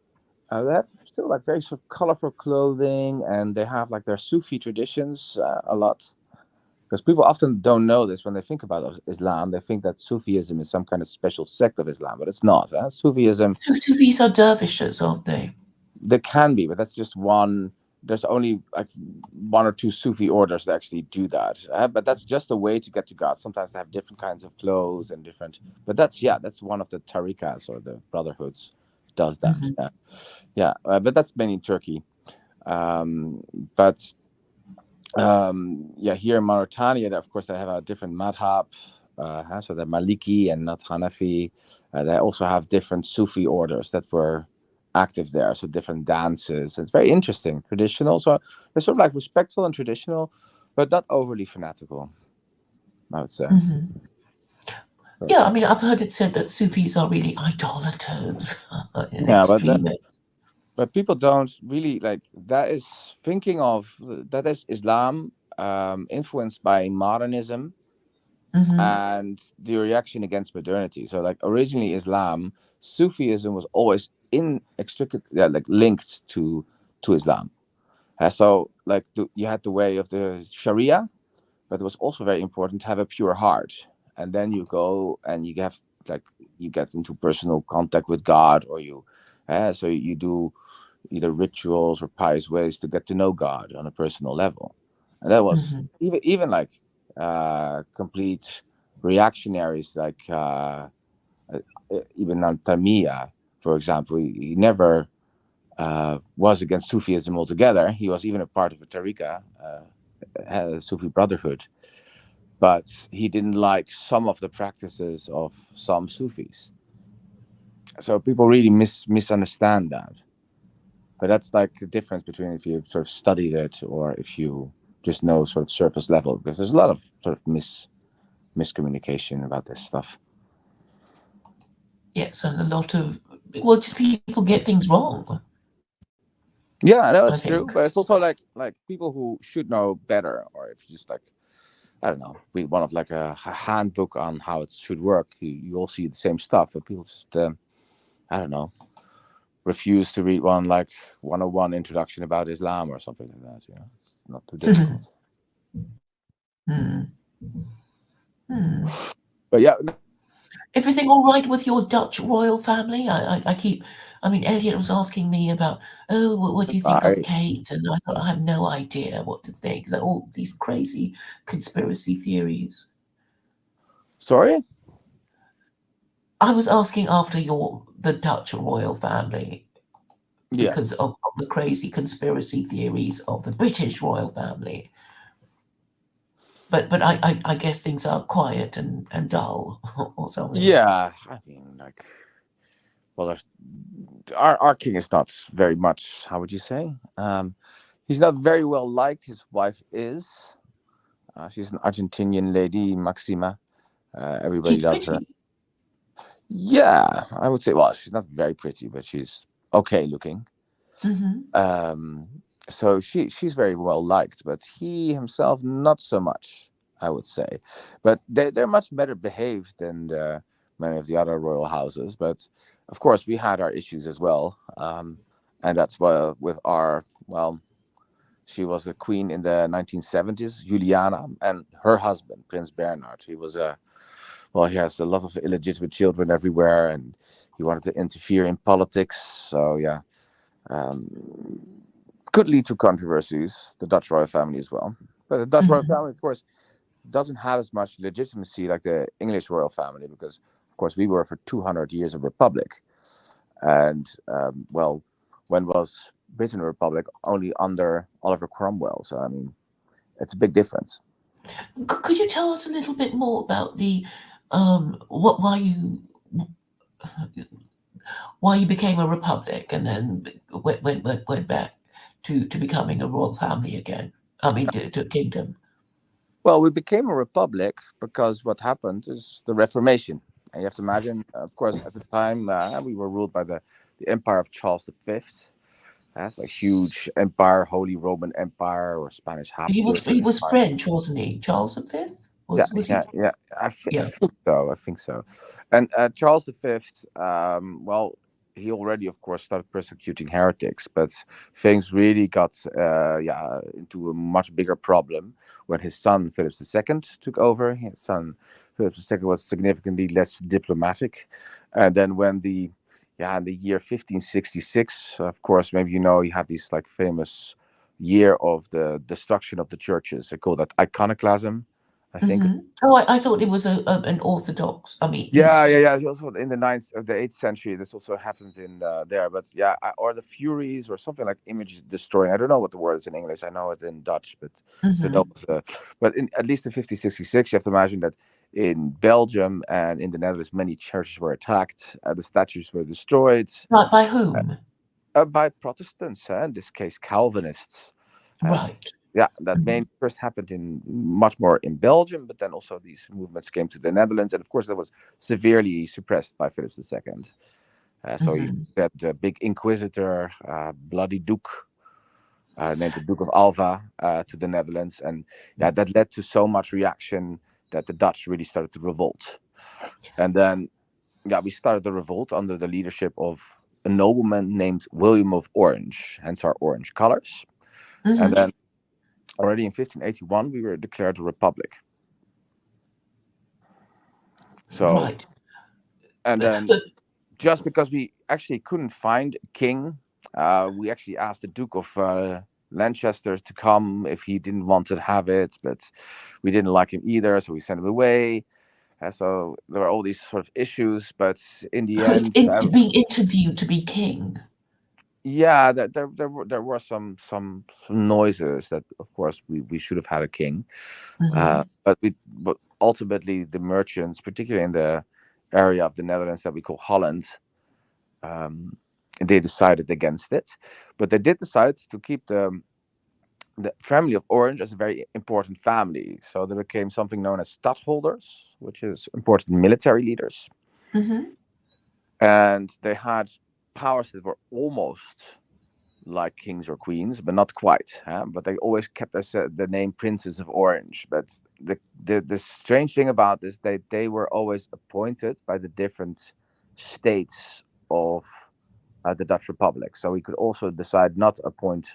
they have still like very sort of colorful clothing, and they have like their Sufi traditions a lot. Because people often don't know this when they think about Islam. They think that Sufism is some kind of special sect of Islam, but it's not. Sufism. So Sufis are dervishes, aren't they? They can be, but that's just one. There's only like one or two Sufi orders that actually do that. But that's just a way to get to God. Sometimes they have different kinds of clothes and different. But that's one of the tariqas or the brotherhoods does that. But that's mainly in Turkey. Here in Mauritania, of course, they have a different madhab. So they're Maliki and not Hanafi. They also have different Sufi orders that were active there. So different dances. It's very interesting, traditional. So they're sort of like respectful and traditional, but not overly fanatical, I would say. Yeah, I mean, I've heard it said that Sufis are really idolaters. But people don't really like that. That is Islam influenced by modernism and the reaction against modernity. So like originally Islam, Sufism was always inextricably linked to Islam. So like you had the way of the Sharia, but it was also very important to have a pure heart. And then you go and you get into personal contact with God, or so you do either rituals or pious ways to get to know God on a personal level. And that was even like complete reactionaries like Ibn al-Taymiyyah, for example. He never was against Sufism altogether. He was even a part of a tariqa, a Sufi brotherhood, but he didn't like some of the practices of some Sufis. So people really misunderstand that. But that's like the difference between if you've sort of studied it or if you just know sort of surface level, because there's a lot of sort of miscommunication about this stuff. Yes, and a lot of just people get things wrong. Yeah, I know it's true, but it's also like people who should know better, or if you just like, I don't know, read one of like a handbook on how it should work. You all see the same stuff, but people just I don't know, refuse to read one like 101 introduction about Islam or something like that. You know, it's not too difficult. But yeah. Everything all right with your Dutch royal family? Elliot was asking me about, what do you think of Kate? And I thought, I have no idea what to think. They're all these crazy conspiracy theories. Sorry? I was asking after the Dutch royal family because of the crazy conspiracy theories of the British royal family. But I guess things are quiet and dull or something. Yeah, I mean, like, well, our king is not very much. How would you say? He's not very well liked. His wife is. She's an Argentinian lady, Maxima. Everybody loves her. Yeah, I would say. Well, she's not very pretty, but she's okay looking. Hmm. Um, so she's very well liked, but he himself not so much, I would say. But they're much better behaved than many of the other royal houses. But of course, we had our issues as well, and that's why with our well, she was a queen in the 1970s, Juliana, and her husband, Prince Bernhard. He was a well, he has a lot of illegitimate children everywhere, and he wanted to interfere in politics. So yeah. Um, could lead to controversies, the Dutch royal family as well. But the Dutch royal Hmm. family, of course, doesn't have as much legitimacy like the English royal family because, of course, we were for 200 years a republic. And, well, when was Britain a republic? Only under Oliver Cromwell. So, I mean, it's a big difference. Could you tell us a little bit more about the why you became a republic and then went back to becoming a royal family again? I mean, to a kingdom. Well, we became a republic because what happened is the Reformation. And you have to imagine, of course, at the time we were ruled by the Empire of Charles V. That's a huge empire, Holy Roman Empire or Spanish Habsburg He was Empire. French, wasn't he? Charles V? Yeah, Was he? yeah. I Yeah. think so. I think so. And Charles V, well, he already, of course, started persecuting heretics, but things really got, into a much bigger problem when his son Philip II took over. His son Philip II was significantly less diplomatic, and then when in the year 1566, of course, maybe you know, you have these like famous year of the destruction of the churches. They call that iconoclasm, I think. Oh, I thought it was an Orthodox. I mean, Yeah. East. Also in the ninth of the 8th century, this also happens in there. But yeah, or the Furies or something like image destroying. I don't know what the word is in English. I know it in Dutch, but to know. Hmm. But in at least in 1566, you have to imagine that in Belgium and in the Netherlands, many churches were attacked. The statues were destroyed By uh, whom? by Protestants. In this case, Calvinists. Uh, Right. yeah, that Mhm. main first happened in much more in Belgium, but then also these movements came to the Netherlands, and of course that was severely suppressed by Philip II. So you Mhm. had the big Inquisitor, Bloody Duke, named the Duke of Alva, to the Netherlands, and yeah, that led to so much reaction that the Dutch really started to revolt, and then yeah, we started the revolt under the leadership of a nobleman named William of Orange, hence our orange colors, and Mhm. then already in 1581 we were declared a republic. So, Right. and then But just because we actually couldn't find a king, we actually asked the Duke of Lancaster to come if he didn't want to have it, but we didn't like him either, so we sent him away. So there were all these sort of issues, but in the end, being interviewed to be king. yeah, there were some noises that, of course, we should have had a king, Mhm. but ultimately the merchants, particularly in the area of the Netherlands that we call Holland, um, they decided against it, but they did decide to keep the family of Orange as a very important family. So there became something known as stadholders, which is important military leaders, Mhm. and they had powers that were almost like kings or queens, but not quite. But they always kept the name Princes of Orange. But the strange thing about this, they were always appointed by the different states of the Dutch Republic. So we could also decide not to appoint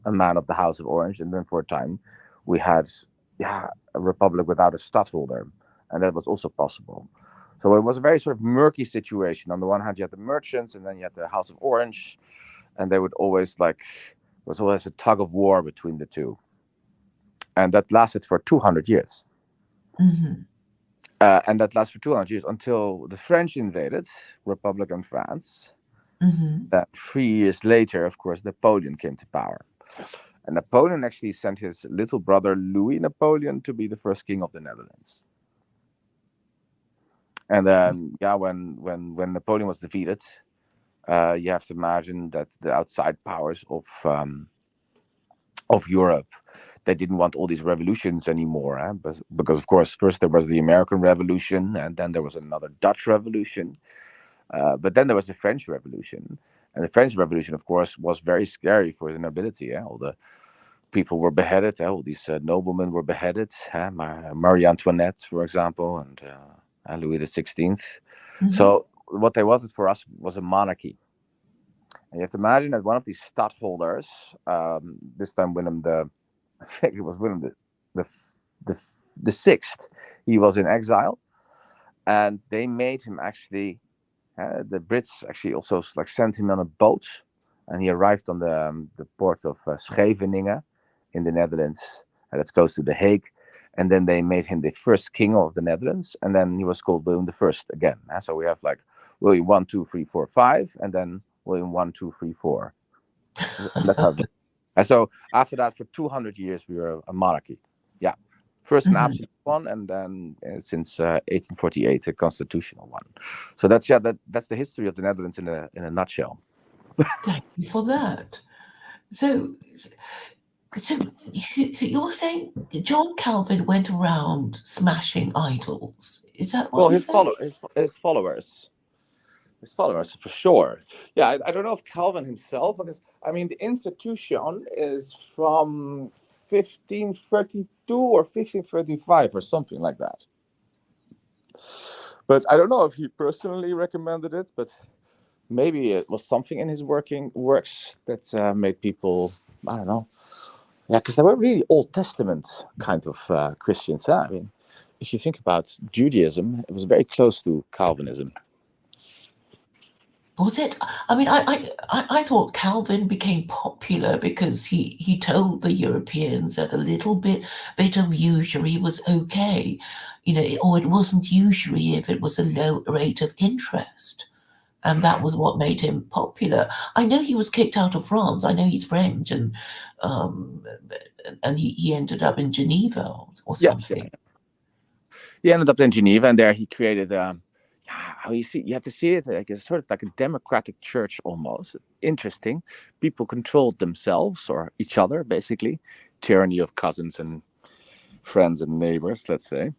a man of the House of Orange, and then for a time we had a republic without a stadtholder, and that was also possible. So it was a very sort of murky situation. On the one hand, you had the merchants, and then you had the House of Orange, and they would always was always a tug of war between the two, and that lasted for 200 years. Mhm. And that lasted for 200 years until the French invaded Republican France. Mhm. That 3 years later, of course, Napoleon came to power. And Napoleon actually sent his little brother Louis Napoleon to be the first king of the Netherlands. And then, yeah, when Napoleon was defeated, you have to imagine that the outside powers of Europe they didn't want all these revolutions anymore. Because of course, first there was the American Revolution, and then there was another Dutch Revolution. But then there was the French Revolution. And the French Revolution, of course, was very scary for the nobility. All the people were beheaded. All these noblemen were beheaded. Marie Antoinette, for example, and Louis XVI. So what they wanted for us was a monarchy. And you have to imagine that one of these stadholders, this time I think it was Willem the sixth, he was in exile, and they made him actually. The Brits actually also sent him on a boat, and he arrived on the port of Scheveningen in the Netherlands, and that's close to The Hague. And then they made him the first king of the Netherlands, and then he was called William the First again. So we have William 1, 2, 3, 4, 5, and then William 1, 2, 3, 4. That's how. And so after that, for 200 years, we were a monarchy. Yeah, first an absolute one, and then since 1848, a constitutional one. So that's the history of the Netherlands in a nutshell. Thank you for that. So you're saying John Calvin went around smashing idols? Is that what you're saying? His followers. His followers, for sure. Yeah, I don't know if Calvin himself, because the institution is from 1532 or 1535 or something like that. But I don't know if he personally recommended it, but maybe it was something in his works that made people, I don't know. Yeah, because they were really Old Testament kind of Christians. If you think about Judaism, it was very close to Calvinism. Was it? I thought Calvin became popular because he told the Europeans that a little bit of usury was okay, or it wasn't usury if it was a low rate of interest, and that was what made him popular. I know he was kicked out of France. I know he's French, and he ended up in Geneva or something. Yes, he ended up in Geneva, and there he created. You have to see it like it's sort of like a democratic church almost. Interesting. People controlled themselves or each other, basically. Tyranny of cousins and friends and neighbors, let's say.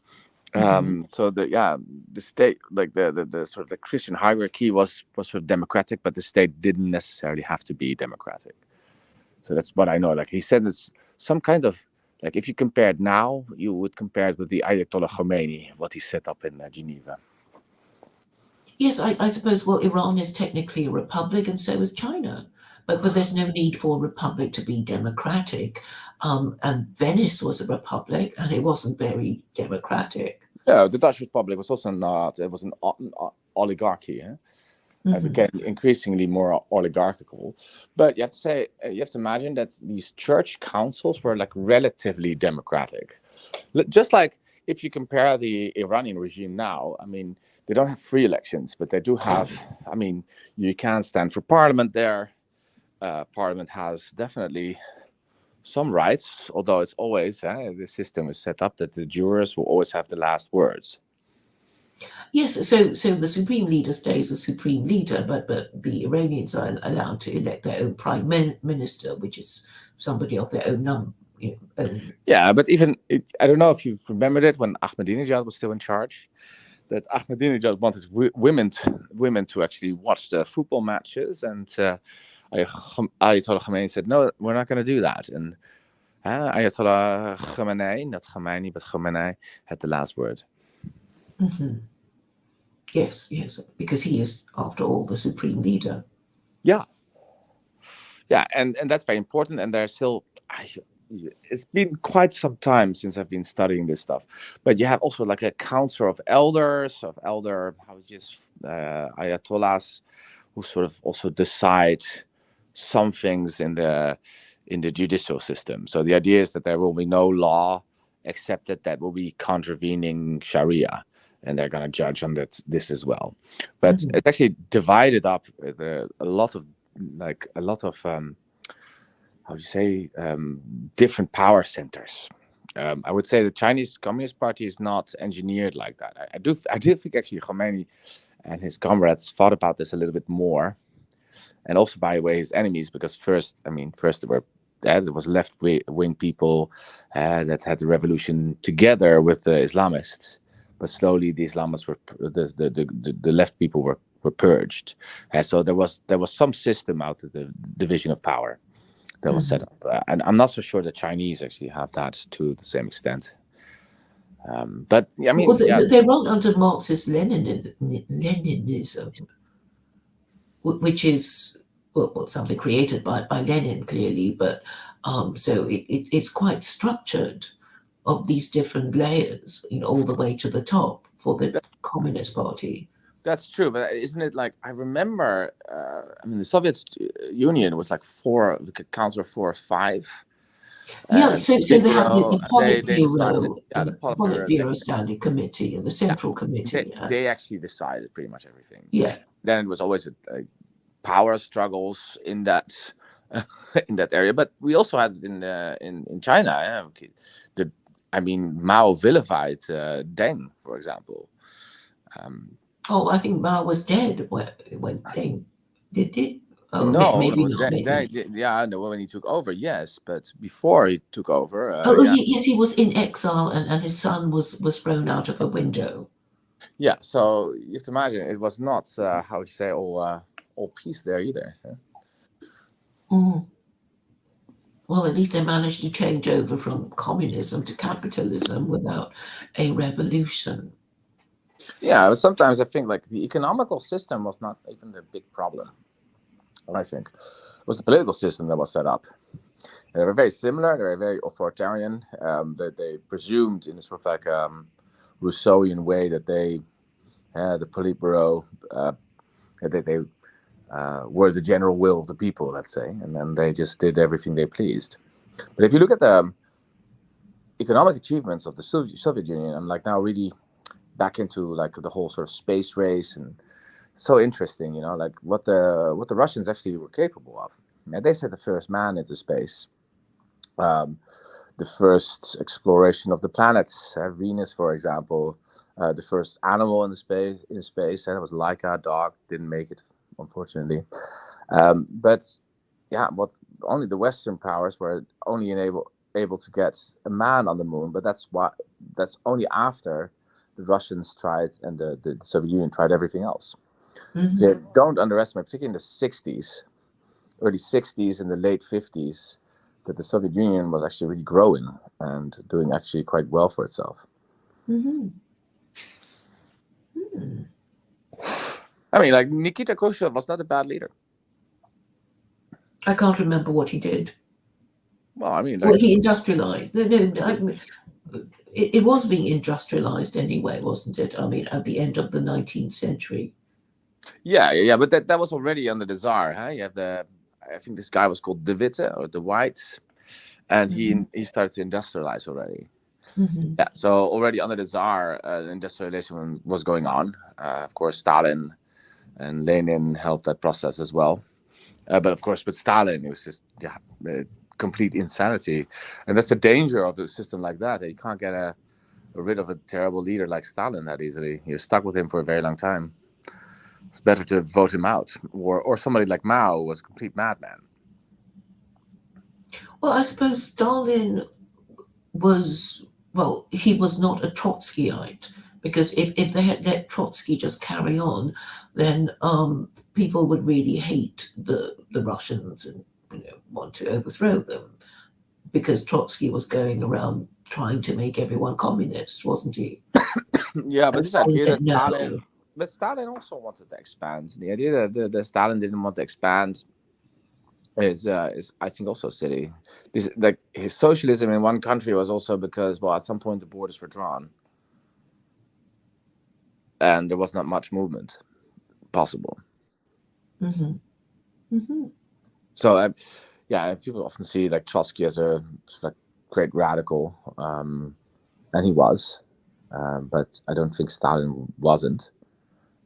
So the state, like the sort of the Christian hierarchy was sort of democratic, but the state didn't necessarily have to be democratic. So that's what I know. Like he said, it's some kind of like if you compare it now, you would compare it with the Ayatollah Khomeini, what he set up in Geneva. Yes, I suppose, well, Iran is technically a republic, and so is China. But there's no need for a republic to be democratic. And Venice was a republic, and it wasn't very democratic. Yeah, the Dutch Republic was also not. It was an oligarchy. It became increasingly more oligarchical. But you have to imagine that these church councils were like relatively democratic. Just like if you compare the Iranian regime now, they don't have free elections, but they do have, you can stand for parliament there. Parliament has definitely some rights, although it's always, the system is set up that the jurors will always have the last words. Yes, so the supreme leader stays a supreme leader, but the Iranians are allowed to elect their own prime minister, which is somebody of their own number. Yeah, but even I don't know if you remember that when Ahmadinejad was still in charge, that Ahmadinejad wanted women to actually watch the football matches, and Ayatollah Khomeini said, no, we're not going to do that. And Ayatollah Khamenei, not Khomeini, but Khamenei had the last word. Yes, because he is, after all, the supreme leader. Yeah, and that's very important. And there's still, it's been quite some time since I've been studying this stuff. But you have also like a council of ayatollahs who sort of also decide some things in the judicial system. So the idea is that there will be no law except that will be contravening Sharia, and they're going to judge on this as well. But it's actually divided up with a lot of different power centers. I would say the Chinese Communist Party is not engineered like that. I do think actually Khomeini and his comrades thought about this a little bit more, and also, by the way, his enemies, because first there were there was left-wing people that had the revolution together with the Islamists, but slowly the Islamists were the left people were purged. So there was some system out of the division of power that was set up, and I'm not so sure the Chinese actually have that to the same extent. But I mean, well, they run under Marxist Leninism, which is well something created by Lenin clearly, but so it's quite structured of these different layers, all the way to the top for the Communist Party. That's true, but isn't it like I remember? I mean, the Soviet Union was like four, the counts were 4 or 5. Yeah, so they have the Politburo, the Politburo Standing Committee and the Central Committee. They actually decided pretty much everything. Yeah. Then it was always power struggles in that in that area, but we also had it in China. Mao vilified Deng, for example. I think Mao was dead when Deng did it. Oh, no, maybe not. When he took over, yes, but before he took over, yes, he was in exile, and his son was thrown out of a window. Yeah, so you have to imagine it was not how you say all peace there either. Well, at least they managed to change over from communism to capitalism without a revolution. Yeah, but sometimes I think like the economical system was not even the big problem. I think it was the political system that was set up. They were very similar. They were very authoritarian. They presumed in a sort of like Rousseauian way that they, the Politburo, that they were the general will of the people, let's say, and then they just did everything they pleased. But if you look at the economic achievements of the Soviet Union, I'm like now really back into like the whole sort of space race, and so interesting, like what the Russians actually were capable of. Now, they sent the first man into space, the first exploration of the planets, Venus, for example, the first animal in space, and it was Laika, a dog, didn't make it, unfortunately. But yeah, what only the Western powers were only able to get a man on the moon, but that's only after the Russians tried and the Soviet Union tried everything else. They don't underestimate, particularly in the 60s, early 60s and the late 50s, that the Soviet Union was actually really growing and doing actually quite well for itself. I mean, like Nikita Khrushchev was not a bad leader. I can't remember what he did. Well, I mean, he industrialized. It was being industrialized anyway, wasn't it? I mean, at the end of the 19th century. Yeah, but that was already under the Tsar. Huh? You have I think this guy was called De Witte or the White, and he started to industrialize already. Yeah, so already under the Tsar, industrialization was going on. Of course, Stalin and Lenin helped that process as well. But of course, with Stalin, it was just complete insanity, and that's the danger of a system like that. You can't get rid of a terrible leader like Stalin that easily. You're stuck with him for a very long time. It's better to vote him out, or somebody like Mao was a complete madman. Well, I suppose Stalin he was not a Trotskyite, because if they had let Trotsky just carry on, then people would really hate the Russians and want to overthrow them, because Trotsky was going around trying to make everyone communist, wasn't he? Yeah, but this idea that no. Stalin also wanted to expand. The idea that Stalin didn't want to expand is I think also silly. This, like, his socialism in one country was also because, well, at some point the borders were drawn, and there was not much movement possible. So, people often see like Trotsky as a great radical, and he was, but I don't think Stalin wasn't.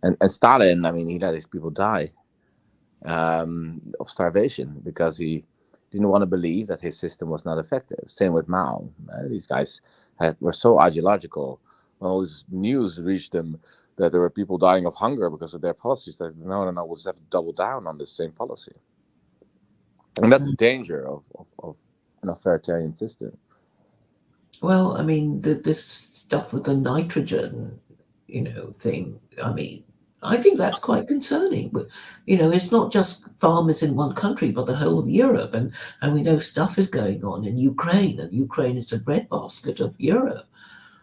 And Stalin, I mean, he let his people die of starvation because he didn't want to believe that his system was not effective. Same with Mao. These guys were so ideological. All this news reached them that there were people dying of hunger because of their policies. That no, we'll just have to double down on the same policy. And that's the danger of an authoritarian system. Well, I mean, this stuff with the nitrogen, thing. I mean, I think that's quite concerning. But it's not just farmers in one country, but the whole of Europe, and we know stuff is going on in Ukraine, and Ukraine is a breadbasket of Europe.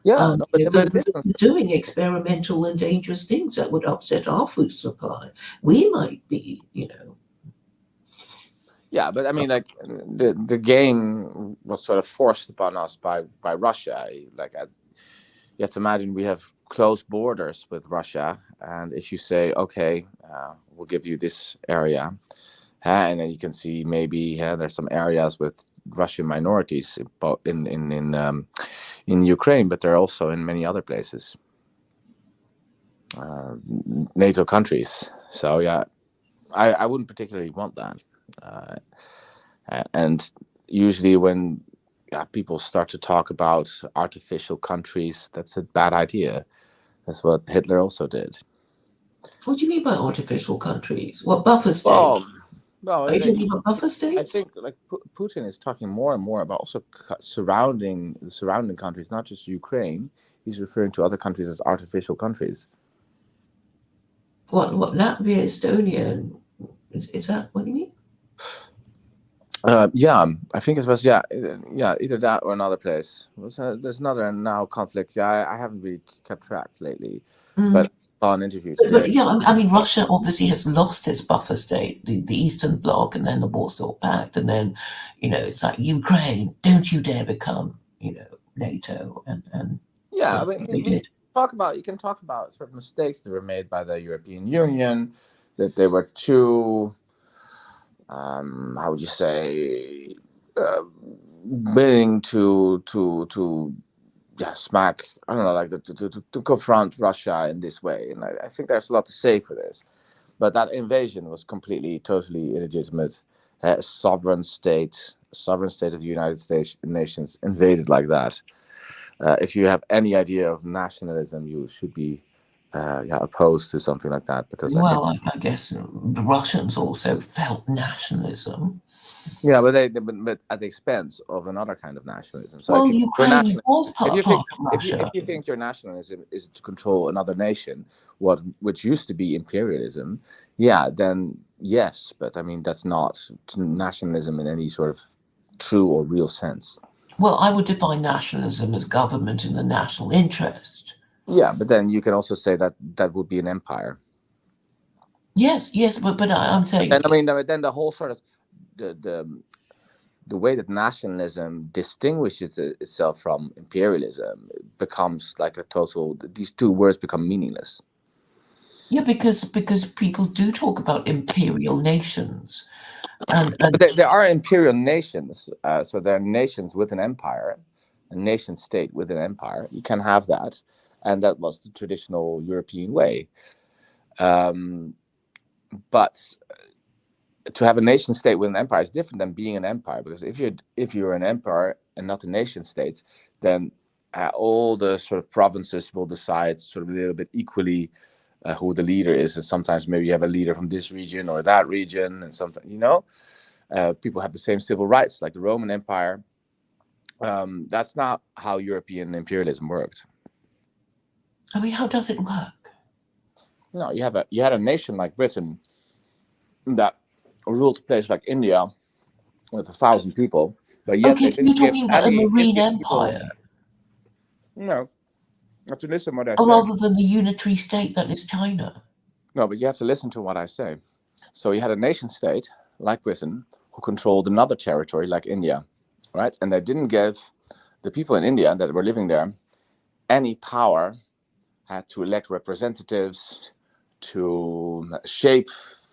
Yeah, no, but it They're is. doing experimental and dangerous things that would upset our food supply. We might be, Yeah, but I mean, like the game was sort of forced upon us by Russia. Like, you have to imagine we have close borders with Russia, and if you say, okay, we'll give you this area, and then you can see maybe there's some areas with Russian minorities in Ukraine, but they're also in many other places, NATO countries. So yeah, I wouldn't particularly want that. And usually when people start to talk about artificial countries, that's a bad idea. That's what Hitler also did. what do you mean by artificial countries? What buffer state? Well, Are you talking about buffer states? I think like Putin is talking more and more about also surrounding countries, not just Ukraine. He's referring to other countries as artificial countries. What Latvia, Estonia, is that what you mean? Yeah, I think it was either that or another place. There's another now conflict. Yeah, I haven't really kept track lately, but I saw an interview today. But yeah, I mean, Russia obviously has lost its buffer state, the Eastern Bloc, and then the Warsaw Pact, and then it's like Ukraine, don't you dare become NATO, and yeah, I mean, they did. You can talk about sort of mistakes that were made by the European Union, that they were too. How would you say, willing to smack, I don't know, like to confront Russia in this way. And I think there's a lot to say for this. But that invasion was completely, totally illegitimate. A sovereign state of the United States nations invaded like that. If you have any idea of nationalism, you should be opposed to something like that, because I guess the Russians also felt nationalism. Yeah, but but at the expense of another kind of nationalism. So well, Ukraine was part of Russia. If you think your nationalism is to control another nation, which used to be imperialism, then yes. But I mean, that's not nationalism in any sort of true or real sense. Well, I would define nationalism as government in the national interest. Yeah, but then you can also say that would be an empire. Yes, but I'm saying. And I mean, then the whole sort of the way that nationalism distinguishes itself from imperialism becomes like a total. These two words become meaningless. Yeah, because people do talk about imperial nations, and there are imperial nations. So there are nations with an empire, a nation state with an empire. You can have that, and that was the traditional European way. But to have a nation state with an empire is different than being an empire, because if you're an empire and not a nation state, then all the sort of provinces will decide sort of a little bit equally who the leader is, and sometimes maybe you have a leader from this region or that region, and sometimes people have the same civil rights like the Roman Empire. That's not how European imperialism worked. I mean, how does it work? No, you had a nation like Britain that ruled a place like India with 1,000 people, but yet okay, so you're talking about a marine empire. No, you have to listen to what I say. Rather than the unitary state that is China. No, but you have to listen to what I say. So you had a nation state like Britain who controlled another territory like India, right? And they didn't give the people in India that were living there any power, had to elect representatives to shape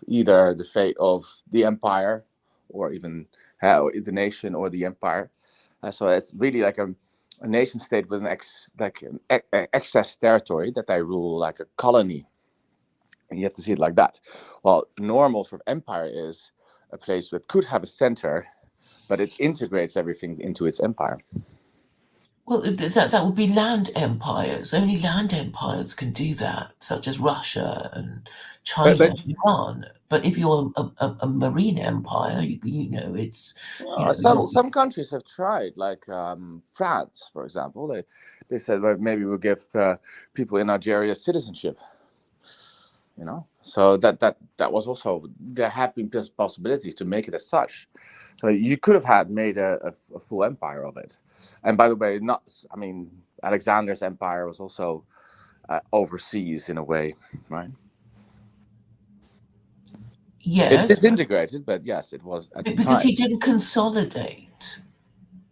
either the fate of the empire or even the nation or the empire. So it's really like a nation state with an excess territory that they rule like a colony. And you have to see it like that. Well, normal sort of empire is a place that could have a center, but it integrates everything into its empire. Well, that would be land empires. Only land empires can do that, such as Russia and China But and Iran. But if you're a marine empire, it's, some countries have tried, like France, for example. They said, well, maybe we'll give people in Algeria citizenship. So that was also, there have been possibilities to make it as such. So you could have made a full empire of it. And by the way, Alexander's empire was also overseas in a way, right? It yes, disintegrated, but yes, it was at the because time. he didn't consolidate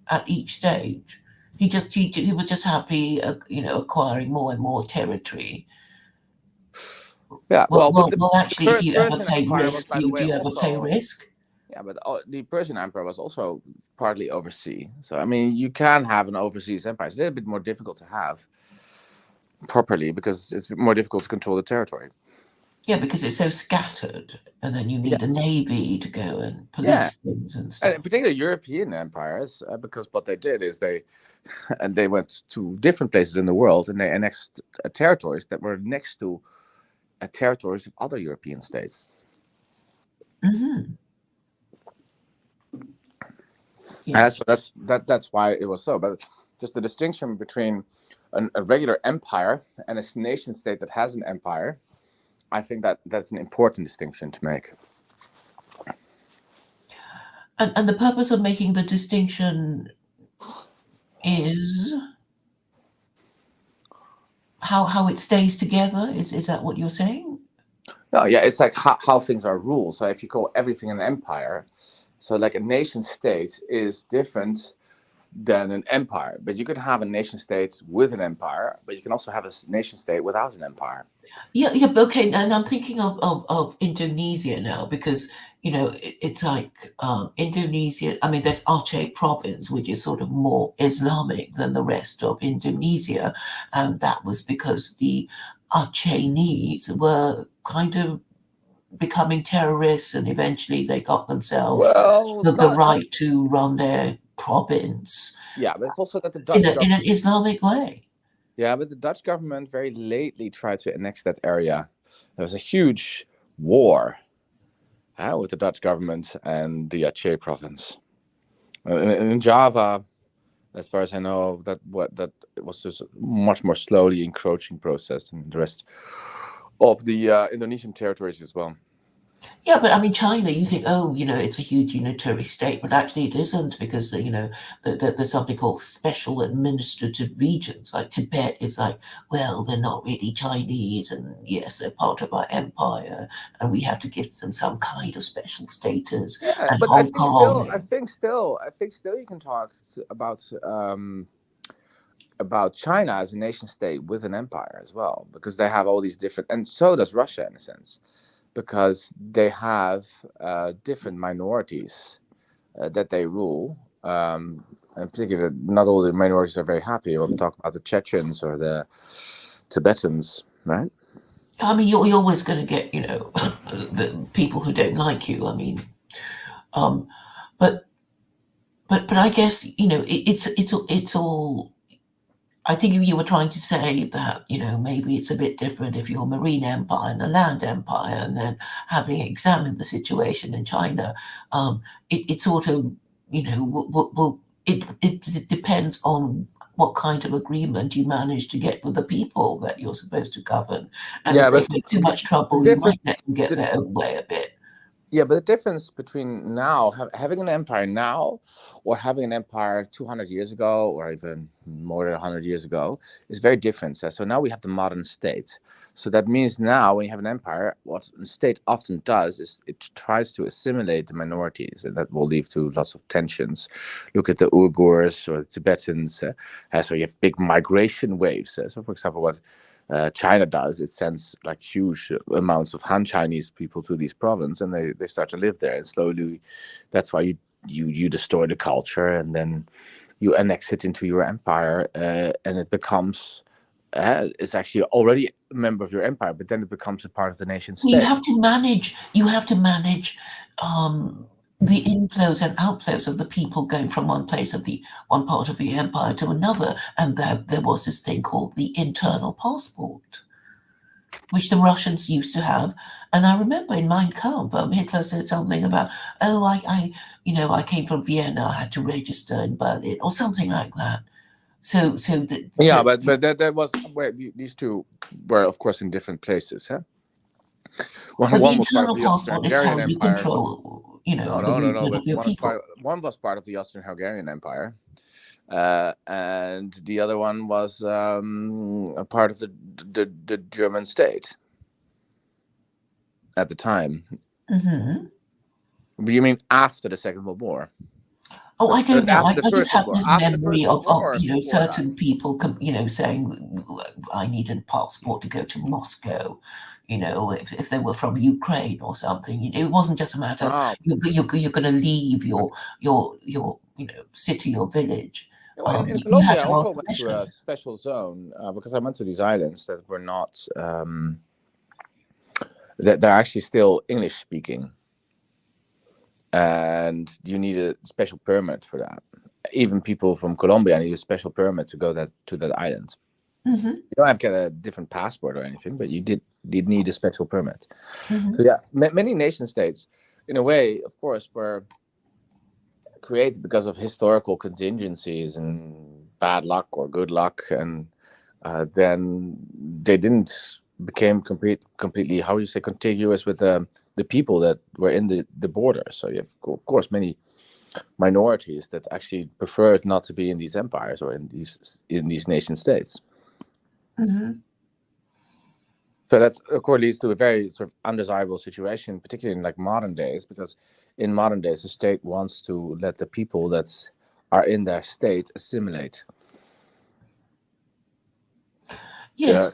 at each stage. He was just happy, acquiring more and more territory. Yeah, Well, actually, if you ever Persian play Empire was, Risk, by the do way, you ever play also. Risk? Yeah, but the Persian Empire was also partly overseas. So, I mean, you can have an overseas empire. It's a little bit more difficult to have properly because it's more difficult to control the territory. Yeah, because it's so scattered, and then you need a navy to go and police things and stuff. And particularly European empires, because what they did is they went to different places in the world and they annexed territories that were next to territories of other European states. Mm-hmm. Yes. So that's why it was so. But just the distinction between a regular empire and a nation state that has an empire, I think that's an important distinction to make. And the purpose of making the distinction is how it stays together? Is that what you're saying? No, yeah, it's like how things are ruled. So if you call everything an empire, so like a nation state is different than an empire. But you could have a nation state with an empire, but you can also have a nation state without an empire. Yeah, okay. And I'm thinking of Indonesia now because, it's like Indonesia. I mean, there's Aceh province, which is sort of more Islamic than the rest of Indonesia. And that was because the Acehnese were kind of becoming terrorists, and eventually they got themselves the right to run their province. Yeah, but it's also that the Dutch in an Islamic way. Yeah, but the Dutch government very lately tried to annex that area. There was a huge war with the Dutch government and the Aceh province. In Java, as far as I know, that it was just a much more slowly encroaching process in the rest of the Indonesian territories as well. Yeah, but I mean, China, you think, it's a huge unitary state, but actually it isn't because, there's something called special administrative regions. Like Tibet is like, well, they're not really Chinese, and yes, they're part of our empire, and we have to give them some kind of special status. Yeah, and but Hong Kong. I think still you can talk about China as a nation state with an empire as well, because they have all these different, and so does Russia in a sense. Because they have different minorities that they rule, and particularly not all the minorities are very happy. We'll talk about the Chechens or the Tibetans, right? I mean, you're always going to get, the people who don't like you. I mean, but I guess it's all. I think you were trying to say that, maybe it's a bit different if you're a marine empire and a land empire, and then having examined the situation in China, it sort of, it depends on what kind of agreement you manage to get with the people that you're supposed to govern. And if they make too much trouble, you might let them get their own way a bit. Yeah, but the difference between now, having an empire now or having an empire 200 years ago or even more than 100 years ago is very different. So now we have the modern state. So that means now when you have an empire, what a state often does is it tries to assimilate the minorities, and that will lead to lots of tensions. Look at the Uyghurs or the Tibetans. So you have big migration waves. So for example, what China does, it sends like huge amounts of Han Chinese people to these provinces, and they start to live there, and slowly that's why you destroy the culture, and then you annex it into your empire, and it becomes it's actually already a member of your empire, but then it becomes a part of the nation state. You have to manage the inflows and outflows of the people going from one part of the empire to another, and that there was this thing called the internal passport, which the Russians used to have. And I remember in Mein Kampf, Hitler said something about, "Oh, I came from Vienna, I had to register in Berlin," or something like that. So Yeah, but that was these two were, of course, in different places. Huh? but the One was part of internal the passport is how Austro-Hungarian you Empire. control, the No. movement But of your people. one was part of the Austro-Hungarian Empire, and the other one was a part of the German state at the time. Hmm. You mean after the Second World War? Oh, I don't know. After I the just First have World War. this After the memory First of, World War, or before certain people, saying, "I need a passport to go to Moscow," if they were from Ukraine or something. It wasn't just a matter that? you're going to leave your city or village. Well, in You had Colombia, I to ask also went to permission. a special zone because I went to these islands that were not that they're actually still English speaking, and you need a special permit for that. Even people from Colombia need a special permit to go to that island. Hmm. You don't have to get a different passport or anything, but you did need a special permit. Hmm. So yeah, many nation states, in a way, of course, were created because of historical contingencies and bad luck or good luck, and then they didn't became completely, how do you say, contiguous with the people that were in the border. So you have, of course, many minorities that actually preferred not to be in these empires or in these nation states. Hmm. So that's, of course, leads to a very sort of undesirable situation, particularly in like modern days, because in modern days the state wants to let the people that are in their state assimilate. Yes,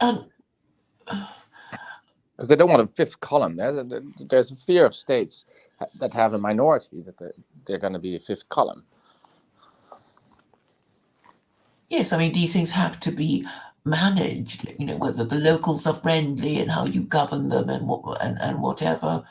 Because they don't want a fifth column. There's a fear of states that have a minority that they're going to be a fifth column. yes. I mean, these things have to be managed. Whether the locals are friendly and how you govern them and whatever.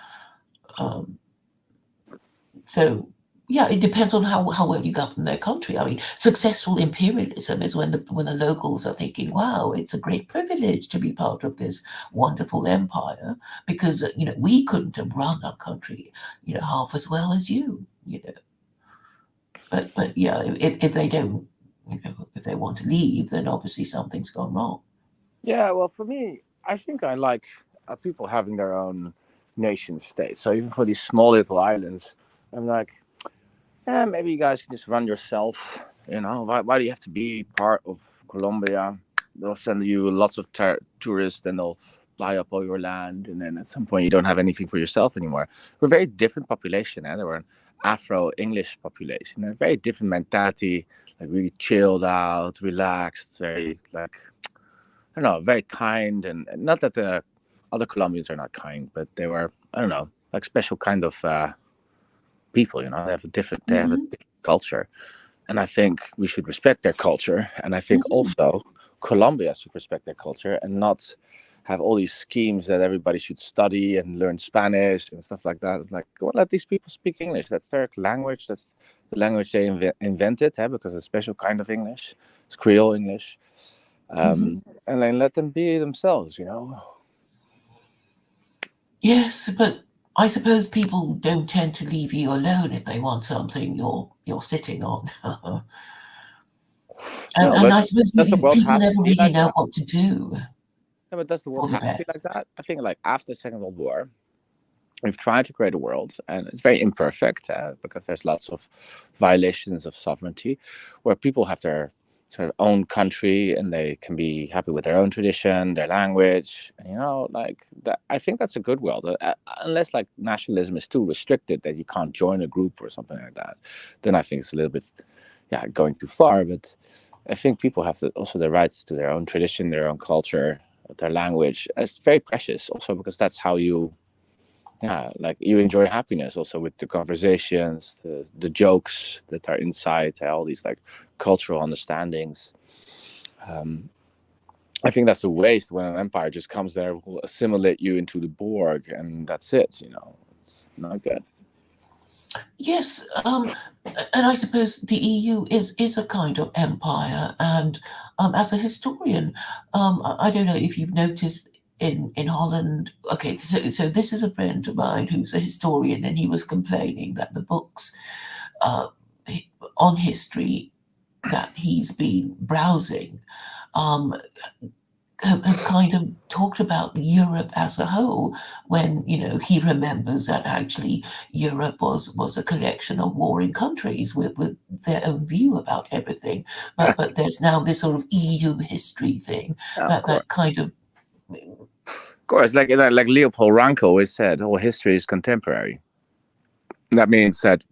So yeah, it depends on how well you govern their country. I mean, successful imperialism is when the locals are thinking, "Wow, it's a great privilege to be part of this wonderful empire," because we couldn't have run our country half as well as you. But yeah, if they don't, if they want to leave, then obviously something's gone wrong. Yeah, well, for me, I think I like people having their own nation states. So even for these small little islands, I'm like, maybe you guys can just run yourself. Why do you have to be part of Colombia? They'll send you lots of tourists, and they'll buy up all your land, and then at some point you don't have anything for yourself anymore. We're a very different population, and we're an Afro-English population, a very different mentality, like really chilled out, relaxed, very like, I don't know, very kind, and not that the other Colombians are not kind, but they were, I don't know, like special kind of people. They have a different culture, and I think we should respect their culture. And I think also Colombia should respect their culture and not have all these schemes that everybody should study and learn Spanish and stuff like that. Like, well, let these people speak English. That's their language. That's the language they invented, because it's a special kind of English. It's Creole English. And then let them be themselves. Yes, but I suppose people don't tend to leave you alone if they want something you're sitting on. and I suppose people never really know what to do. Yeah, but does the world For the have to be best. like that? I think like after the Second World War, we've tried to create a world, and it's very imperfect because there's lots of violations of sovereignty, where people have their sort of own country and they can be happy with their own tradition, their language. Like that. I think that's a good world, unless like nationalism is too restricted that you can't join a group or something like that. Then I think it's a little bit, going too far. But I think people have also the rights to their own tradition, their own culture, their language. It's very precious, also because that's how you. Like you enjoy happiness also with the conversations, the jokes that are inside, all these like cultural understandings. I think that's a waste when an empire just comes there, will assimilate you into the Borg, and that's it. It's not good. Yes, and I suppose the EU is a kind of empire. And as a historian, I don't know if you've noticed in Holland. Okay, so this is a friend of mine who's a historian, and he was complaining that the books uh, on history that he's been browsing um, have kind of talked about Europe as a whole, when he remembers that actually Europe was a collection of warring countries with their own view about everything. But there's now this sort of EU history thing Of course. that kind of Of course, like Leopold Ranke always said, "Oh, history is contemporary." That means that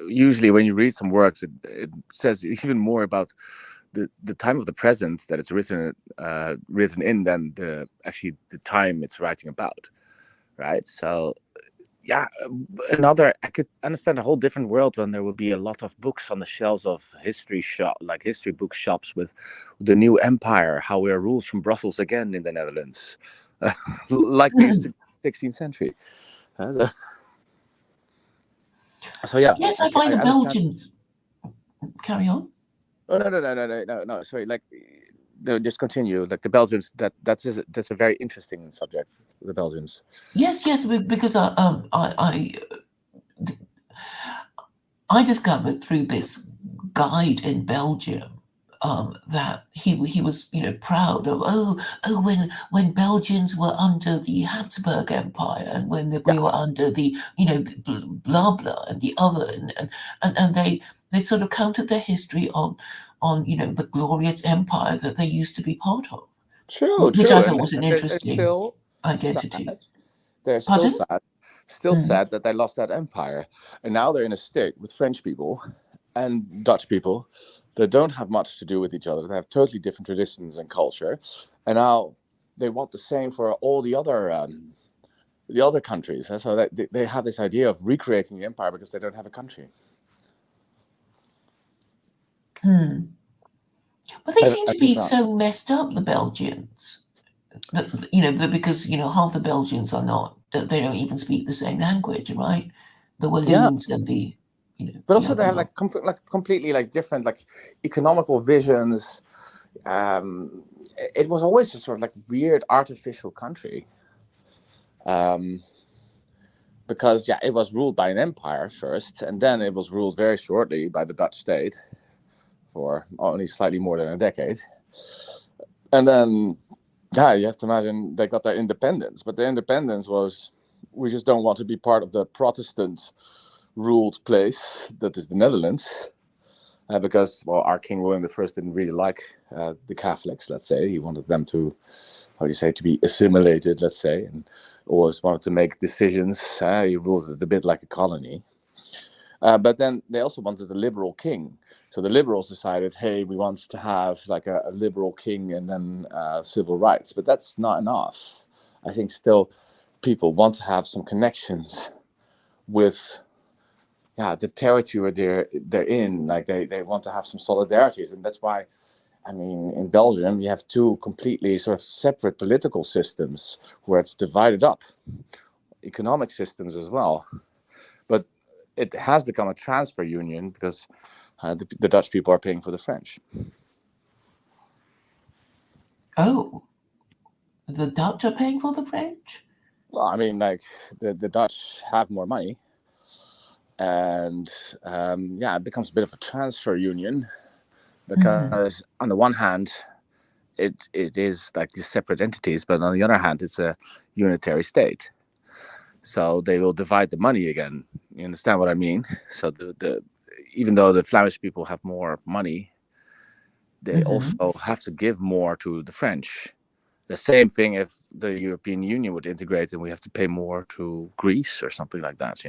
usually when you read some works, it says even more about the time of the present that it's written in than the time it's writing about, right? So yeah, I could understand a whole different world when there would be a lot of books on the shelves of history book shops with the new empire, how we are ruled from Brussels again in the Netherlands, like we used to in the 16th century. So yeah, yes, I find I the understand. Belgians carry on. Oh no! Sorry, no, just continue. Like the Belgians, that's a very interesting subject. The Belgians. Yes, because I discovered through this guide in Belgium that he was proud of when Belgians were under the Habsburg Empire, and when we were under the blah blah and the other, and they sort of counted their history on the glorious empire that they used to be part of, True, which I and thought was an it's interesting still identity. sad. They're Pardon? still sad that they lost that empire, and now they're in a state with French people and Dutch people that don't have much to do with each other. They have totally different traditions and culture, and now they want the same for all the other countries. And so they have this idea of recreating the empire because they don't have a country. But they seem to be so messed up, the Belgians. Because half the Belgians are not. They don't even speak the same language, right? The Walloons and the. But also they have completely different economical visions. It was always a sort of weird artificial country. Because it was ruled by an empire first, and then it was ruled very shortly by the Dutch state for only slightly more than a decade. And then, you have to imagine they got their independence, but their independence was, we just don't want to be part of the Protestant ruled place that is the Netherlands, because our King William I didn't really like the Catholics. Let's say he wanted them to, to be assimilated. Let's say, and always wanted to make decisions. He ruled it a bit like a colony. But then they also wanted a liberal king. So the liberals decided, hey, we want to have a liberal king and then civil rights. But that's not enough. I think still people want to have some connections with the territory they're in. They want to have some solidarities. And that's why, in Belgium, you have two completely sort of separate political systems where it's divided up. Economic systems as well. But it has become a transfer union because the Dutch people are paying for the French. Oh, the Dutch are paying for the French? Well, the Dutch have more money, and it becomes a bit of a transfer union because on the one hand, it is these separate entities, but on the other hand, it's a unitary state. So they will divide the money again. You understand what I mean? So even though the Flemish people have more money, they also have to give more to the French. The same thing if the European Union would integrate and we have to pay more to Greece or something like that,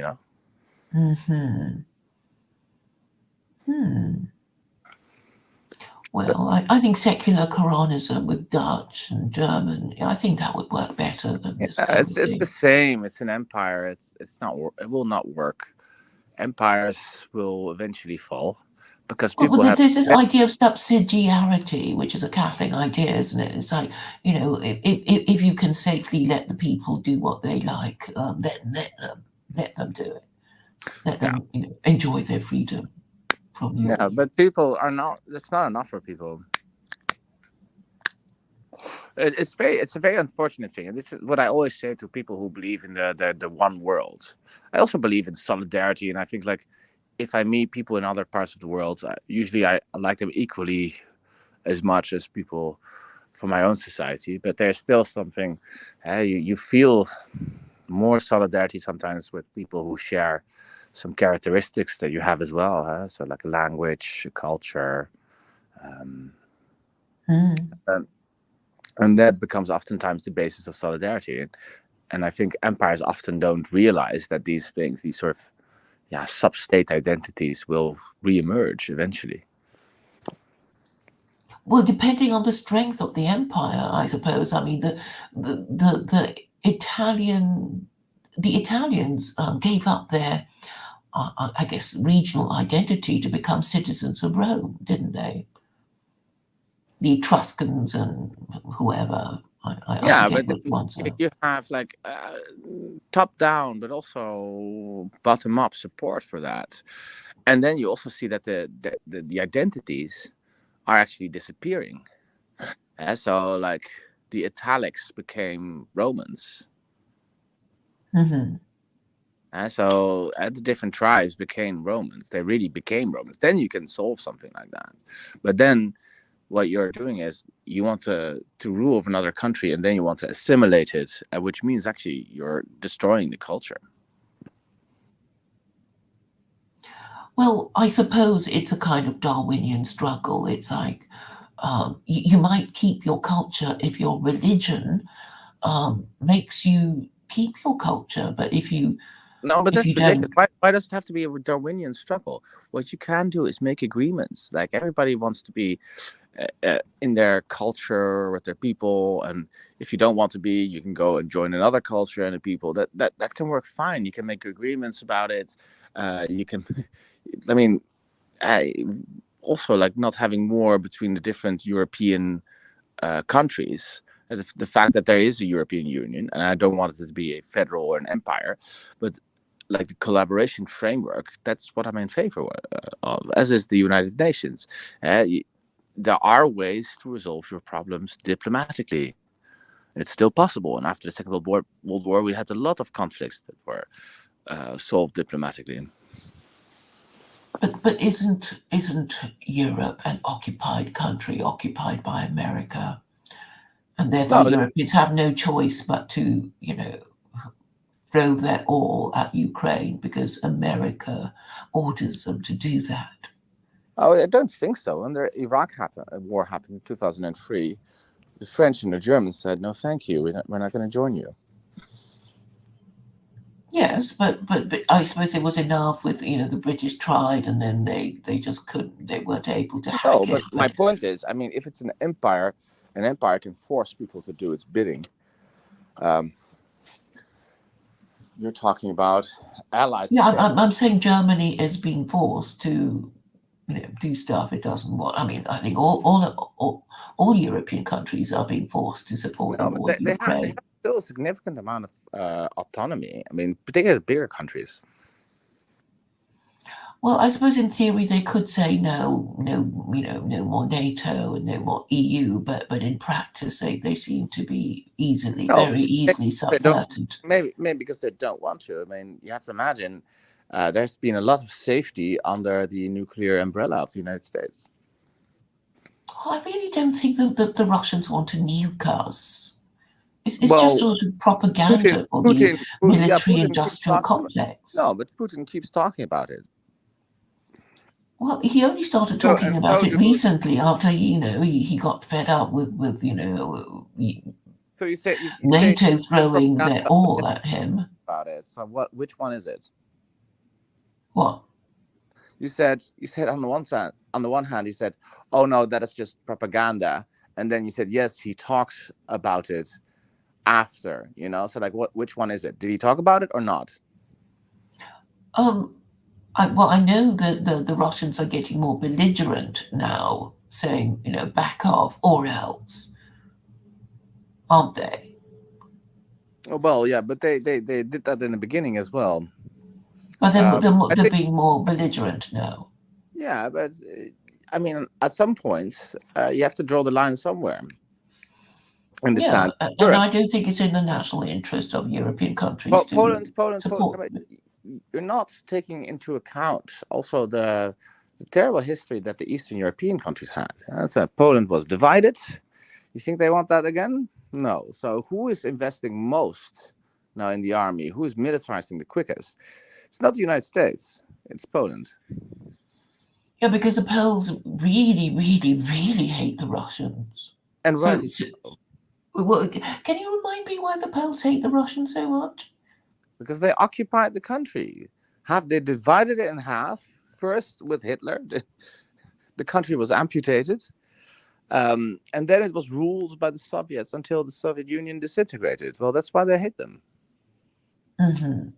Well, I think secular Quranism with Dutch and German, I think that would work better than this kind of thing. It's the same. It's an empire. It's not. It will not work. Empires will eventually fall because people have. There's this idea of subsidiarity, which is a Catholic idea, isn't it? It's like, if you can safely let the people do what they like, then let them do it. let them enjoy their freedom from you. Yeah, but people are not. That's not enough for people. It's a very unfortunate thing, and this is what I always say to people who believe in the one world. I also believe in solidarity, and I think like if I meet people in other parts of the world, usually I like them equally as much as people from my own society. But there's still something you feel more solidarity sometimes with people who share some characteristics that you have as well. So like language, culture. And that becomes oftentimes the basis of solidarity. And I think empires often don't realize that these things, these sort of sub-state identities will re-emerge eventually. Well, depending on the strength of the empire, I suppose. I mean, the Italians gave up their, I guess, regional identity to become citizens of Rome, didn't they? The Etruscans and whoever. I forget which ones. You have like top-down, but also bottom-up support for that, and then you also see that the identities are actually disappearing. So like the Italics became Romans. Mm-hmm. So the different tribes became Romans. They really became Romans. Then you can solve something like that. But then what you're doing is you want to rule over another country, and then you want to assimilate it, which means actually you're destroying the culture. Well, I suppose it's a kind of Darwinian struggle. It's like you might keep your culture if your religion makes you keep your culture, but if you that's ridiculous. Why does it have to be a Darwinian struggle? What you can do is make agreements. Like everybody wants to be in their culture with their people, and if you don't want to be, you can go and join another culture and a people. That can work fine. You can make agreements about it. You can, I mean, also like not having war between the different European countries. The fact that there is a European Union, and I don't want it to be a federal or an empire, but like the collaboration framework, that's what I'm in favor of, as is the United Nations. There are ways to resolve your problems diplomatically. It's still possible. And after the Second World War, we had a lot of conflicts that were solved diplomatically. But isn't Europe an occupied country, occupied by America? And therefore Europeans have no choice but to, throw their all at Ukraine because America orders them to do that. Oh, I don't think so. When the Iraq war happened in 2003, the French and the Germans said, "No, thank you. We're not going to join you." Yes, but I suppose it was enough with the British tried, and then they just couldn't. They weren't able to hack it. But my point is, I mean, if it's an empire can force people to do its bidding. You're talking about allies. Yeah, I'm saying Germany is being forced to, do stuff it doesn't want. I mean, I think all European countries are being forced to support the war in Ukraine. They have still a significant amount of autonomy. I mean, particularly the bigger countries. Well, I suppose in theory they could say no more NATO and no more EU, but in practice they seem to be very easily subverted. Maybe because they don't want to. I mean, you have to imagine there's been a lot of safety under the nuclear umbrella of the United States. Well, I really don't think that the Russians want to nuke us. It's just sort of propaganda for the military-industrial complex. No, but Putin keeps talking about it. Well, he only started talking about it recently after, he got fed up with so you say NATO throwing their all at him. About it. So which one is it? What? You said on the one hand, he said, "Oh no, that is just propaganda," and then you said, "Yes, he talked about it after." So like, which one is it? Did he talk about it or not? I know that the Russians are getting more belligerent now, saying, back off or else, aren't they? Oh, well, yeah, but they did that in the beginning as well. But I they're think, being more belligerent now. yeah, but I mean, at some points, you have to draw the line somewhere in the Yeah, sand. and Europe. I don't think it's in the national interest of European countries Well, to Poland. support. I mean, you're not taking into account also the terrible history that the Eastern European countries had. So Poland was divided. You think they want that again? No. So who is investing most now in the army? Who is militarizing the quickest? It's not the United States. It's Poland. Yeah, because the Poles really, really, really hate the Russians. And So, rightly so so, can you remind me why the Poles hate the Russians so much? because they occupied the country. They divided it in half? First with Hitler, the country was amputated. And then it was ruled by the Soviets until the Soviet Union disintegrated. Well, that's why they hate them. Mm-hmm.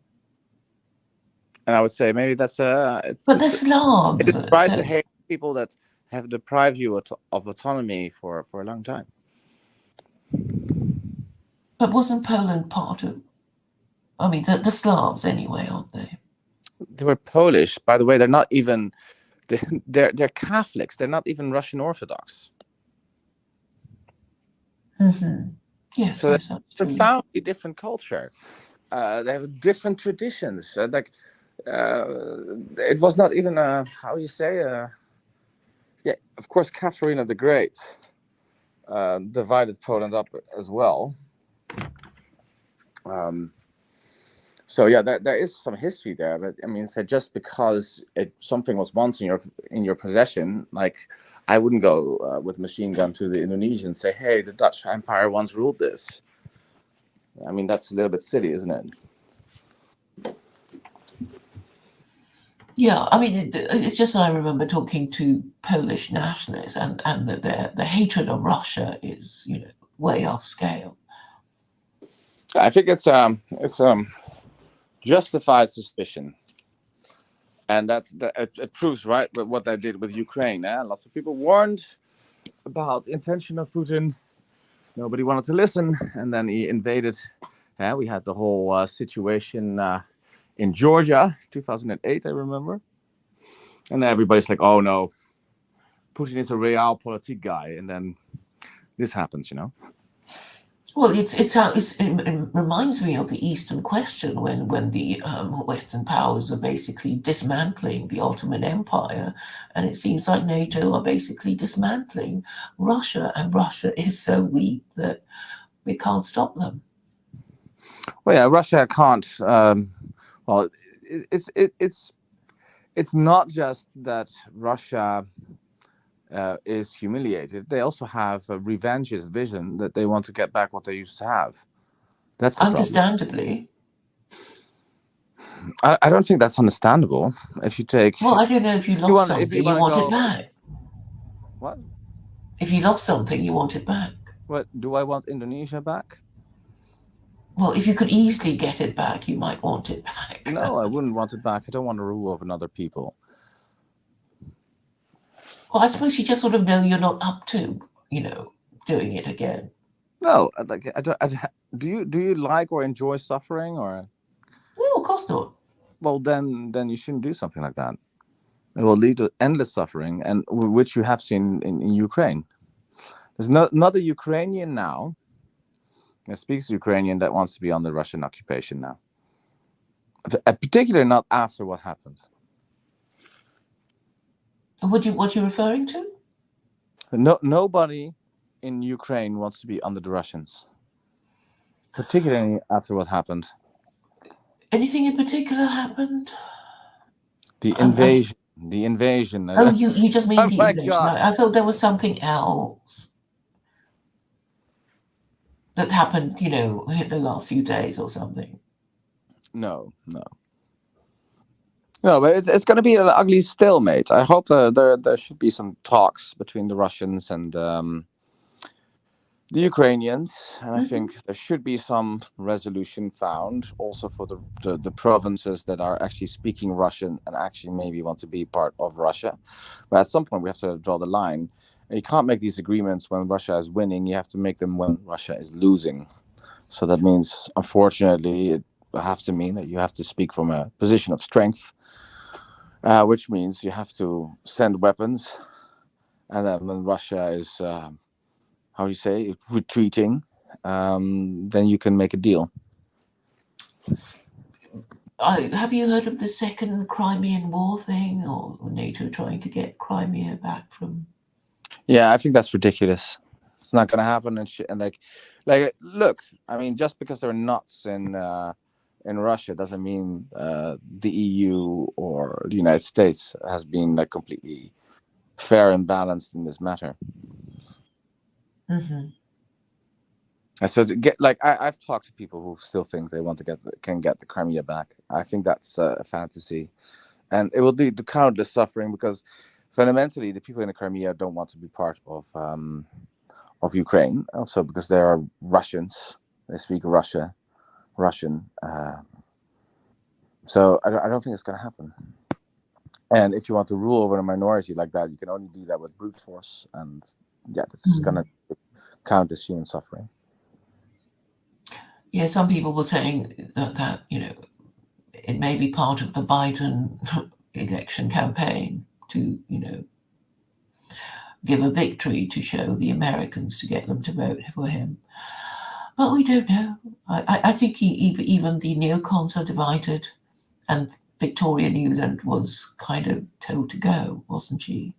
And I would say maybe that's But they're Slavs. it's right to hate people that have deprived you of autonomy for a long time. But wasn't Poland part of? I mean, the Slavs anyway, aren't they? They were Polish, by the way. They're not even. They're Catholics. They're not even Russian Orthodox. Mm-hmm. Yes, So that's they're true. profoundly different culture. They have different traditions. It was not even how you say. Yeah, of course, Catherine the Great divided Poland up as well. So yeah, there is some history there, but I mean, so just because something was once in your possession, like I wouldn't go with machine gun to the Indonesians and say, "Hey, the Dutch Empire once ruled this." I mean, that's a little bit silly, isn't it? Yeah, I mean, it's just that I remember talking to Polish nationalists, and that their hatred of Russia is, way off scale. I think it's justified suspicion, and it proves right with what they did with Ukraine. Lots of people warned about the intention of Putin. Nobody wanted to listen, and then he invaded. We had the whole situation in Georgia, 2008, I remember. And then everybody's like, "Oh no, Putin is a realpolitik guy," and then this happens, Well, it reminds me of the Eastern question when the Western powers are basically dismantling the Ottoman Empire, and it seems like NATO are basically dismantling Russia, and Russia is so weak that we can't stop them. Well, yeah, Russia can't. Well, it's not just that Russia is humiliated. They also have a revanchist vision that they want to get back what they used to have. That's the Understandably. problem. I don't think that's understandable. If you take, well, I don't know, if you lost something, you want it back. What? If you lost something, you want it back. What, do I want Indonesia back? Well, if you could easily get it back, you might want it back. No, I wouldn't want it back. I don't want to rule over other people. Well, I suppose you just sort of know you're not up to, doing it again. No, do you like or enjoy suffering, or? No, of course not. Well, then you shouldn't do something like that. It will lead to endless suffering, and which you have seen in Ukraine. There's not a Ukrainian now that speaks Ukrainian that wants to be under Russian occupation now. Particularly not after what happened. What you referring to? Nobody in Ukraine wants to be under the Russians, particularly after what happened. Anything in particular happened? The invasion. Oh, you just mean the invasion. God. I thought there was something else that happened, in the last few days or something. No, but it's going to be an ugly stalemate. I hope there should be some talks between the Russians and the Ukrainians, and I think there should be some resolution found also for the provinces that are actually speaking Russian and actually maybe want to be part of Russia. But at some point we have to draw the line. You can't make these agreements when Russia is winning. You have to make them when Russia is losing. So that means, unfortunately, have to mean that you have to speak from a position of strength, which means you have to send weapons, and then when Russia is, how do you say, retreating, then you can make a deal. Have you heard of the second Crimean War thing, or NATO trying to get Crimea back from? Yeah, I think that's ridiculous. It's not going to happen, and like, look, I mean, just because they're nuts in Russia doesn't mean the EU or the United States has been like completely fair and balanced in this matter. Mm-hmm. And so to get I've talked to people who still think they want to can get the Crimea back. I think that's a fantasy, and it will lead to countless suffering because fundamentally the people in the Crimea don't want to be part of Ukraine. Also because they are Russians, they speak Russian. So I don't think it's going to happen. And if you want to rule over a minority like that, you can only do that with brute force, and this is going to count as human suffering. Yeah, some people were saying that it may be part of the Biden election campaign to give a victory to show the Americans, to get them to vote for him. But we don't know. I think even the neocons are divided, and Victoria Nuland was kind of told to go, wasn't she?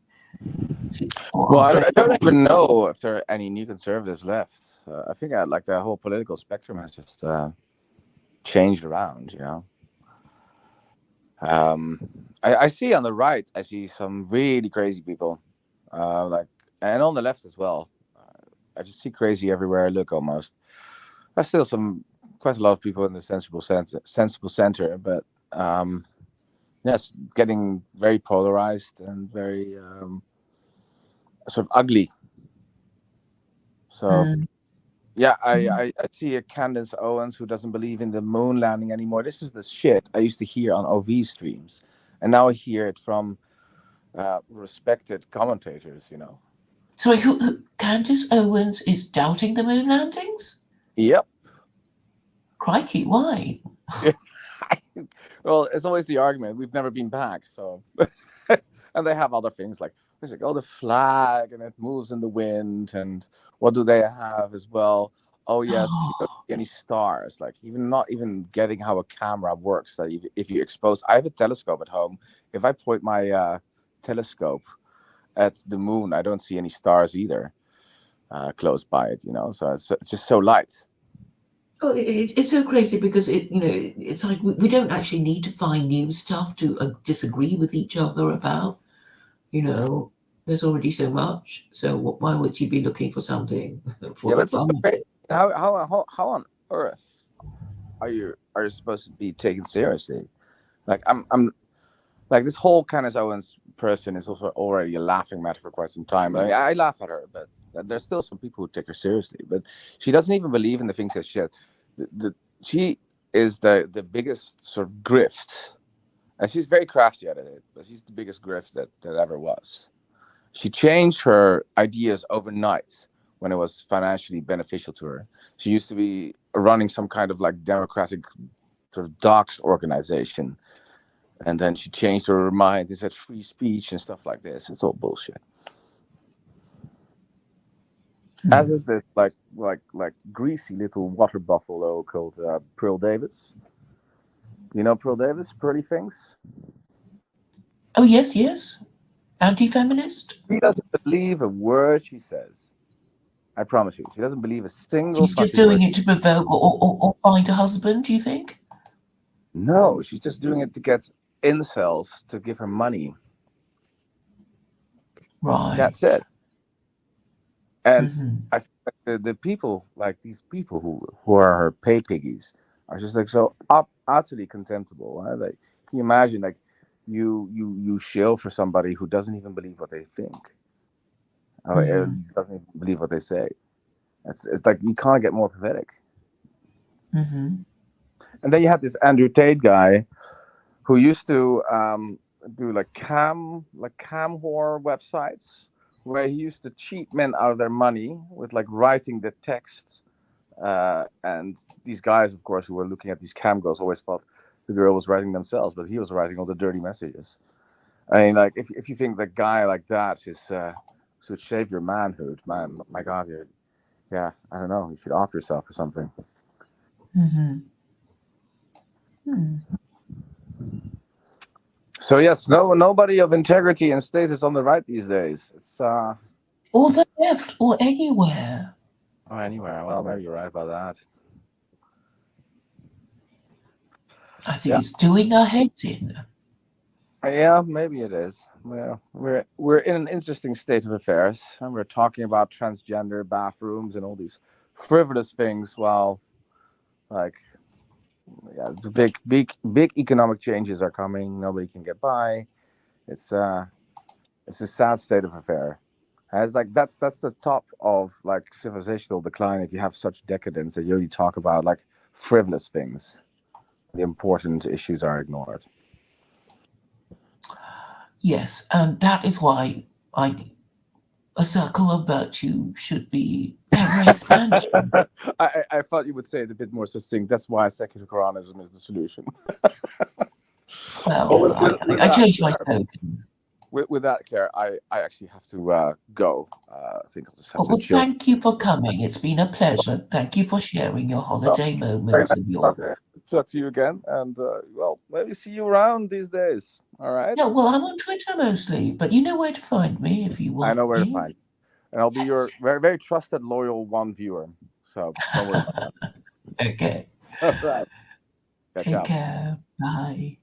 Well, I don't even know if there are any new conservatives left. I think the whole political spectrum has just changed around, I see on the right, I see some really crazy people, and on the left as well. I just see crazy everywhere I look almost. There's still quite a lot of people in the sensible center, but yes, getting very polarized and very sort of ugly. So I see a Candace Owens who doesn't believe in the moon landing anymore. This is the shit I used to hear on OV streams, and now I hear it from respected commentators. Sorry, Candace Owens is doubting the moon landings? Yep. Crikey, why? Well, it's always the argument. We've never been back, so and they have other things like the flag and it moves in the wind, and what do they have as well? Oh yes, you don't see any stars. Like not even getting how a camera works. That if you expose, I have a telescope at home. If I point my telescope at the moon, I don't see any stars either close by it. So it's just so light. Well, it's so crazy because it's like we don't actually need to find new stuff to disagree with each other about. There's already so much. So why would you be looking for something for the fun? How on earth are you supposed to be taken seriously? Like I'm like this whole Candace Owens person is also already a laughing matter for quite some time. I mean, I laugh at her, but there's still some people who take her seriously. But she doesn't even believe in the things that she has. She is the biggest sort of grift, and she's very crafty at it. But she's the biggest grift that ever was. She changed her ideas overnight when it was financially beneficial to her. She used to be running some kind of like democratic sort of docs organization. And then she changed her mind. They said free speech and stuff like this. It's all bullshit. As is this like greasy little water buffalo called Pearl Davis. You know Pearl Davis, Pearly Things? Oh yes. Anti-feminist? She doesn't believe a word she says. I promise you. She doesn't believe a single She's just doing it to provoke or find a husband, do you think? No, she's just doing it to get incels to give her money. Right. That's it. And I think the people, like these people who are her pay piggies, are just like so utterly contemptible. Right? Like, can you imagine, like you shill for somebody who doesn't even believe what they think, or doesn't even believe what they say? It's like you can't get more pathetic. And then you have this Andrew Tate guy who used to do like cam whore websites where he used to cheat men out of their money with like writing the text And these guys, of course, who were looking at these cam girls always thought the girl was writing themselves, but he was writing all the dirty messages. I mean, like, if you think that guy like that is should shave your manhood, man, my God, yeah, I don't know, you should off yourself or something. Mm-hmm. Hmm. So yes, nobody of integrity and status on the right these days. It's Or the left, or anywhere. or anywhere. Well, maybe you're right about that. I think Yeah. it's doing our heads in. Yeah, maybe it is. Well, we're in an interesting state of affairs, and we're talking about transgender bathrooms and all these frivolous things. While, like, yeah, the big economic changes are coming. Nobody can get by. It's a sad state of affair. As like that's the top of like civilizational decline. If you have such decadence that you only talk about like frivolous things, the important issues are ignored. Yes, and that is why a circle of virtue should be ever expanding. I thought you would say it a bit more succinct. That's why secular Quranism is the solution. Well, I changed my Claire, slogan. with that, Claire, I actually have to go. I think I'll just have Oh, to well, chill. thank you for coming. It's been a pleasure. Thank you for sharing your holiday moments and your. Talk to you again, and well, maybe see you around these days. All right. Yeah, well, I'm on Twitter mostly, but you know where to find me if you want I know where to me. find you, and I'll be your very very trusted, loyal one viewer. So don't worry about that. Okay. All right. Take care. Bye.